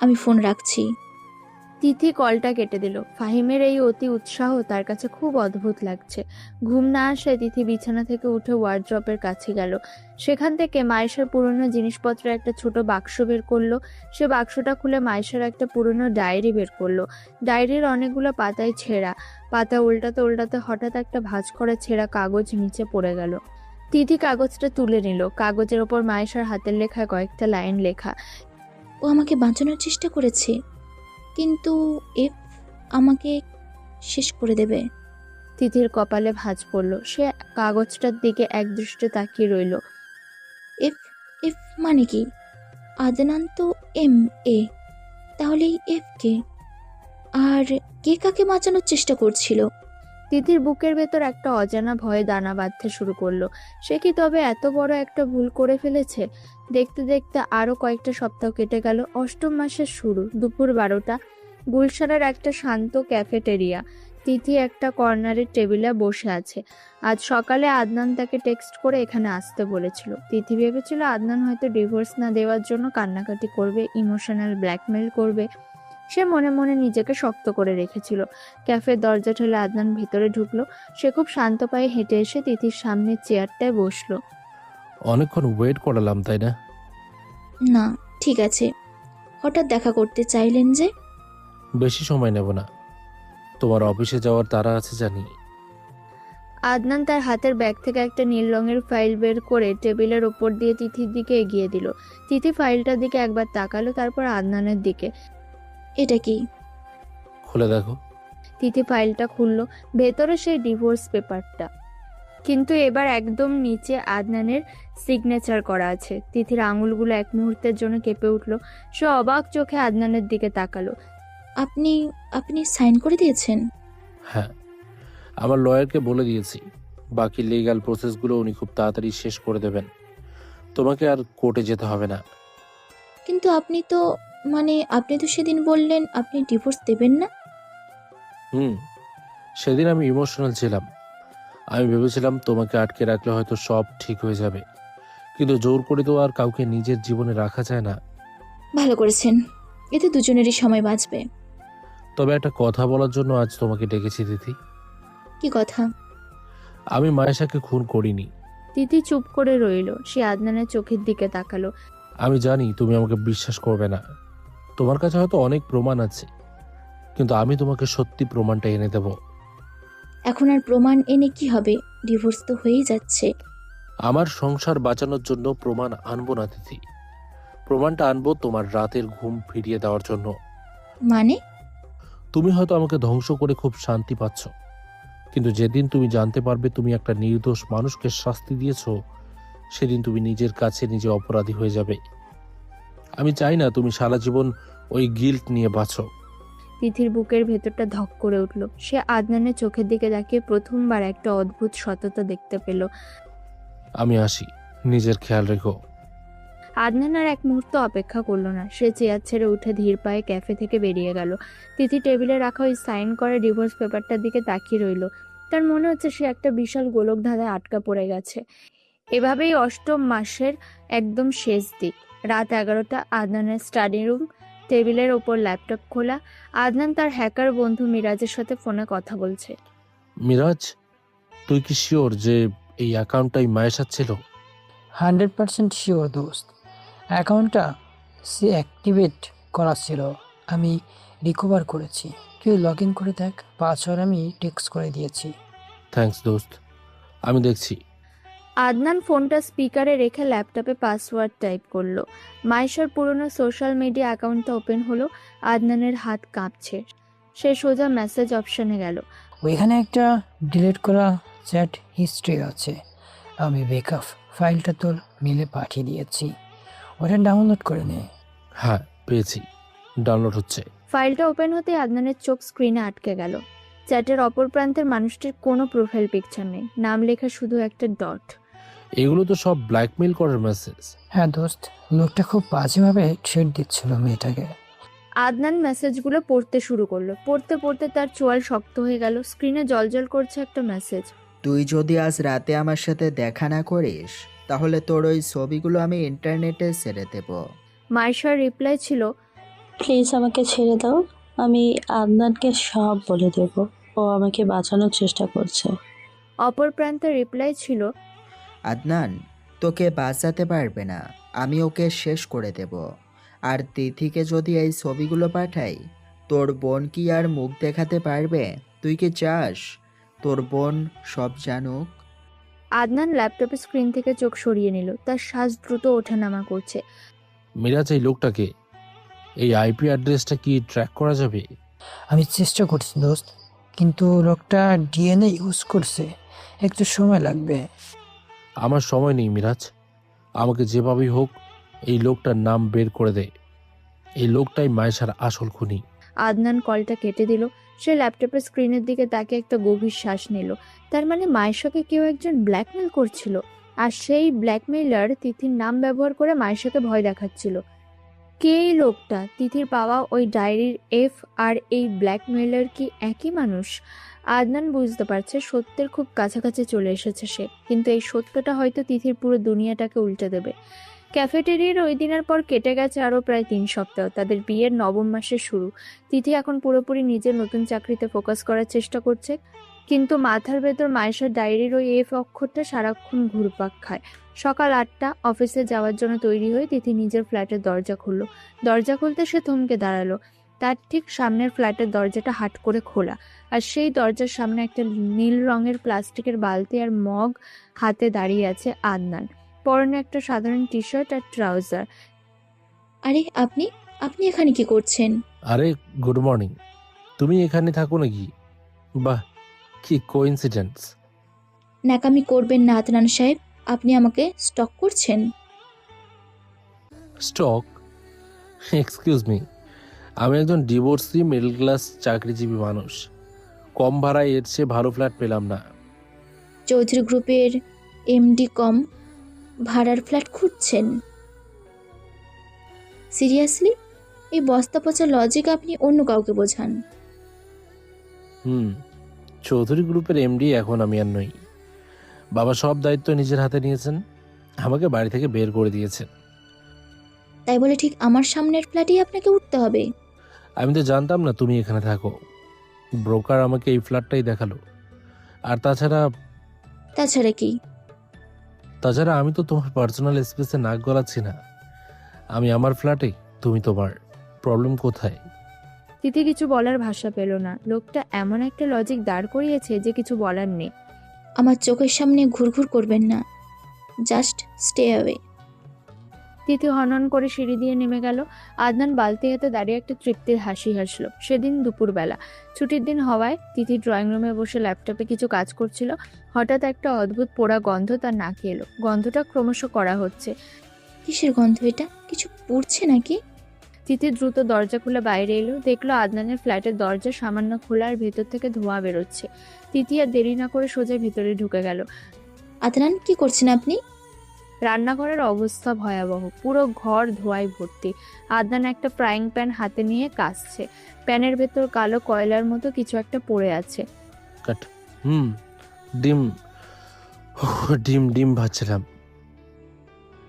আমি ফোন রাখছি। তিথি কলটা কেটে দিল। ফাহিমের এই অতি উৎসাহ তার কাছে খুব অদ্ভুত লাগছে। ঘুম না আসে তিথি বিছানা থেকে উঠে ওয়ার্ড্রপের কাছে গেল। সেখান থেকে মায়েশার পুরনো জিনিসপত্রের একটা ছোট বাক্স বের করলো। সে বাক্সটা খুলে মায়েশার একটা পুরনো ডায়েরি বের করলো। ডায়েরির অনেকগুলো পাতায় ছেঁড়া। পাতা উল্টাতে উল্টাতে হঠাৎ একটা ভাঁজ করা ছেঁড়া কাগজ নিচে পড়ে গেল। তিথি কাগজটা তুলে নিল। কাগজের ওপর মায়েশার হাতের লেখায় কয়েকটা লাইন লেখা। ও আমাকে বাঁচানোর চেষ্টা করেছে, কিন্তু এফ আমাকে শেষ করে দেবে। তিথির কপালে ভাঁজ পড়ল। সে কাগজটার দিকে একদৃষ্টে তাকিয়ে রইল। এফ এফ মানে কি? আদনান তো MA, তাহলে এই এফ কে? আর কে কাকে বাঁচানোর চেষ্টা করছিল? তিথির বুকের ভেতর একটা অজানা ভয়ে দানা বাঁধতে শুরু করলো। সে কি তবে এত বড় একটা ভুল করে ফেলেছে? দেখতে দেখতে আরো কয়েকটা সপ্তাহ কেটে গেল। 8ম মাসের শুরু, দুপুর 12টা। গুলশানের একটা শান্ত ক্যাফেটেরিয়া। তিথি একটা কর্নারের টেবিলে বসে আছে। আজ সকালে আদনান তাকে টেক্সট করে এখানে আসতে বলেছিল। তিথি ভেবেছিল আদনান হয়তো ডিভোর্স না দেওয়ার জন্য কান্নাকাটি করবে, ইমোশনাল ব্ল্যাকমেল করবে। সে মনে মনে নিজেকে শক্ত করে রেখেছিল। ক্যাফের দরজা ঠেলে আদনান ভিতরে ঢুকলো। সে খুব শান্ত পায়ে হেঁটে এসে তিথির সামনে চেয়ারটায় বসলো। অনেকক্ষণ ওয়েট করালাম তাই না? না, ঠিক আছে। হঠাৎ দেখা করতে চাইলেন যে? বেশি সময় নেব না, তোমার অফিসে যাওয়ার তাড়া আছে জানি। আদনান তার হাতের ব্যাগ থেকে একটা নীল রঙের ফাইল বের করে টেবিলের ওপর দিয়ে তিথির দিকে এগিয়ে দিল। তিথি ফাইলটার দিকে একবার তাকালো, তারপর আদনানের দিকে। এটা কি? খুলে দেখো। তিথি ফাইলটা খুললো। ভেতরে সেই ডিভোর্স পেপারটা, কিন্তু এবার একদম নিচে আদনানের সিগনেচার করা আছে। তিথির আঙুলগুলো এক মুহূর্তের জন্য কেঁপে উঠল। সে অবাক চোখে আদনানের দিকে তাকালো। আপনি আপনি সাইন করে দিয়েছেন? হ্যাঁ, আমার লয়ারকে বলে দিয়েছি, বাকি লিগ্যাল প্রসেসগুলো উনি খুব তাড়াতাড়ি শেষ করে দেবেন। তোমাকে আর কোর্টে যেতে হবে না। কিন্তু আপনি তো সেদিন বললেন আপনি ডিভোর্স দেবেন না। সেদিন আমি ইমোশনাল ছিলাম। আমি ভেবেছিলাম তোমাকে আটকে রাখলে হয়তো সব ঠিক হয়ে যাবে, কিন্তু জোর করে তো আর কাউকে নিজের জীবনে রাখা যায় না। ভালো করেছেন, এতে দুজনেরই সময় বাঁচবে। তবে একটা কথা বলার জন্য আজ তোমাকে ডেকেছি তিথি। কি কথা? আমি মায়েশাকে খুন করিনি। তিথি চুপ করে রইল। সে আদনানের চোখের দিকে তাকালো। আমি জানি তুমি আমাকে বিশ্বাস করবে না, তোমার কাছে হয়তো অনেক প্রমাণ আছে, কিন্তু আমি তোমাকে সত্যি প্রমাণটা এনে দেব। এখন আর প্রমাণ এনে কি হবে? ডিভোর্স তো হয়েই যাচ্ছে। আমার সংসার বাঁচানোর জন্য প্রমাণ আনবো না তিথি, প্রমাণটা আনবো তোমার রাতের ঘুম ফিরিয়ে দেওয়ার জন্য। মানে? তুমি হয়তো আমাকে ধ্বংস করে খুব শান্তি পাচ্ছ, কিন্তু যেদিন তুমি জানতে পারবে তুমি একটা নির্দোষ মানুষকে শাস্তি দিয়েছো, সেদিন তুমি নিজের কাছে নিজে অপরাধী হয়ে যাবে। আমি চাই না তুমি সারা জীবন ওই গিল্ট নিয়ে বাঁচো। তিথির বুকের ভেতরটা ধক করে উঠল। সে আদনানের চোখের দিকে তাকিয়ে প্রথমবার একটা অদ্ভুত সততা দেখতে পেল। আমি আসি, নিজের খেয়াল রেখো। আদনান আর এক মুহূর্ত অপেক্ষা করলো না। সে চেয়ার ছেড়ে উঠে ধীর পায়ে ক্যাফে থেকে বেরিয়ে গেল। তিথি টেবিলে রাখা ওই সাইন করা ডিভোর্স পেপারটার দিকে তাকিয়ে রইল। তার মনে হচ্ছে সে একটা বিশাল গোলক ধাঁধায় আটকা পড়ে গেছে। এভাবেই অষ্টম মাসের একদম শেষ দিক। রাত 11টা। আদনানের স্টাডি রুম, টেবিলের ওপর ল্যাপটপ খোলা। আদনান তার হ্যাকার বন্ধু মিরাজের সাথে ফোনে কথা বলছে। মিরাজ, তুই কি শিওর যে এই অ্যাকাউন্টটাই মায়েশার ছিল? 100% শিওর দোস্ত। অ্যাকাউন্টটা সে অ্যাক্টিভেট করা ছিল, আমি রিকভার করেছি। তুই লগ ইন করে দেখ, পাসওয়ার্ড আমি টেক্সট করে দিয়েছি। থ্যাঙ্কস দোস্ত, আমি দেখছি। আদনান ফোনটা স্পিকারে রেখে ল্যাপটপে পাসওয়ার্ড টাইপ করলো। মায়েশার পুরনো সোশ্যাল মিডিয়া অ্যাকাউন্টটা ওপেন হলো। আদনানের হাত কাঁপছে। সে সোজা মেসেজ অপশনে গেল। ওইখানে একটা ডিলিট করা চ্যাট হিস্ট্রি আছে। আমি বেকআপ ফাইলটা তোর মেলে পাঠিয়ে দিয়েছি, ওটা ডাউনলোড করে নে। হ্যাঁ, পেয়েছি, ডাউনলোড হচ্ছে। ফাইলটা ওপেন হতে আদনানের চোখ স্ক্রিনে আটকে গেল। চ্যাটের অপর প্রান্তের মানুষটির কোনো প্রোফাইল পিকচার নেই, নাম লেখা শুধু একটা ডট। এগুলো তো সব ব্ল্যাকমেইল করার মেসেজ। হ্যাঁ দোস্ত, লোকটা খুব বাজেভাবে ট্রেড দিচ্ছিল মেয়েটাকে। আদনান মেসেজগুলো পড়তে শুরু করলো। পড়তে পড়তে তার চোয়াল শক্ত হয়ে গেল। স্ক্রিনে জলজল করছে একটা মেসেজ। তুই যদি আজ রাতে আমার সাথে দেখা না করিস, তাহলে তোর ওই ছবিগুলো আমি ইন্টারনেটে ছেড়ে দেব। মায়েশার রিপ্লাই ছিল, প্লিজ আমাকে ছেড়ে দাও, আমি আদনানকে সব বলে দেব, ও আমাকে বাঁচানোর চেষ্টা করছে। অপর প্রান্তের রিপ্লাই ছিল, আদনান তোকে বাঁচাতে পারবে না, আমি ওকে শেষ করে দেব। আর তিথিকে যদি এই ছবিগুলো পাঠাই, তোর বোন কি আর মুখ দেখাতে পারবে? তুই কি চাস তোর বোন সব জানুক? আদনান ল্যাপটপের স্ক্রিন থেকে চোখ সরিয়ে নিল। তার শ্বাস দ্রুত ওঠানামা করছে। মিরাজ, এই লোকটাকে, এই আইপি অ্যাড্রেসটা কি ট্র্যাক করা যাবে? আমি চেষ্টা করছি দোস্ত, কিন্তু লোকটা ডিএনএ ইউজ করছে, একটু সময় লাগবে। আমার সময় নেই মিরাজ, আমাকে যেভাবেই হোক এই লোকটার নাম বের করে দে। এই লোকটাই মায়েশার আসল খুনি। আদনান কলটা কেটে দিল। সে ল্যাপটপের স্ক্রিনের দিকে তাকে একটা গভীর শ্বাস নিল। তার মানে মায়েশাকে কেউ একজন ব্ল্যাকমেল করছিল, আর সেই ব্ল্যাকমেইলার তিথির নাম ব্যবহার করে মায়েশাকে ভয় দেখাচ্ছিল। কে এই লোকটা? তিথির পাওয়া ওই ডায়েরির এফ আর এই ব্ল্যাকমেইলার কি একই মানুষ? আদনান বুঝতে পারছে সত্যের খুব কাছাকাছি চলে এসেছে সে, কিন্তু এই সত্যটা হয়তো তিথির পুরো দুনিয়াটাকে উল্টে দেবে। ক্যাফেটেরিয়ার ওই দিনের পর কেটে গেছে আরও প্রায় 3 সপ্তাহ। তাদের বিয়ের নবম মাসের শুরু। তিথি এখন পুরোপুরি নিজের নতুন চাকরিতে ফোকাস করার চেষ্টা করছে, কিন্তু মাথার ভেতর মায়েশার ডায়েরির ওই এফ অক্ষরটা সারাক্ষণ ঘুরপাক খায়। সকাল 8টা, অফিসে যাওয়ার জন্য তৈরি হয়ে তিথি নিজের ফ্ল্যাটের দরজা খুলল। দরজা খুলতে সে থমকে দাঁড়ালো। তার ঠিক সামনের ফ্ল্যাটের দরজাটা হাট করে খোলা, আর সেই দরজার সামনে একটা নীল রঙের প্লাস্টিকের বালতি আর মগ হাতে দাঁড়িয়ে আছে আদনান। পরনে একটা সাধারণ টি শার্ট আর ট্রাউজার। আরে আপনি আপনি এখানে কি করছেন? আরে গুড মর্নিং। তুমি এখানে থাকো নাকি? বাহ, কি কোইন্সিডেন্স। ন্যাকামি করবেন না আদনান সাহেব, আপনি আমাকে স্টক করছেন। স্টক? এক্সকিউজ মি, আমি একজন ডিভোর্সি মিডল ক্লাস চাকরিজীবী মানুষ। কম ভাড়ায় এর চেয়ে ভালো ফ্ল্যাট পেলাম না। চৌধুরী গ্রুপের এমডি কম ভাড়ার ফ্ল্যাট খুঁজছেন? সিরিয়াসলি? এই বস্তা পচা লজিক আপনি অন্য কাউকে বোঝান। চৌধুরী গ্রুপের এমডি এখন আমি আর নই। বাবা সব দায়িত্ব নিজের হাতে নিয়েছেন, আমাকে বাড়ি থেকে বের করে দিয়েছেন। তাই বলে ঠিক আমার সামনের ফ্ল্যাটেই আপনাকে উঠতে হবে? আমি তো জানতাম না তুমি এখানে থাকো। ব্রোকার আমাকে এই ফ্ল্যাটটাই দেখালো। আর তাছাড়া কি? তাছাড়া আমি তো তোমার পার্সোনাল স্পেসে নাক গলাচ্ছি না। আমি আমার ফ্ল্যাটে, তুমি তোমার। প্রবলেম কোথায়? তিথি কিছু বলার ভাষা পেল না। লোকটা এমন একটা লজিক দাঁড় করিয়েছে যে কিছু বলার নেই। আমার চোখের সামনে ঘুরঘুর করবেন না, জাস্ট স্টে অ্যাওয়ে। তিথি হনন করে সিঁড়ি দিয়ে নেমে গেল। আদনান বালতি হাতে দাঁড়িয়ে একটা তৃপ্তির হাসি হাসলো। সেদিন দুপুরবেলা, ছুটির দিন হওয়ায় তিথি ড্রয়িং রুমে বসে ল্যাপটপে কিছু কাজ করছিল। হঠাৎ একটা অদ্ভুত পোড়া গন্ধ তার নাকে এলো। গন্ধটা ক্রমশ করা হচ্ছে। কিসের গন্ধ এটা? কিছু পুড়ছে নাকি? তিথি দ্রুত দরজা খুলে বাইরে এলো। দেখলো আদনানের ফ্ল্যাটের দরজা সামান্য খোলা আর ভেতর থেকে ধোঁয়া বেরোচ্ছে। তিথি আর দেরি না করে সোজা ভেতরে ঢুকে গেল। আদনান, কি করছেন আপনি? রান্নাঘরের অবস্থা ভয়াবহ, পুরো ঘর ধোঁয়ায় ভর্তি। আদনান একটা ফ্রাইং প্যান হাতে নিয়ে কাশছে। প্যানের ভেতর কালো কয়লার মতো কিছু একটা পড়ে আছে। কাট। ডিম ডিম ডিম ভাজছিলাম।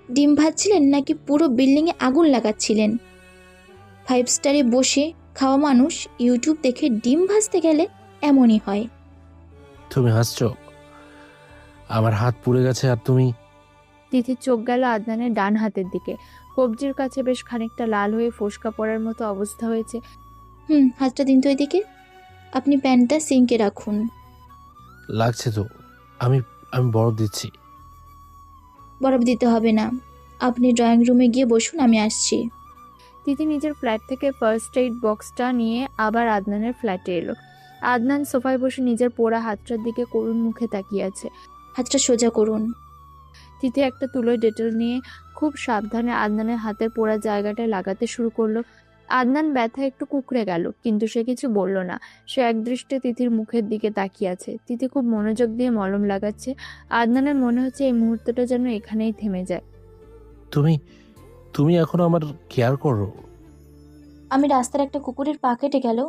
ডিম ভাজছিলেন নাকি পুরো বিল্ডিংয়ে আগুন লাগাচ্ছিলেন? 5 স্টারে বসে খাওয়া মানুষ ইউটিউব দেখে ডিম ভাজতে গেলে এমনই হয়। তুমি হাসছো? আমার হাত পুড়ে গেছে আর তুমি? তিথির চোখ গেল আদনানের ডান হাতের দিকে। কবজির কাছে বেশ খানিকটা লাল হয়ে ফোসকা পড়ার মতো অবস্থা হয়েছে। হাতটা দিন তো এদিকে। আপনি প্যানটা সিঙ্কে রাখুন। লাগছে তো। আমি আমি বরফ দিচ্ছি। বরফ দিতে হবে না, আপনি ড্রয়িং রুমে গিয়ে বসুন, আমি আসছি। তিথি নিজের ফ্ল্যাট থেকে ফার্স্ট এইড বক্সটা নিয়ে আবার আদনানের ফ্ল্যাটে এলো। আদনান সোফায় বসে নিজের পোড়া হাতটার দিকে করুণ মুখে তাকিয়ে আছে। হাতটা সোজা করুন। তিথি একটা তুলোয় ডেটল নিয়ে খুব সাবধানে আদনানের হাতের পোড়া জায়গাটায় লাগাতে শুরু করলো। আদনান ব্যথা একটু কুঁকড়ে গেল, কিন্তু সে কিছু বলল না। সে একদৃষ্টে তিথির মুখের দিকে তাকিয়ে আছে। তিথি খুব মনোযোগ দিয়ে মলম লাগাচ্ছে। আদনানের মনে হচ্ছে এই মুহূর্তটা যেন এখানেই থেমে যায়। তুমি তুমি এখন আমার কেয়ার করো। আমি রাস্তার একটা কুকুরের পা কেটে গেল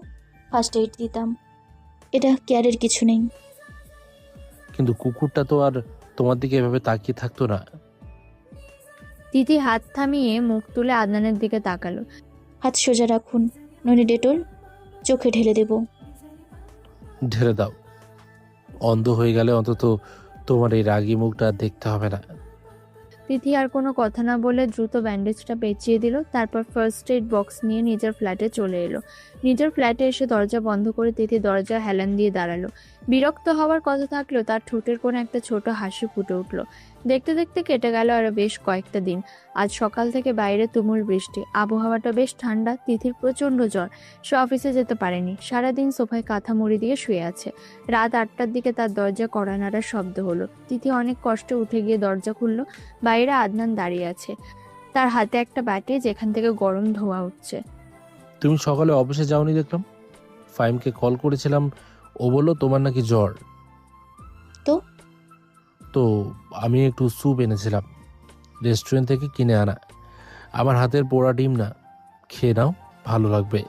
ফার্স্ট এইড দিতাম, এটা কেয়ারের কিছু নেই। কিন্তু কুকুরটা তো আর তোমার দিকে এভাবে তাকিয়ে থাকতো না। তিথি হাত থামিয়ে মুখ তুলে আদনানের দিকে তাকালো। হাত সোজা রাখুন, নইলে ডেটল চোখে ঢেলে দেব। ঢেলে দাও। অন্ধ হয়ে গেলে অন্তত তোমার এই রাগী মুখটা দেখতে হবে না। তিথি আর কোনো কথা না বলে দ্রুত ব্যান্ডেজটা পেঁচিয়ে দিল। তারপর ফার্স্ট এইড বক্স নিয়ে নিজের ফ্ল্যাটে চলে এলো। নিজের ফ্ল্যাটে এসে দরজা বন্ধ করে তিথি দরজা হেলান দিয়ে দাঁড়ালো। বিরক্ত হওয়ার কথা থাকলেও তার ঠোঁটের কোনো একটা ছোট হাসি ফুটে উঠল। দেখতে দেখতে কেটে গেল আরো বেশ কয়েকটা দিন। আজ সকাল থেকে বাইরে তুমুল বৃষ্টি, আবহাওয়াটা বেশ ঠান্ডা। তিথির প্রচণ্ড জ্বর, সে অফিসে যেতে পারেনি। সারাদিন সোফায় কাঁথা মুড়ি দিয়ে শুয়ে আছে। রাত 8টার দিকে তার দরজা কড়া নাড়ার শব্দ হলো। তিথি অনেক কষ্টে উঠে গিয়ে দরজা খুলল। বাইরে আদনান দাঁড়িয়ে আছে, তার হাতে একটা ব্যাটে যেখান থেকে গরম ধোঁয়া উঠছে। তুমি সকালে অফিসে যাওনি দেখলাম। ফাইমকে কল করেছিলাম, ও বললো তোমার নাকি জ্বর। তো আমি একটু স্যুপ এনেছিলাম রেস্টুরেন্ট থেকে কিনে আনা। আমার হাতের পোড়া ডিম না, খেয়ে নাও, ভালো লাগবে।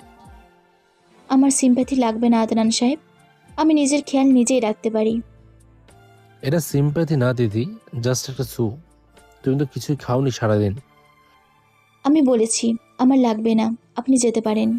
আমার সিম্প্যাথি লাগবে না আদনান সাহেব, আমি নিজের খেয়াল নিজেই রাখতে পারি। এটা সিম্প্যাথি না দিদি, জাস্ট একটা স্যুপ। তুমি তো কিছুই খাওনি সারাদিন। আমি বলেছি আমার লাগবে না, আপনি যেতে পারেন।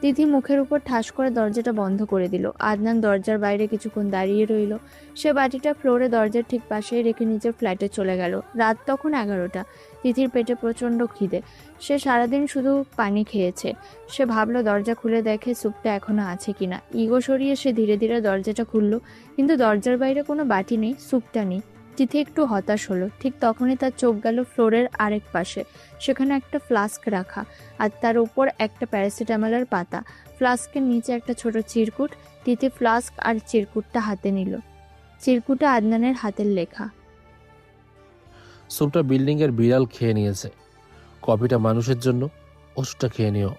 তিথি মুখের উপর ঠাস করে দরজাটা বন্ধ করে দিল। আদনান দরজার বাইরে কিছুক্ষণ দাঁড়িয়ে রইল। সে বাটিটা ফ্লোরে দরজার ঠিক পাশেই রেখে নিজের ফ্ল্যাটে চলে গেল। রাত তখন 11টা। তিথির পেটে প্রচণ্ড খিদে। সে সারাদিন শুধু পানি খেয়েছে। সে ভাবলো দরজা খুলে দেখে স্যুপটা এখনো আছে কিনা। ইগো সরিয়ে সে ধীরে ধীরে দরজাটা খুলল, কিন্তু দরজার বাইরে কোনো বাটি নেই, স্যুপটা নেই। তিথি একটু হতাশ হলো। ঠিক তখনই তার চোখ গেল ফ্লোরের আরেক পাশে। সেখানে একটা ফ্লাস্ক রাখা, আর তার উপর একটা প্যারাসিটামলের পাতা। ফ্লাস্কের নিচে একটা ছোট চিরকুট। তিথি ফ্লাস্ক আর চিরকুটটা হাতে নিল। চিরকুটে আদনানের হাতের লেখা। স্যুপটা বিল্ডিং এর বিড়াল খেয়ে নিয়েছে, কফিটা মানুষের জন্য, ওষুধটা খেয়ে নিও।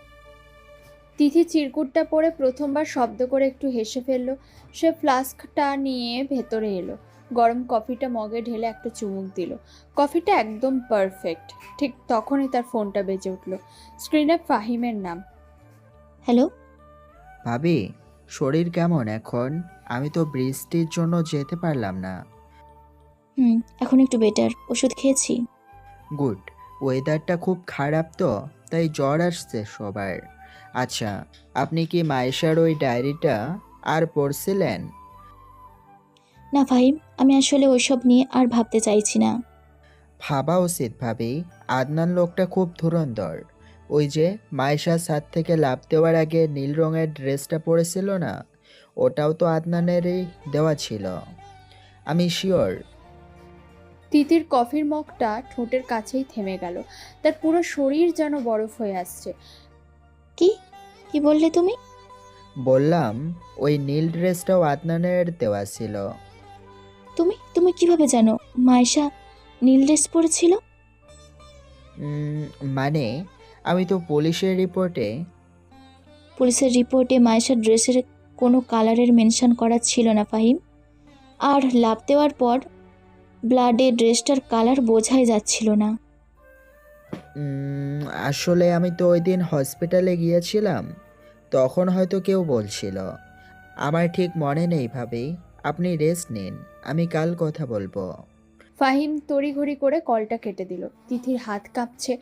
তিথি চিরকুটটা পড়ে প্রথমবার শব্দ করে একটু হেসে ফেলল। সে ফ্লাস্কটা নিয়ে ভেতরে এলো। গরম কফিটা মগে ঢেলে একটা চুমুক দিল। কফিটা একদম পারফেক্ট। ঠিক তখনই তার ফোনটা বেজে উঠল। স্ক্রিনে ফাহিমের নাম। হ্যালো। ভাবি, শরীর কেমন এখন? আমি তো বৃষ্টির জন্য যেতে পারলাম না। এখন একটু বেটার, ওষুধ খেয়েছি। গুড। ওয়েদারটা খুব খারাপ তো, তাই জ্বর আসছে সবার। আচ্ছা, আপনি কি মায়েশার ওই ডায়েরিটা আর পড়ছিলেন? না ফাহিম, আমি আসলে ওইসব নিয়ে আর ভাবতে চাইছি না। ভাবা উচিত ভাবি, আদনান লোকটা খুব ধুরন্ধর। ওই যে মায়েশা ছাদ থেকে লাফ দেওয়ার আগে নীল রঙের ড্রেসটা পরেছিল না, ওটাও তো আদনানেরই দেওয়া ছিল, আমি শিওর। তিতির কফির মগটা ঠোঁটের কাছেই থেমে গেল। তার পুরো শরীর যেন বরফ হয়ে আসছে। কি কি বললে তুমি? বললাম ওই নীল ড্রেসটাও আদনানের দেওয়া ছিল। তুমি তুমি কিভাবে জানো মায়েশা নীল ড্রেস পরেছিল? মানে আমি তো পুলিশের রিপোর্টে মায়েশার ড্রেসের কোনো কালারের মেনশন করা ছিল না ফাহিম। আর লাফ দেওয়ার পর ব্লাডে ড্রেসটার কালার বোঝাই যাচ্ছিল না। আসলে আমি তো ওই দিন হসপিটালে গিয়েছিলাম, তখন হয়তো কেউ বলছিল। আমার ঠিক মনে নেই ভাবি, আপনি রেস্ট নিন, আমি কাল কথা বলবো। ফাহিম তড়িঘড়ি করে কলটা কেটে দিল। তিথির হাত কাঁপছে।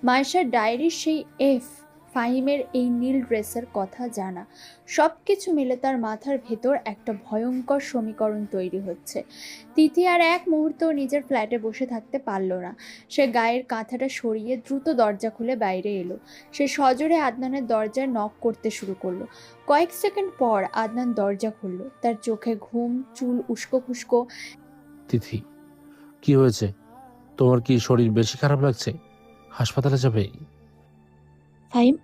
মায়েশার ডায়েরির সেই এফ, ফাহিমের এই নীল ড্রেসের কথা জানা, সব কিছু মিলে তার মাথার ভেতর একটা ভয়ঙ্কর সমীকরণ তৈরি হচ্ছে। তিথি আর এক মুহূর্ত নিজের ফ্ল্যাটে বসে থাকতে পারল না। সে গায়ের কাঁথাটা সরিয়ে দ্রুত দরজা খুলে বাইরে এলো। সে সজোরে আদনানের দরজায় নক করতে শুরু করলো। কয়েক সেকেন্ড পর আদনান দরজা খুলল। তার চোখে ঘুম, চুল উস্কো খুস্কো। তিথি, কি হয়েছে? তোমার কি শরীর বেশি খারাপ লাগছে? হাসপাতালে যাবে? ফাহিম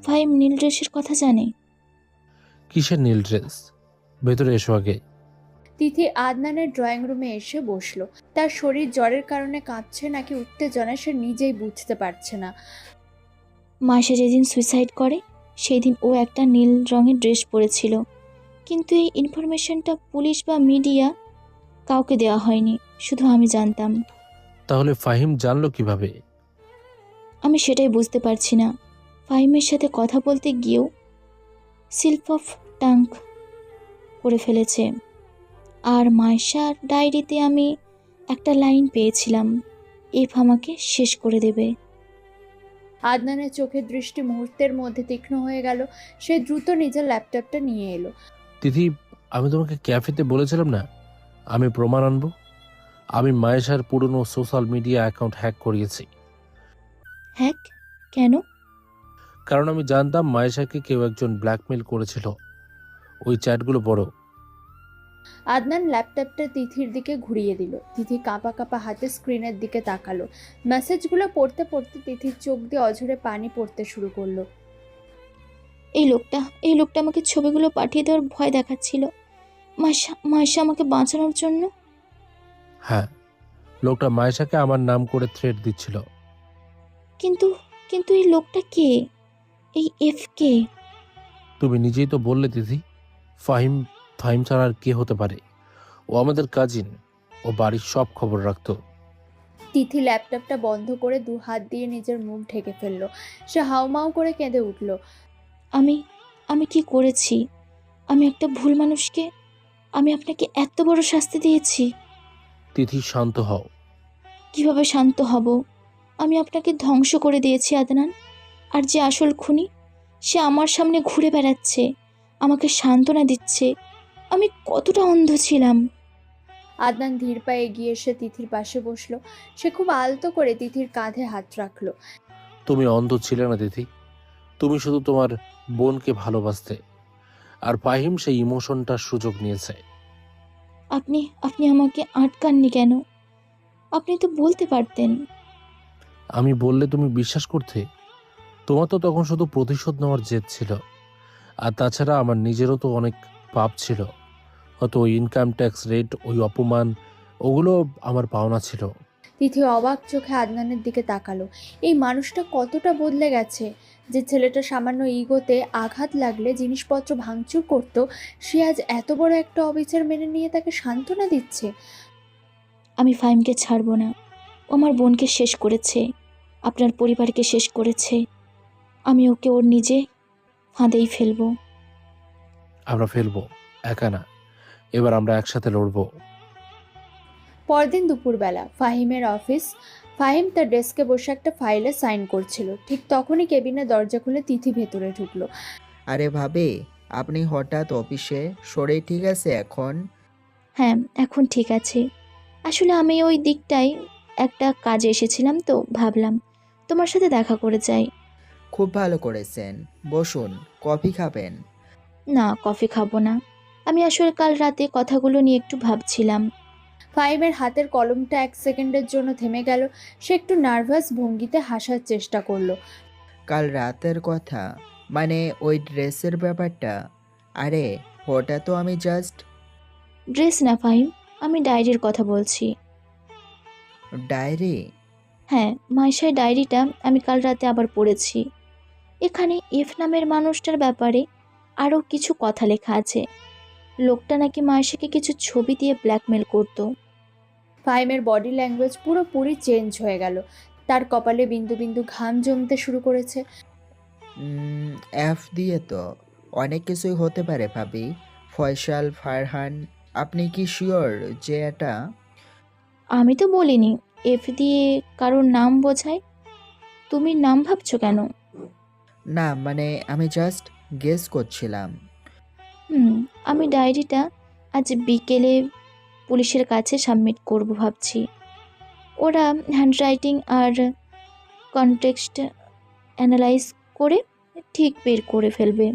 ফাহিম নীল ড্রেসের কথা জানে। কিসের নীল ড্রেস? ভেতরে এসো আগে। তিথি আদনানের ড্রয়িং রুমে এসে বসলো। তার শরীর জ্বরের কারণে কাঁপছে নাকি উত্তেজনা সে নিজেই বুঝতে পারছে না। মায়েশা যেদিন সুইসাইড করে সেই দিন ও একটা নীল রঙের ড্রেস পরেছিল, কিন্তু এই ইনফরমেশনটা পুলিশ বা মিডিয়া কাউকে দেওয়া হয়নি, শুধু আমি জানতাম। তাহলে ফাহিম জানলো কিভাবে? আমি সেটাই বুঝতে পারছি না। ফাহিমের সাথে কথা বলতে গিয়েও স্লিপ অফ টাং করে ফেলেছে। আর মায়েশার ডায়েরিতে আমি একটা লাইন পেয়েছিলাম, এফ আমাকে শেষ করে দেবে। আদনানের চোখের দৃষ্টি মুহূর্তের মধ্যে তীক্ষ্ণ হয়ে গেল। সে দ্রুত নিজের ল্যাপটপটা নিয়ে এলো। তিথি, আমি তোমাকে ক্যাফেতে বলেছিলাম না আমি প্রমাণ আনবো? আমি মায়েশার পুরনো সোশ্যাল মিডিয়া অ্যাকাউন্ট হ্যাক করিয়েছি। হ্যাক? কেন? কারণ আমি জানতাম মায়েশাকে কেউ একজন ব্ল্যাকমেল করেছিল। ওই চ্যাটগুলো পড়ো। আদনান ল্যাপটপটা তিথির দিকে ঘুরিয়ে দিল। তিথি কাঁপা কাঁপা হাতে স্ক্রিনের দিকে তাকালো। মেসেজগুলো পড়তে পড়তে তিথির চোখ দিয়ে অঝরে পানি পড়তে শুরু করলো। এই লোকটা আমাকে ছবিগুলো পাঠিয়ে দেওয়ার ভয় দেখাচ্ছিল, মায়েশা আমাকে বাঁচানোর জন্য। হ্যাঁ, লোকটা মায়েশাকে আমার নাম করে থ্রেট দিচ্ছিল। কিন্তু কিন্তু এই লোকটা কে? এই এফ কে? তুমি নিজেই তো বললে দিদি, ফাহিম ছাড়া আর কে হতে পারে? ও আমাদের কাজিন, ও বাড়ির সব খবর রাখতো। তিথি ল্যাপটপটা বন্ধ করে 2 হাত দিয়ে নিজের মুখ ঢেকে ফেলল। সে হাউমাউ করে কেঁদে উঠল। আমি আমি কি করেছি? আমি একটা ভুল মানুষকে আমি আপনাকে এত বড় শাস্তি দিয়েছি। তিথি, শান্ত হও। কিভাবে শান্ত হব? আমি আপনাকে ধ্বংস করে দিয়েছি আদনান। আর যে আসল খুনি, সে আমার সামনে ঘুরে বেড়াচ্ছে, আমাকে সান্ত্বনা দিচ্ছে। আমি কতটা অন্ধ ছিলাম! আদনান ধীর পায়ে এগিয়ে এসে তিথির পাশে বসলো। সে খুব আলতো করে তিথির কাঁধে হাত রাখলো। তুমি অন্ধ ছিলে না তিথি, তুমি শুধু তোমার বোনকে ভালোবাসতে, আর ফাহিম সেই ইমোশনটার সুযোগ নিয়েছে। আপনি আপনি আমাকে আটকাননি কেন? আপনি তো বলতে পারতেন। আমি বললে তুমি বিশ্বাস করতে? তোমার তো তখন শুধু প্রতিশোধ নেওয়ার জেদ ছিল, আর তাছাড়া আমার নিজেরও তো অনেক পাপ ছিল। হয়তো ওই ইনকাম ট্যাক্স রেট, ওই অপমান, ওগুলো আমার পাওনা ছিল। তিথি অবাক চোখে আদনানের দিকে তাকালো। এই মানুষটা কতটা বদলে গেছে! যে ছেলেটা সামান্য ইগোতে আঘাত লাগলে জিনিসপত্র ভাঙচুর করত, সে আজ এত বড় একটা অবিচার মেনে নিয়ে তাকে সান্ত্বনা দিচ্ছে। আমি ফাহিমকে ছাড়ব না। ও আমার বোনকে শেষ করেছে, আপনার পরিবারকে শেষ করেছে। আমি ওকে ওর নিজে ফাঁদেই ফেলবো। আমরা ফেলবো, একা না। এবার আমরা একসাথে লড়বো। পরদিন দুপুরবেলা ফাহিমের অফিস। ফাহিম তার ডেস্কে বসে একটা ফাইলে সাইন করছিল। ঠিক তখনই কেবিনের দরজা খুলে তিথি ভেতরে ঢুকলো। আরে ভাবি, আপনি হঠাৎ অফিসে? শরীর ঠিক আছে এখন? হ্যাঁ, এখন ঠিক আছে। আসলে আমি ওই দিকটায় একটা কাজে এসেছিলাম, তো ভাবলাম তোমার সাথে দেখা করে যাই। খুব ভালো করেছেন, বসুন। কফি খাবেন? না, কফি খাবো না। আমি আসলে কাল রাতে কথাগুলো নিয়ে একটু ভাবছিলাম। ফাহিমের হাতের কলমটা 1 সেকেন্ডের জন্য থেমে গেল। সে একটু নার্ভাস ভঙ্গিতে হাসার চেষ্টা করলো। কাল রাতের কথা? মানে ওই ড্রেসের ব্যাপারটা? আরে ওটা তো আমি জাস্ট... ড্রেস না ফাহিম, আমি ডায়েরির কথা বলছি। ডায়েরি? হ্যাঁ, মাইশার ডায়েরিটা আমি কাল রাতে আবার পড়েছি। এখানে এফ নামের মানুষটার ব্যাপারে আরও কিছু কথা লেখা আছে। লোকটা নাকি মাইশাকে কিছু ছবি দিয়ে ব্ল্যাকমেল করতো। ফাহিমের বডি ল্যাঙ্গুয়েজ পুরোপুরি চেঞ্জ হয়ে গেল। তার কপালে বিন্দু বিন্দু ঘাম জমতে শুরু করেছে। এফ দিয়ে তো অনেক কিছুই হতে পারে ভাবি। ফয়সাল, ফারহান, আপনি কি শিওর যে এটা? আমি তো বলিনি এফ দিয়ে কারোর নাম বোঝায়। তুমি নাম ভাবছো কেন? না মানে আমি জাস্ট গেস করছিলাম। আমি ডায়েরিটা আজ বিকেলে পুলিশের কাছে সাবমিট করব ভাবছি। ওরা হ্যান্ডরাইটিং আর কনটেক্সট অ্যানালাইজ করে ঠিক বের করে ফেলবে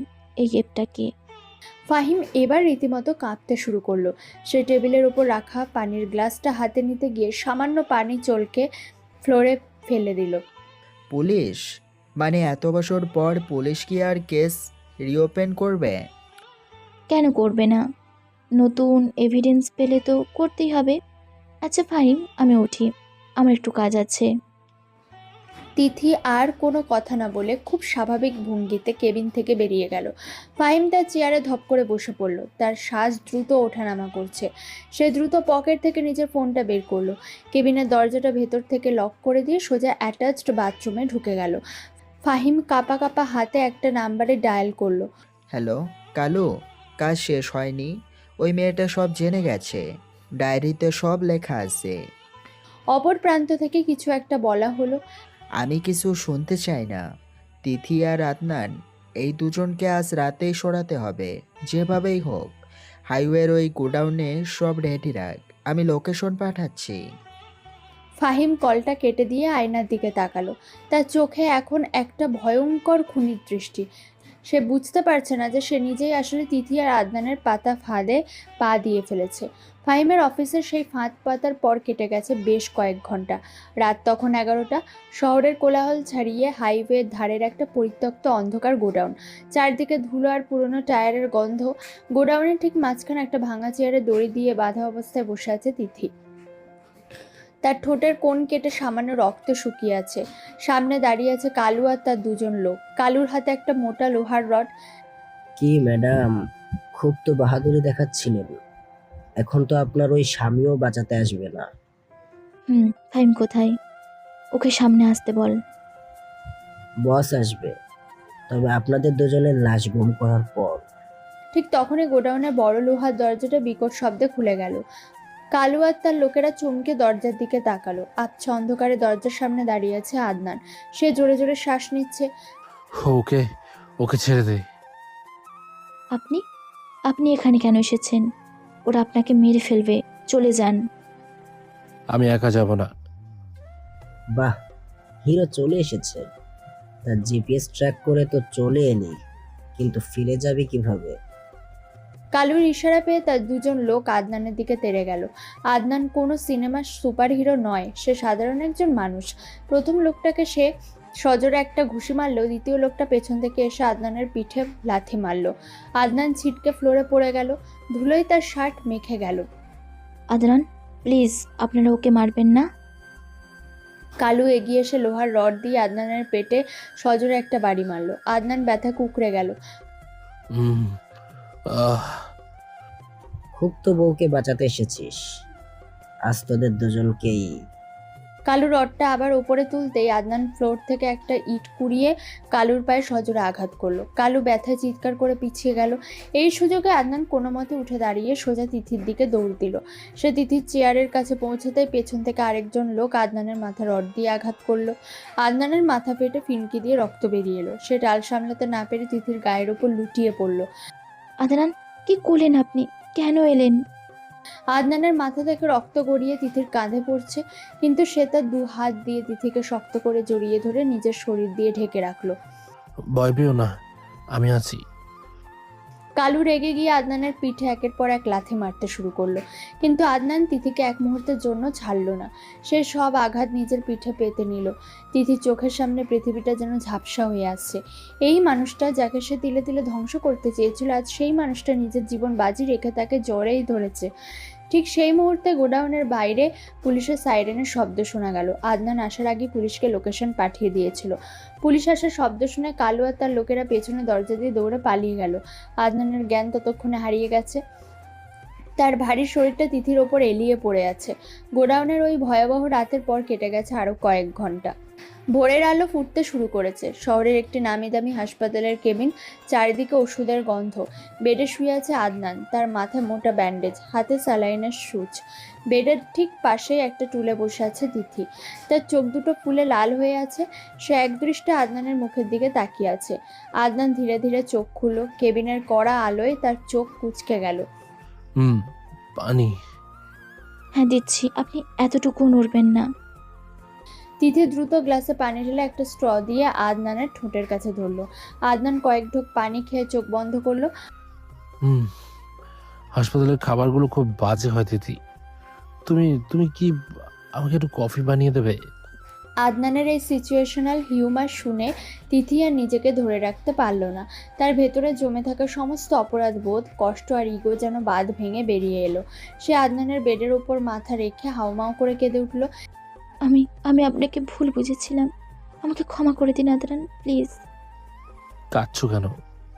এই এফটা কি। ফাহিম এবার রীতিমতো কাঁপতে শুরু করলো। সে টেবিলের ওপর রাখা পানির গ্লাসটা হাতে নিতে গিয়ে সামান্য পানি চলকে ফ্লোরে ফেলে দিল। পুলিশ? মানে এত বছর পর পুলিশ কি আর কেস রিওপেন করবে? কেন করবে না? নতুন এভিডেন্স পেলে তো করতেই হবে। আচ্ছা ফাহিম, আমি উঠি, আমার একটু কাজ আছে। তিথি আর কোনো কথা না বলে খুব স্বাভাবিক ভঙ্গিতে কেবিন থেকে বেরিয়ে গেল। ফাহিম তার চেয়ারে ধপ করে বসে পড়ল। তার শ্বাস দ্রুত ওঠানামা করছে। সে দ্রুত পকেট থেকে নিজের ফোনটা বের করলো। কেবিনের দরজাটা ভেতর থেকে লক করে দিয়ে সোজা অ্যাটাচড বাথরুমে ঢুকে গেল। ফাহিম কাঁপা কাঁপা হাতে একটা নাম্বারে ডায়াল করলো। হ্যালো কালু, কাজ শেষ হয়নি? ওই মেয়েটা সব জেনে গেছে, ডায়েরিতে সব লেখা আছে। অপর প্রান্ত থেকে কিছু একটা বলা হলো। আমি কিছু শুনতে চাই না। তিথি আর আদনান, এই দুজনকে আজ রাতেই সরাতে হবে, যেভাবেই হোক। হাইওয়ের ওই গোডাউনে সব রেডি রাখ, আমি লোকেশন পাঠাচ্ছি। ফাহিম কলটা কেটে দিয়ে আয়নার দিকে তাকালো। তার চোখে এখন একটা ভয়ঙ্কর খুনির দৃষ্টি। সে বুঝতে পারছে না যে সে নিজেই আসলে তিথি আর আদনানের পাতা ফাঁদে পা দিয়ে ফেলেছে। ফাহিমের অফিসের সেই ফাঁদ পাতার পর কেটে গেছে বেশ কয়েক ঘন্টা। রাত তখন 11টা। শহরের কোলাহল ছাড়িয়ে হাইওয়ের ধারের একটা পরিত্যক্ত অন্ধকার গোডাউন। চারদিকে ধুলো আর পুরনো টায়ারের গন্ধ। গোডাউনের ঠিক মাঝখানে একটা ভাঙা চেয়ারে দড়ি দিয়ে বাঁধা অবস্থায় বসে আছে তিথি। তার ঠোঁটের কোণ কেটে সামান্য রক্ত শুকিয়ে আছে। সামনে দাঁড়িয়ে আছে কালু আর তার দুজন লোক। কালুর হাতে একটা মোটা লোহার রড। কি ম্যাডাম, খুব তো বাহাদুরি দেখাচ্ছিলেন। এখন তো আপনার ওই স্বামীও বাঁচাতে আসবে না। ফাহিম কোথায়? ওকে সামনে আসতে বল। বস আসবে, তবে আপনাদের দুজনের লাশ গুম করার পর। ঠিক তখনই গোডাউনের বড় লোহার দরজাটা বিকট শব্দে খুলে গেল। কালু আর তার লোকেরা চমকে দরজার দিকে তাকালো। আবছা অন্ধকারে দরজার সামনে দাঁড়িয়ে আছে আদনান। সে জোরে জোরে শ্বাস নিচ্ছে। ওকে ওকে ছেড়ে দে। আপনি আপনি এখানে কেন এসেছেন? ওরা আপনাকে মেরে ফেলবে, চলে যান। আমি একা যাব না। বাহ, হিরো চলে এসেছে। তার জিপিএস ট্র্যাক করে তো চলে এলি, কিন্তু ফিরে যাবি কিভাবে? কালুর ইশারা পেয়ে তার দুজন লোক আদনানের দিকে তেড়ে গেল। আদনান কোনো সিনেমার সুপার হিরো নয়, সে সাধারণ একজন মানুষ। প্রথম লোকটাকে সে সজোরে একটা ঘুষি মারলো, দ্বিতীয় লোকটা পেছন থেকে এসে আদনানের পিঠে লাথি মারলো। আদনান ছিটকে ফ্লোরে পড়ে গেল, ধুলোয় তার শার্ট মেখে গেল। আদনান, প্লিজ আপনারা ওকে মারবেন না। কালু এগিয়ে এসে লোহার রড দিয়ে আদনানের পেটে সজোরে একটা বাড়ি মারলো। আদনান ব্যথা কুকড়ে গেল। হুম, খুব তো বউকে বাঁচাতে এসেছিস, আজ তোদের দুজনকেই। কালু রডটা আবার উপরে তুলতেই আদনান ফ্লোর থেকে একটা ইট কুড়িয়ে কালুর পায়ে সজোরে আঘাত করলো। কালু ব্যথায় চিৎকার করে পিছিয়ে গেল। এই সুযোগে আদনান কোনো মতে উঠে দাঁড়িয়ে সোজা তিথির দিকে দৌড় দিল। সে তিথির চেয়ারের কাছে পৌঁছাতেই পেছন থেকে আরেকজন লোক আদনানের মাথা রড দিয়ে আঘাত করলো। আদনানের মাথা ফেটে ফিনকি দিয়ে রক্ত বেরিয়ে এলো। সে ডাল সামলাতে না পেরে তিথির গায়ের ওপর লুটিয়ে পড়ল। আদনান, কি করলেন আপনি? কেন এলেন? আদনানের মাথা থেকে রক্ত গড়িয়ে তিথির কাঁধে পড়ছে, কিন্তু সে তার দু হাত দিয়ে তিথিকে শক্ত করে জড়িয়ে ধরে নিজের শরীর দিয়ে ঢেকে রাখলো। ভয় পেও না, আমি আছি। কালু রেগে গিয়ে আদনানের পিঠে একের পর এক লাথি মারতে শুরু করলো, কিন্তু আদনান তিথিকে এক মুহূর্তের জন্য ছাড়লো না। সে সব আঘাত নিজের পিঠে পেতে নিল। তিথির চোখের সামনে পৃথিবীটা যেন ঝাপসা হয়ে আসছে। এই মানুষটা যাকে সে তিলে তিলে ধ্বংস করতে চেয়েছিল, আজ সেই মানুষটা নিজের জীবন বাজি রেখে তাকে জড়েই ধরেছে। ঠিক সেই মুহূর্তে গোডাউনের বাইরে পুলিশের সাইরেনের শব্দ শোনা গেল। আদনান আসার আগে পুলিশকে লোকেশন পাঠিয়ে দিয়েছিল। পুলিশ আসার শব্দ শুনে কালু আর তার লোকেরা পেছনে দরজা দিয়ে দৌড়ে পালিয়ে গেল। আদনানের জ্ঞান ততক্ষণে হারিয়ে গেছে। তার ভারী শরীরটা তিথির ওপর এলিয়ে পড়ে আছে। গোডাউনের ওই ভয়াবহ রাতের পর কেটে গেছে আরও কয়েক ঘন্টা। ভোরের আলো ফুটতে শুরু করেছে। শহরের একটি নামি দামি হাসপাতালের কেবিন, চারিদিকে ওষুধের গন্ধ। বেডে শুয়ে আছে আদনান, তার মাথায় মোটা ব্যান্ডেজ, হাতে স্যালাইনের সূচ। বেডের ঠিক পাশেই একটা টুলে বসে আছে তিথি। তার চোখ দুটো ফুলে লাল হয়ে আছে। সে একদৃষ্টে আদনানের মুখের দিকে তাকিয়ে আছে। আদনান ধীরে ধীরে চোখ খুলল। কেবিনের কড়া আলোয় তার চোখ কুঁচকে গেল। পানি। হ্যাঁ দিচ্ছি, আপনি এতটুকু নড়বেন না। তিথি দ্রুত গ্লাসে পানি ঢেলে একটা স্ট্র দিয়ে আদনানের ঠোঁটের কাছে ধরলো। আদনান কয়েক ঢোক পানি খেয়ে চোখ বন্ধ করলো। হাসপাতালের খাবারগুলো খুব বাজে হয় তিথি। তুমি কি আমাকে একটু কফি বানিয়ে দেবে? আদনানের এই সিচুয়েশনাল হিউমার শুনে তিথি আর নিজেকে ধরে রাখতে পারল না। তার ভেতরে জমে থাকা সমস্ত অপরাধ বোধ, কষ্ট আর ইগো যেন বাঁধ ভেঙে বেরিয়ে এলো। সে আদনানের বেডের ওপর মাথা রেখে হাউমাউ করে কেঁদে উঠল। আমি আপনাকে ভুল বুঝেছিলাম, আমাকে ক্ষমা করে দিন আদনান, প্লিজ। কাঁদছো কেন?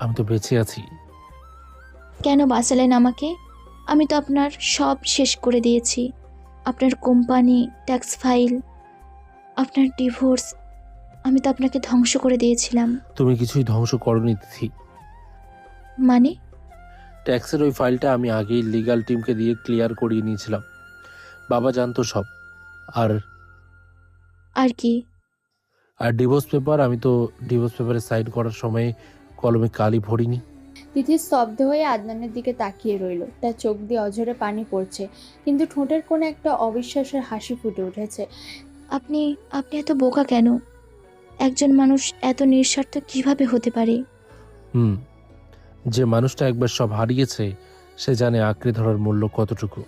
আমি তো বেঁচে আছি। কেন বাঁচালেন আমাকে? আমি তো আপনার সব শেষ করে দিয়েছি। আপনার কোম্পানি, ট্যাক্স ফাইল, আপনার ডিভোর্স, আমি তো আপনাকে ধ্বংস করে দিয়েছিলাম। তুমি কিছুই ধ্বংস করনি তিথি। মানে? ট্যাক্সের ওই ফাইলটা আমি আগেই লিগ্যাল টিমকে দিয়ে ক্লিয়ার করিয়ে নিয়েছিলাম। বাবা জানতো সব। আর কি? আর ডিভোর্স পেপার, আমি তো ডিভোর্স পেপারে সাইন করার সময় কলমে কালি ভরিনি। তিথি স্তব্ধ হয়ে আদনানের দিকে তাকিয়ে রইল। তার চোখ দিয়ে অঝরে পানি পড়ছে, কিন্তু ঠোঁটের কোণে একটা অবিশ্বাসের হাসি ফুটে উঠেছে। আপনি এত বোকা কেন? একজন মানুষ এত নিঃস্বার্থ কিভাবে হতে পারে? যে মানুষটা একবার সব হারিয়েছে সে জানে আঁকড়ে ধরার মূল্য কতটুকু।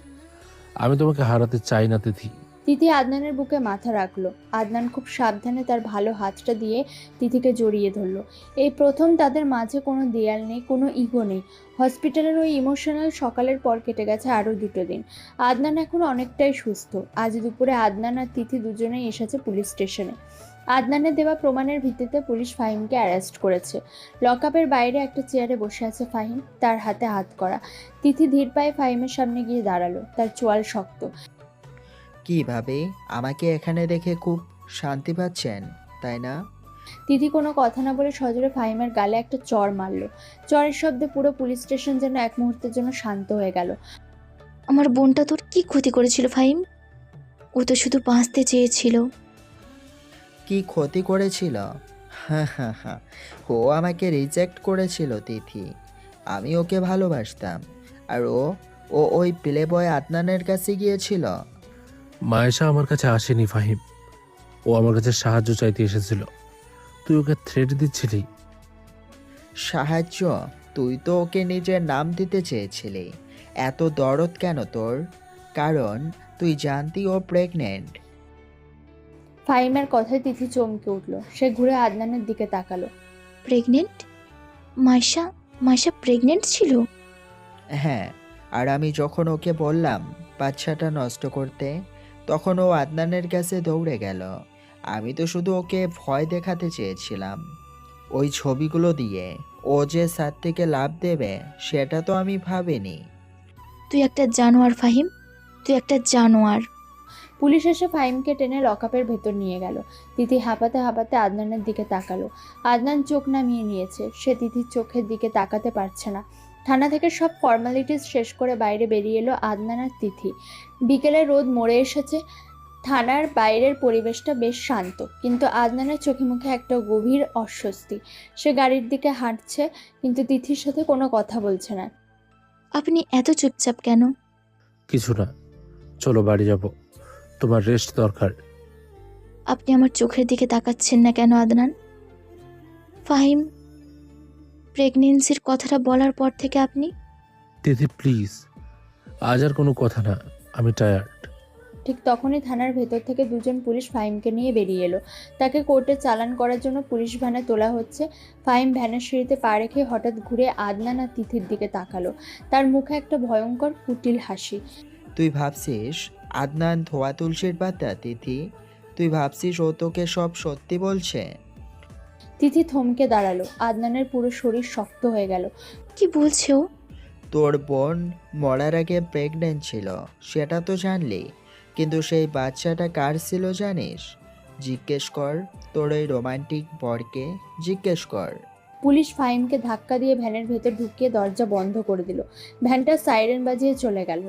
আমি তোমাকে হারাতে চাই না তিথি। তিথি আদনানের বুকে মাথা রাখলো। আদনান খুব সাবধানে তার ভালো হাতটা দিয়ে তিথিকে জড়িয়ে ধরলো। এই প্রথম তাদের মাঝে কোনো দেয়াল নেই, কোনো ইগো নেই। হসপিটালের ওই ইমোশনাল সকালের পর কেটে গেছে আরও 2 দিন। আদনান এখন অনেকটাই সুস্থ। আজ দুপুরে আদনান আর তিথি দুজনেই এসেছে পুলিশ স্টেশনে। আদনানের দেওয়া প্রমাণের ভিত্তিতে পুলিশ ফাহিমকে অ্যারেস্ট করেছে। লকআপের বাইরে একটা চেয়ারে বসে আছে ফাহিম, তার হাতে হাত করা। তিথি ধীর পায়ে ফাহিমের সামনে গিয়ে দাঁড়ালো। তার চোয়াল শক্ত। কিভাবে আমাকে এখানে দেখে খুব শান্তি পাচ্ছেন তাই না? তিথি কোনো কথা না বলে সজোরে ফাহিমের গালে একটা চড় মারল। চড়ের শব্দে পুরো পুলিশ স্টেশন যেন এক মুহূর্তের জন্য শান্ত হয়ে গেল। আমার বোনটা তোর কি ক্ষতি করেছিল ফাহিম? ও তো শুধু বাঁচতে চেয়েছিল। কি ক্ষতি করেছিল? হ্যাঁ হ্যাঁ হ্যাঁ, ও আমাকে রিজেক্ট করেছিল তিথি। আমি ওকে ভালোবাসতাম আর ও ও ওই প্লে বয় আদনানের কাছে গিয়েছিল। মায়েশা আমার কাছে আসেনি ফাহিম, ও আমার কাছে সাহায্য চাইতে এসেছিল। তুই ওকে থ্রেট দিচ্ছিলি। সাহায্য? তুই তো ওকে নিজের নাম দিতে চেয়েছিলি। এত দরদ কেন তোর? কারণ তুই জানতি ও প্রেগনেন্ট। ফাহিমের কথায় তিথি চমকে উঠল। সে ঘুরে আদনানের দিকে তাকালো। প্রেগনেন্ট? মাইশা মাইশা প্রেগনেন্ট ছিল? হ্যাঁ, আর আমি যখন ওকে বললাম বাচ্চাটা নষ্ট করতে, তখন ও আদনানের কাছে দৌড়ে গেল। আমি তো শুধু ওকে ভয় দেখাতে চেয়েছিলাম। ওই ছবিগুলো দিয়ে ও যে ছাদ থেকে লাফ দেবে সেটা তো আমি ভাবিনি। তুই একটা জানোয়ার ফাহিম, তুই একটা জানোয়ার। পুলিশ এসে ফাহিমকে টেনে লকআপের ভেতর নিয়ে গেল। তিথি হাঁপাতে হাঁপাতে আদনানের দিকে তাকালো। আদনান চোখ নামিয়ে নিয়েছে। সে তিথির চোখের দিকে তাকাতে পারছে না। থানা থেকে সব ফর্মালিটিস শেষ করে বাইরে বেরিয়ে এলো আদনান আর তিথি। বিকেলে রোদ মরে এসেছে। থানার বাইরের পরিবেশটা বেশ শান্ত, কিন্তু আদনানের চোখে মুখে একটা গভীর অস্বস্তি। সে গাড়ির দিকে হাঁটছে, কিন্তু তিথির সাথে কোনো কথা বলছে না। আপনি এত চুপচাপ কেন? কিছু না, চলো বাড়ি যাব, তোমার রেস্ট দরকার। আপনি আমার চোখের দিকে তাকাচ্ছেন না কেন আদনান? ফাহিম প্রেগনেন্সির কথাটা বলার পর থেকে আপনি... তিথি প্লিজ, আজ আর কোনো কথা না, আমি টায়ার্ড। ঠিক তখনই থানার ভেতর থেকে দুজন পুলিশ ফাহিমকে নিয়ে বেরিয়ে এলো। তাকে কোর্টে চালান করার জন্য পুলিশ ভ্যানে তোলা হচ্ছে। ফাহিম ভ্যানের সিঁড়িতে পা রেখে হঠাৎ ঘুরে আদনান আর তিথির দিকে তাকালো। তার মুখে একটা ভয়ঙ্কর কুটিল হাসি। তুই ভাবছিস আদনান ধোয়া তুলসীর পাতা তিথি? তুই ভাবছিস ও তোকে সব সত্যি বলছে? তিথি থমকে দাঁড়ালো। আদনানের পুরো শরীর শক্ত হয়ে গেল। কি বলছে ও? তোর বোন মরার আগে প্রেগনেন্ট ছিল সেটা তো জানলি, কিন্তু সেই বাচ্চাটা কার ছিল জানিস? জিজ্ঞেস কর তোর ওই রোমান্টিক বরকে, জিজ্ঞেস কর। পুলিশ ফাহিমকে ধাক্কা দিয়ে ভ্যানের ভেতর ঢুকিয়ে দরজা বন্ধ করে দিল। ভ্যানটা সাইরেন বাজিয়ে চলে গেল।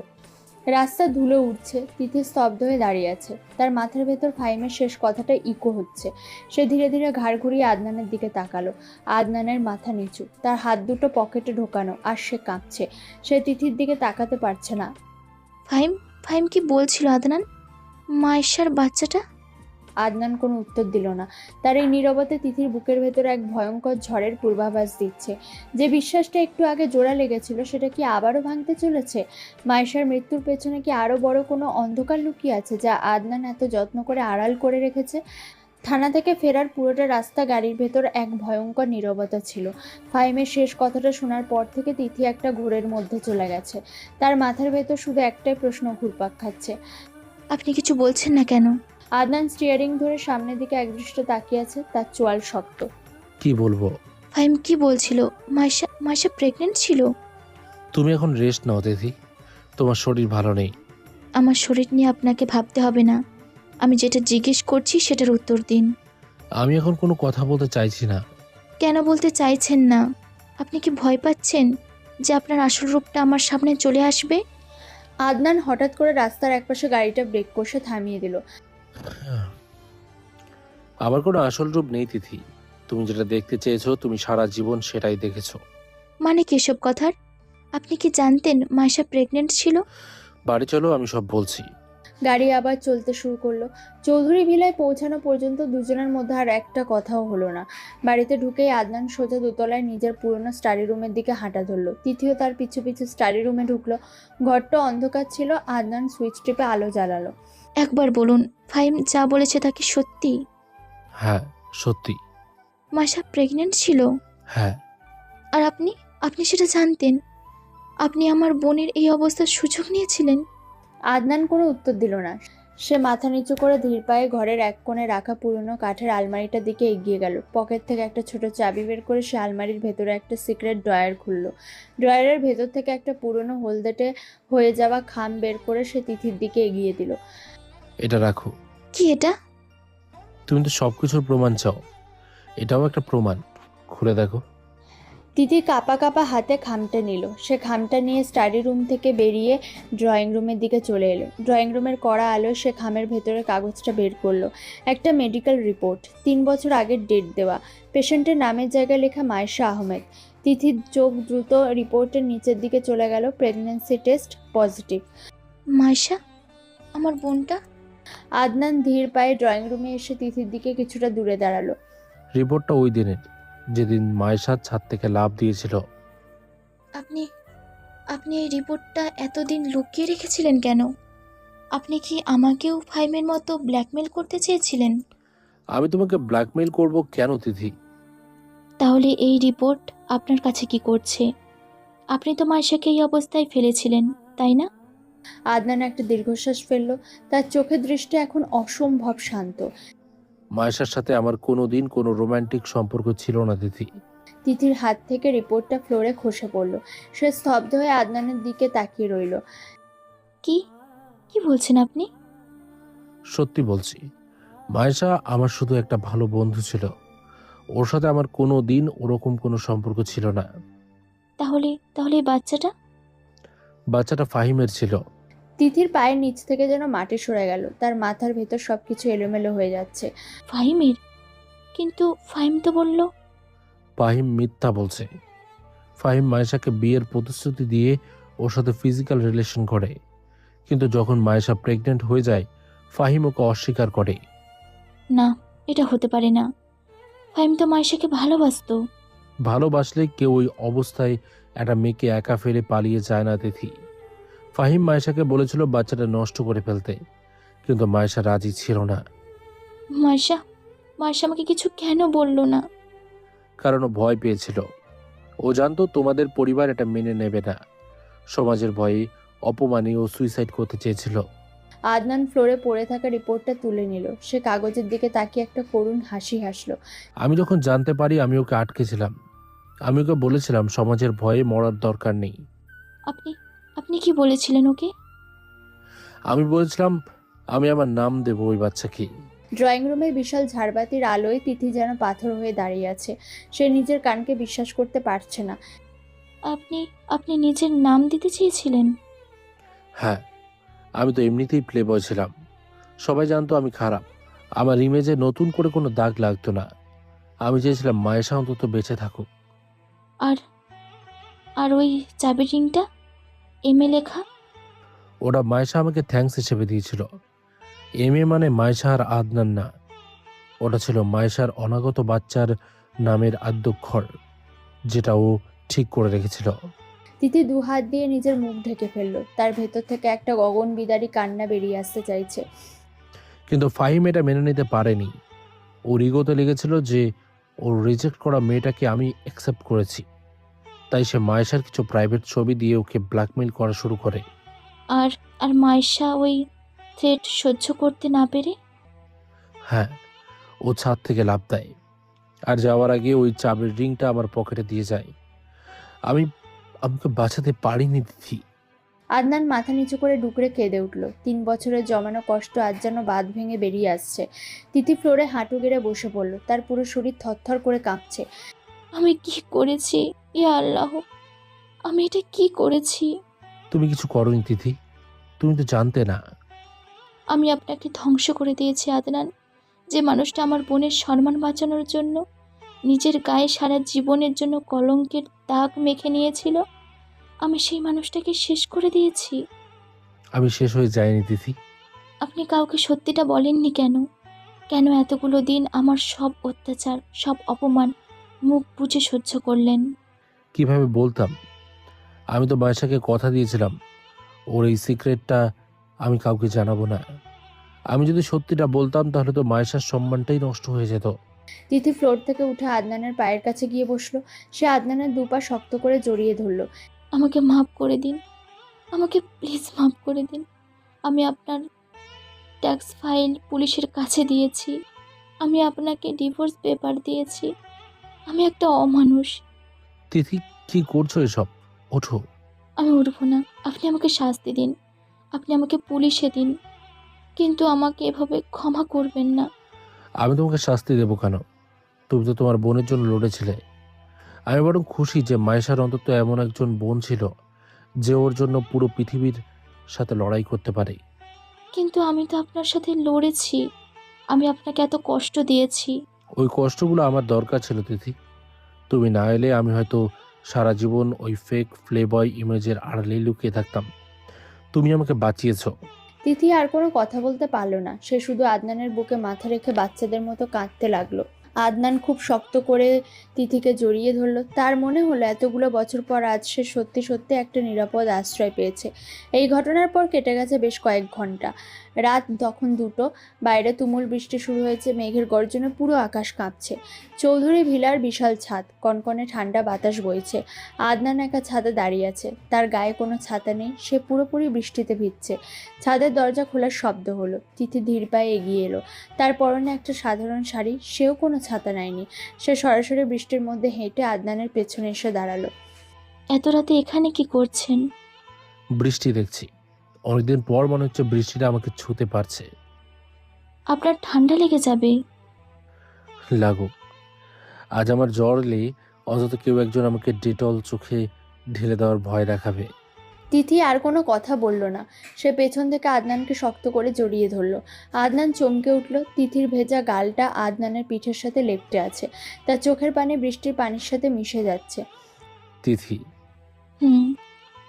রাস্তা ধুলো উঠছে। তিথি স্তব্ধ হয়ে দাঁড়িয়ে আছে। তার মাথার ভেতর ফাহিমের শেষ কথাটা ইকো হচ্ছে। সে ধীরে ধীরে ঘাড় ঘুরিয়ে আদনানের দিকে তাকালো। আদনানের মাথা নিচু, তার হাত দুটো পকেটে ঢোকানো, আর সে কাঁপছে। সে তিথির দিকে তাকাতে পারছে না। ফাহিম ফাহিম কি বলছিল আদনান? মাইশার বাচ্চাটা? আদনান কোনো উত্তর দিল না। তার এই নীরবতা তিথির বুকের ভেতরে এক ভয়ঙ্কর ঝড়ের পূর্বাভাস দিচ্ছে। যে বিশ্বাসটা একটু আগে জোড়া লেগেছিল সেটা কি আবারও ভাঙতে চলেছে? মাইশার মৃত্যুর পেছনে কি আরও বড় কোনো অন্ধকার লুকিয়ে আছে, যা আদনান এত যত্ন করে আড়াল করে রেখেছে? থানা থেকে ফেরার পুরোটা রাস্তা গাড়ির ভেতর এক ভয়ঙ্কর নীরবতা ছিল। ফাহিমের শেষ কথাটা শোনার পর থেকে তিথি একটা ঘোরের মধ্যে চলে গেছে। তার মাথার ভেতর শুধু একটাই প্রশ্ন ঘুরপাক খাচ্ছে। আপনি কিছু বলছেন না কেন? আদনান স্টিয়ারিং ধরে সামনের দিকে একদৃষ্টে তাকিয়ে আছে, তার চোয়াল শক্ত। কি বলবো? ফাহিম কি বলছিল? মাইশা মাইশা প্রেগনেন্ট ছিল? তুমি এখন রেস্ট নাও তিথি, তোমার শরীর ভালো নেই। আমার শরীর নিয়ে আপনাকে ভাবতে হবে না। আমি যেটা জিজ্ঞেস করছি সেটার উত্তর দিন। আমি এখন কোনো কথা বলতে চাইছি না। কেন বলতে চাইছেন না? আপনি কি ভয় পাচ্ছেন যে আপনার আসল রূপটা আমার সামনে চলে আসবে? আদনান হঠাৎ করে রাস্তার একপাশে গাড়িটা ব্রেক কষে থামিয়ে দিল। আমার কোনো আসল রূপ নেই তিথি, তুমি যেটা দেখতে চেয়েছো তুমি সারা জীবন সেটাই দেখেছো। মানে কি এসব কথার? আপনি কি জানতেন মাইশা প্রেগনেন্ট ছিল? বাড়ি চলো, আমি সব বলছি। গাড়ি আবার চলতে শুরু করলো। চৌধুরী ভিলায় পৌঁছানো পর্যন্ত দুজনের মধ্যে আর একটা কথাও হলো না। বাড়িতে ঢুকেই আদনান সোজা দোতলায় নিজের পুরনো স্টাডি রুমের দিকে হাঁটা ধরলো। তিথিও তার পিছু পিছু স্টাডি রুমে ঢুকলো। ঘরটা অন্ধকার ছিল। আদনান সুইচ টিপে আলো জ্বালালো। একবার বলুন, ফাহিম যা বলেছে তা কি সত্যি? হ্যাঁ সত্যি। মাইশা প্রেগনেন্ট ছিল? হ্যাঁ। আর আপনি আপনি সেটা জানতেন? আপনি আমার বোনের এই অবস্থার সুযোগ নিয়েছিলেন? আদনান কোনো উত্তর দিল না। সে মাথা নিচু করে ধীর পায়ে ঘরের এক কোণে রাখা পুরনো কাঠের আলমারিটার দিকে এগিয়ে গেল। পকেট থেকে একটা ছোট চাবি বের করে সে আলমারির ভেতরে একটা সিক্রেট ড্রয়ার খুলল। ড্রয়ারের ভেতর থেকে একটা পুরনো হলদেটে হয়ে যাওয়া খাম বের করে সে তিথির দিকে এগিয়ে দিল। এটা রাখো। কি এটা? তুমি তো সবকিছুর প্রমাণ চাও, এটাও একটা প্রমাণ। খুলে দেখো। তিথি কাঁপা কাঁপা হাতে খামটা নিল। সে খামটা নিয়ে স্টাডি রুম থেকে বেরিয়ে ড্রয়িং রুমের দিকে চলে এলো। ড্রয়িং রুমের কড়া আলোয় সে খামের ভেতরে কাগজটা বের করলো। একটা মেডিকেল রিপোর্ট, 3 বছর আগের ডেট দেওয়া, পেশেন্টের নামের জায়গায় লেখা মায়েশা আহমেদ। তিথির চোখ দ্রুত রিপোর্টের নিচের দিকে চলে গেল। Pregnancy test positive. মাইশা, আমার বোনটা? আদনান ধীর পায়ে ড্রয়িং রুমে এসে তিথির দিকে কিছুটা দূরে দাঁড়ালো। রিপোর্টটা ওই দিনের, যেদিন মায়েশা ছাদ থেকে লাফ দিয়েছিল। আপনি আপনি এই রিপোর্টটা এতদিন লুকিয়ে রেখেছিলেন কেন? আপনি কি আমাকেও ফাইমের মতো ব্ল্যাকমেল করতে চেয়েছিলেন? আমি তোমাকে ব্ল্যাকমেইল করব কেন তিথি? তাহলে এই রিপোর্ট আপনার কাছে কি করছে? আপনি তো মাইশাকে এই অবস্থায় ফেলেছিলেন, তাই না? আদনান একটা দীর্ঘশ্বাস ফেলল। তার চোখের দৃষ্টি এখন অসম্ভব শান্ত। মায়েশার সাথে আমার কোনোদিন কোনো রোমান্টিক সম্পর্ক ছিল না তিথি। তিথির হাত থেকে রিপোর্টটা ফ্লোরে খসে পড়ল। সে স্তব্ধ হয়ে আদনানের দিকে তাকিয়ে রইল। কি কি বলছেন আপনি? সত্যি বলছি, মায়েশা আমার শুধু একটা ভালো বন্ধু ছিল। ওর সাথে আমার কোনো দিন ওরকম কোনো সম্পর্ক ছিল না। তাহলে তাহলে এই বাচ্চাটা ফাহিমের ছিল। তিথির পায়ের নিচ থেকে যেন মাটি সরে গেল। তার মাথার ভেতর সবকিছু এলোমেলো হয়ে যাচ্ছে। ফাহিমের? কিন্তু ফাহিম তো বলল। ফাহিম মিথ্যা বলছে। ফাহিম মায়েশাকে বিয়ের প্রতিশ্রুতি দিয়ে ওর সাথে ফিজিক্যাল রিলেশন করে, কিন্তু যখন মায়েশা প্রেগনেন্ট হয়ে যায় ফাহিম ওকে অস্বীকার করে। না, এটা হতে পারে না। ফাহিম তো মাইশাকে ভালোবাসতো। ভালোবাসলে কেউ ওই অবস্থায় একটা মেয়েকে একা ফেলে পালিয়ে যায় না তিথি। ফাহিম মায়েশাকে বলেছিল বাচ্চাটা নষ্ট করে ফেলতে, কিন্তু মায়েশা রাজি ছিল না। মাইশা মাইশা আমাকে কিছু কেন বললো না? কারণ ও ভয় পেয়েছিল। ও জানতো তোমাদের পরিবার এটা মেনে নেবে না। সমাজের ভয়ে অপমানে ও সুইসাইড করতে চেয়েছিল। আদনান ফ্লোরে পড়ে থাকা রিপোর্টটা তুলে নিল। সে কাগজের দিকে তাকিয়ে একটা করুণ হাসি হাসলো। আমি যখন জানতে পারি আমি ওকে আটকেছিলাম। আমি ওকে বলেছিলাম সমাজের ভয়ে মরার দরকার নেই। আপনি আপনি কি বলেছিলেন ওকে? আমি বলেছিলাম আমি আমার নাম দেব ওই বাচ্চাকে। ড্রয়িং রুমের বিশাল ঝাড়বাতির আলোয় তিথি যেন পাথর হয়ে দাঁড়িয়ে আছে। সে নিজের কানকে বিশ্বাস করতে পারছে না। আপনি আপনি নিজের নাম দিতে চেয়েছিলেন? হ্যাঁ, আমি তো এমনিতেই প্লে বয় ছিলাম। সবাই জানতো আমি খারাপ। আমার ইমেজে নতুন করে কোনো দাগ লাগতো না। আমি চেয়েছিলাম মায়েশা অন্তত বেঁচে থাকুক। আর আর ওই চাবি রিংটা এমএ লেখা? ওটা মায়েশা আমাকে থ্যাঙ্কস হিসেবে দিয়েছিল। এমএ মানে মায়েশা আর আদনান না, ওটা ছিল মায়েশার অনাগত বাচ্চার নামের আদ্যক্ষর, যেটা ও ঠিক করে রেখেছিল। তিথি 2 হাত দিয়ে নিজের মুখ ঢেকে ফেলল। তার ভেতর থেকে একটা গগন বিদারী কান্না বেরিয়ে আসতে চাইছে। কিন্তু ফাহিম এটা মেনে নিতে পারেনি। ওর ইগোতে লেগেছিল যে ওর রিজেক্ট করা মেয়েটাকে আমি অ্যাকসেপ্ট করেছি। তাই সে মায়েশার কিছু প্রাইভেট ছবি দিয়ে ওকে ব্ল্যাকমেইল করা শুরু করে। আর আর মাইশা ওই থ্রেট সহ্য করতে না পেরে? হ্যাঁ, ও ছাদ থেকে লাফ দেয় আর যাওয়ার আগে ওই চাবির রিংটা আমার পকেটে দিয়ে যায়। আমাকে বাঁচাতে পারিনি দিদি। আদনান মাথা নিচু করে ডুকরে কেঁদে উঠল। 3 বছরের জমানো কষ্ট আজ যেন বাঁধ ভেঙে বেরিয়ে আসছে। তিথি ফ্লোরে হাঁটু গেড়ে বসে পড়ল। তার পুরো শরীর থরথর করে কাঁপছে। আমি কি করেছি? ইয়া আল্লাহ, আমি এটা কি করেছি? তুমি কিছু করোনি তিথি, তুমি তো জানতে না। আমি আপনাকে ধ্বংস করে দিয়েছি আদনান। যে মানুষটা আমার বোনের সম্মান বাঁচানোর জন্য নিজের গায়ে সারা জীবনের জন্য কলঙ্কের দাগ মেখে নিয়েছিল, আমি সেই মানুষটাকে শেষ করে দিয়েছি। আমি শেষ হয়ে যাইনি তিথি। আপনি কাউকে সত্যিটা বলেননি কেন? কেন এতগুলো দিন আমার সব অত্যাচার, সব অপমান মুখ বুজে সহ্য করলেন? কিভাবে বলতাম? আমি তো মায়েশাকে কথা দিয়েছিলাম ওর এই সিক্রেটটা আমি কাউকে জানাবো না। আমি যদি সত্যিটা বলতাম তাহলে তো মায়েশার সম্মানটাই নষ্ট হয়ে যেত। তিথি ফ্লোর থেকে উঠে আদনানের পায়ের কাছে গিয়ে বসলো। সে আদনানের 2 পা শক্ত করে জড়িয়ে ধরল। আমাকে মাফ করে দিন, আমাকে প্লিজ মাফ করে দিন। আমি আপনার ট্যাক্স ফাইল পুলিশের কাছে দিয়েছি, আমি আপনাকে ডিভোর্স পেপার দিয়েছি। আমি একটা অমানুষ। তিথি, কি করছো এসব? ওঠো। আমি উঠবো না। আপনি আমাকে শাস্তি দিন, আপনি আমাকে পুলিশে দিন। কিন্তু আমাকে এভাবে ক্ষমা করবেন না। আমি তোমাকে শাস্তি দেবো কেন? তুমি তো তোমার বোনের জন্য লড়েছিলে। আমি বরং খুশি যে মায়েশার অন্তত এমন একজন বোন ছিল যে ওর জন্য পুরো পৃথিবীর সাথে লড়াই করতে পারে। কিন্তু আমি তো আপনার সাথে লড়েছি, আমি আপনাকে এত কষ্ট দিয়েছি। ওই কষ্টগুলো আমার দরকার ছিল তিথি। তুমি না এলে আমি হয়তো সারা জীবন ওই ফেক প্লেবয় ইমেজের আড়ালে লুকিয়ে থাকতাম। তুমি আমাকে বাঁচিয়েছো। তিথি আর কোনো কথা বলতে পারল না। সে শুধু আদনানের বুকে মাথা রেখে বাচ্চাদের মতো কাঁদতে লাগলো। আদনান খুব শক্ত করে তিথিকে জড়িয়ে ধরলো। তার মনে হলো এতগুলো বছর পর আজ সে সত্যি সত্যি একটা নিরাপদ আশ্রয় পেয়েছে। এই ঘটনার পর কেটে গেছে বেশ কয়েক ঘন্টা। রাত তখন 2টো। বাইরে তুমুল বৃষ্টি শুরু হয়েছে। মেঘের গর্জনে পুরো আকাশ কাঁপছে। চৌধুরী ভিলার বিশাল ছাদ, কনকনে ঠান্ডা বাতাস বইছে। আদনান একা ছাদে দাঁড়িয়ে আছে। তার গায়ে কোনো ছাতা নেই, সে পুরোপুরি বৃষ্টিতে ভিজছে। ছাদের দরজা খোলার শব্দ হলো। তিথি ধীর পায়ে এগিয়ে এলো। তার পরনে একটা সাধারণ শাড়ি, সেও কোনো ছাতা নেয়নি। সে সরাসরি বৃষ্টির মধ্যে হেঁটে আদনানের পেছনে এসে দাঁড়ালো। এত রাতে এখানে কি করছেন? বৃষ্টি দেখছি। অনেকদিন পর মনে হচ্ছে বৃষ্টিটা আমাকে ছুঁতে পারছে। আপনার ঠান্ডা লেগে যাবে। লাগুক। আজ আমার জ্বর এলে অন্তত কেউ একজন আমাকে ডেটল চোখে ঢেলে দেওয়ার ভয় দেখাবে। তিথি আর কোনো কথা বলল না। সে পেছন থেকে আদনানকে শক্ত করে জড়িয়ে ধরল। আদনান চমকে উঠল। তিথির ভেজা গালটা আদনানের পিঠের সাথে লেপ্টে আছে। তার চোখের পানি বৃষ্টির পানির সাথে মিশে যাচ্ছে। তিথি,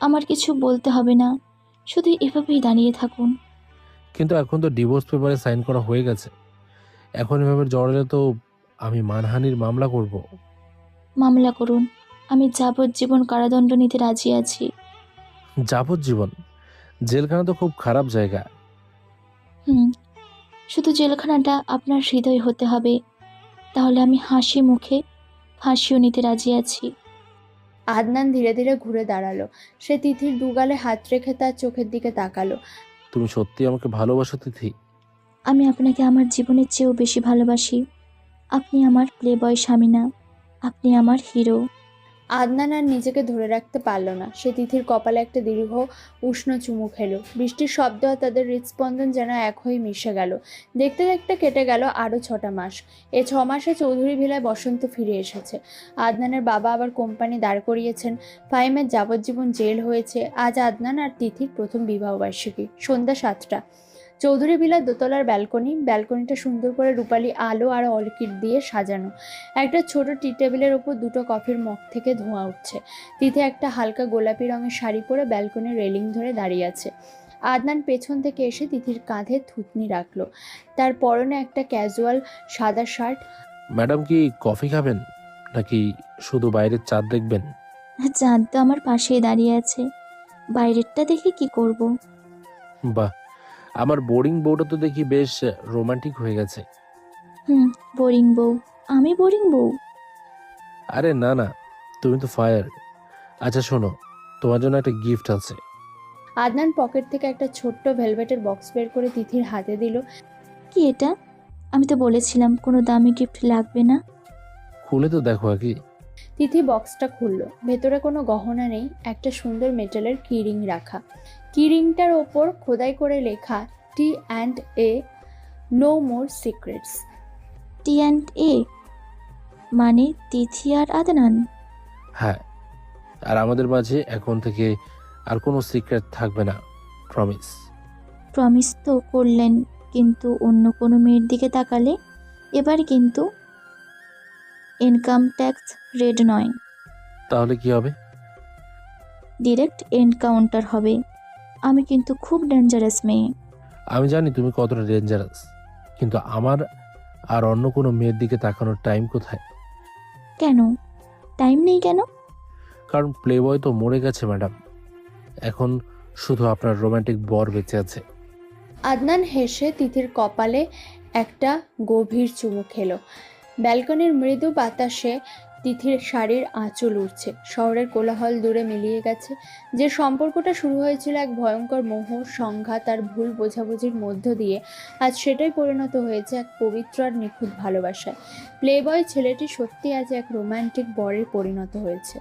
আমার কিছু বলতে হবে না, শুধু এভাবেই দাঁড়িয়ে থাকুন। কিন্তু এখন তো ডিভোর্স পেপারে সাইন করা হয়ে গেছে। এখন এভাবে জ্বর এলে তো আমি মানহানির মামলা করব। মামলা করুন, আমি যাবজ্জীবন কারাদণ্ড নিতে রাজি আছি। যাবজ্জীবন? জেলখানা তো খুব খারাপ জায়গা। শুধু জেলখানাটা আপনার হৃদয় হতে হবে, তাহলে আমি হাসি মুখে ফাঁসিও নিতে রাজি আছি। আদনান ধীরে ধীরে ঘুরে দাঁড়ালো। সে তিথির দুগালে হাত রেখে তার চোখের দিকে তাকালো। তুমি সত্যি আমাকে ভালোবাসো তিথি? আমি আপনাকে আমার জীবনের চেয়েও বেশি ভালোবাসি। আপনি আমার প্লেবয় স্বামী না, আপনি আমার হিরো। আদনান আর নিজেকে ধরে রাখতে পারল না। সে তিথির কপালে একটা দীর্ঘ উষ্ণ চুমু খেলো। বৃষ্টির শব্দ আর তাদের হৃদস্পন্দন যেন এক হয়ে মিশে গেল। দেখতে দেখতে কেটে গেল আরও 6টা মাস। এই 6 মাসে চৌধুরী ভিলায় বসন্ত ফিরে এসেছে। আদনানের বাবা আবার কোম্পানি দাঁড় করিয়েছেন। ফাহিমের যাবজ্জীবন জেল হয়েছে। আজ আদনান আর তিথির প্রথম বিবাহবার্ষিকী। সন্ধ্যা 7টা। চৌধুরী ভিলার দোতলার ব্যালকনিটা সুন্দর করে রূপালি আলো আর অর্কিড দিয়ে সাজানো। একটা ছোট টি টেবিলের ওপর 2টো কফির মগ থেকে ধোঁয়া উঠছে। তিথি একটা হালকা গোলাপি রঙের শাড়ি পরে ব্যালকনির রেলিং ধরে দাঁড়িয়ে আছে। আদনান পেছন থেকে এসে তিথির কাঁধে থুতনি রাখলো। তার পরনে একটা ক্যাজুয়াল সাদা শার্ট। ম্যাডাম কি কফি খাবেন নাকি শুধু বাইরের চাঁদ দেখবেন? চাঁদ তো আমার পাশেই দাঁড়িয়ে আছে, বাইরেরটা দেখে কি করব? বাহ, আমার বোরিং বউটা তো দেখি বেশ রোমান্টিক হয়ে গেছে। বোরিং বউ? আমি বোরিং বউ? আরে না না, তুমি তো ফায়ার। আচ্ছা শোনো, তোমার জন্য একটা গিফট আছে। আদনান পকেট থেকে একটা ছোট্ট ভেলভেটের বক্স বের করে তিথির হাতে দিল। কি এটা? আমি তো বলেছিলাম কোনো দামি গিফট লাগবে না। খুলে তো দেখো আগে। তিথি বক্সটা খুললো। ভেতরে কোনো গহনা নেই, একটা সুন্দর মেটালের কিরিং রাখা। কিরিংটার ওপর খোদাই করে লেখা T&A, no more secrets. T&A মানে তিথি আর আদনান? হ্যাঁ, আর আমাদের মাঝে এখন থেকে আর কোনো সিক্রেট থাকবে না, প্রমিস। প্রমিস তো করলেন, কিন্তু অন্য কোনো মেয়ের দিকে তাকালে এবার কিন্তু ইনকাম ট্যাক্স রেড নয়। তাহলে কি হবে? ডিরেক্ট এনকাউন্টার হবে। আমি কিন্তু খুব ডেঞ্জারাস মেয়ে। আমি জানি তুমি কতটা ডেঞ্জারাস, কিন্তু আমার আর অন্য কোনো মেয়ের দিকে তাকানোর টাইম কোথায়? কেন টাইম নেই কেন? কারণ প্লেবয় তো মরে গেছে ম্যাডাম, এখন শুধু আপনার রোমান্টিক বর বেঁচে আছে। আদনান হেসে তিথির কপালে একটা গভীর চুমু খেলো। ব্যালকনির মৃদু বাতাসে তিথির শাড়ির আঁচল উঠছে। শহরের কোলাহল দূরে মিলিয়ে গেছে। যে সম্পর্কটা শুরু হয়েছিল এক ভয়ঙ্কর মোহ, সংঘাত আর ভুল বোঝাবুঝির মধ্য দিয়ে, আজ সেটাই পরিণত হয়েছে এক পবিত্র আর নিখুঁত ভালোবাসায়। প্লেবয় ছেলেটি সত্যি আজ এক রোমান্টিক বরে পরিণত হয়েছে।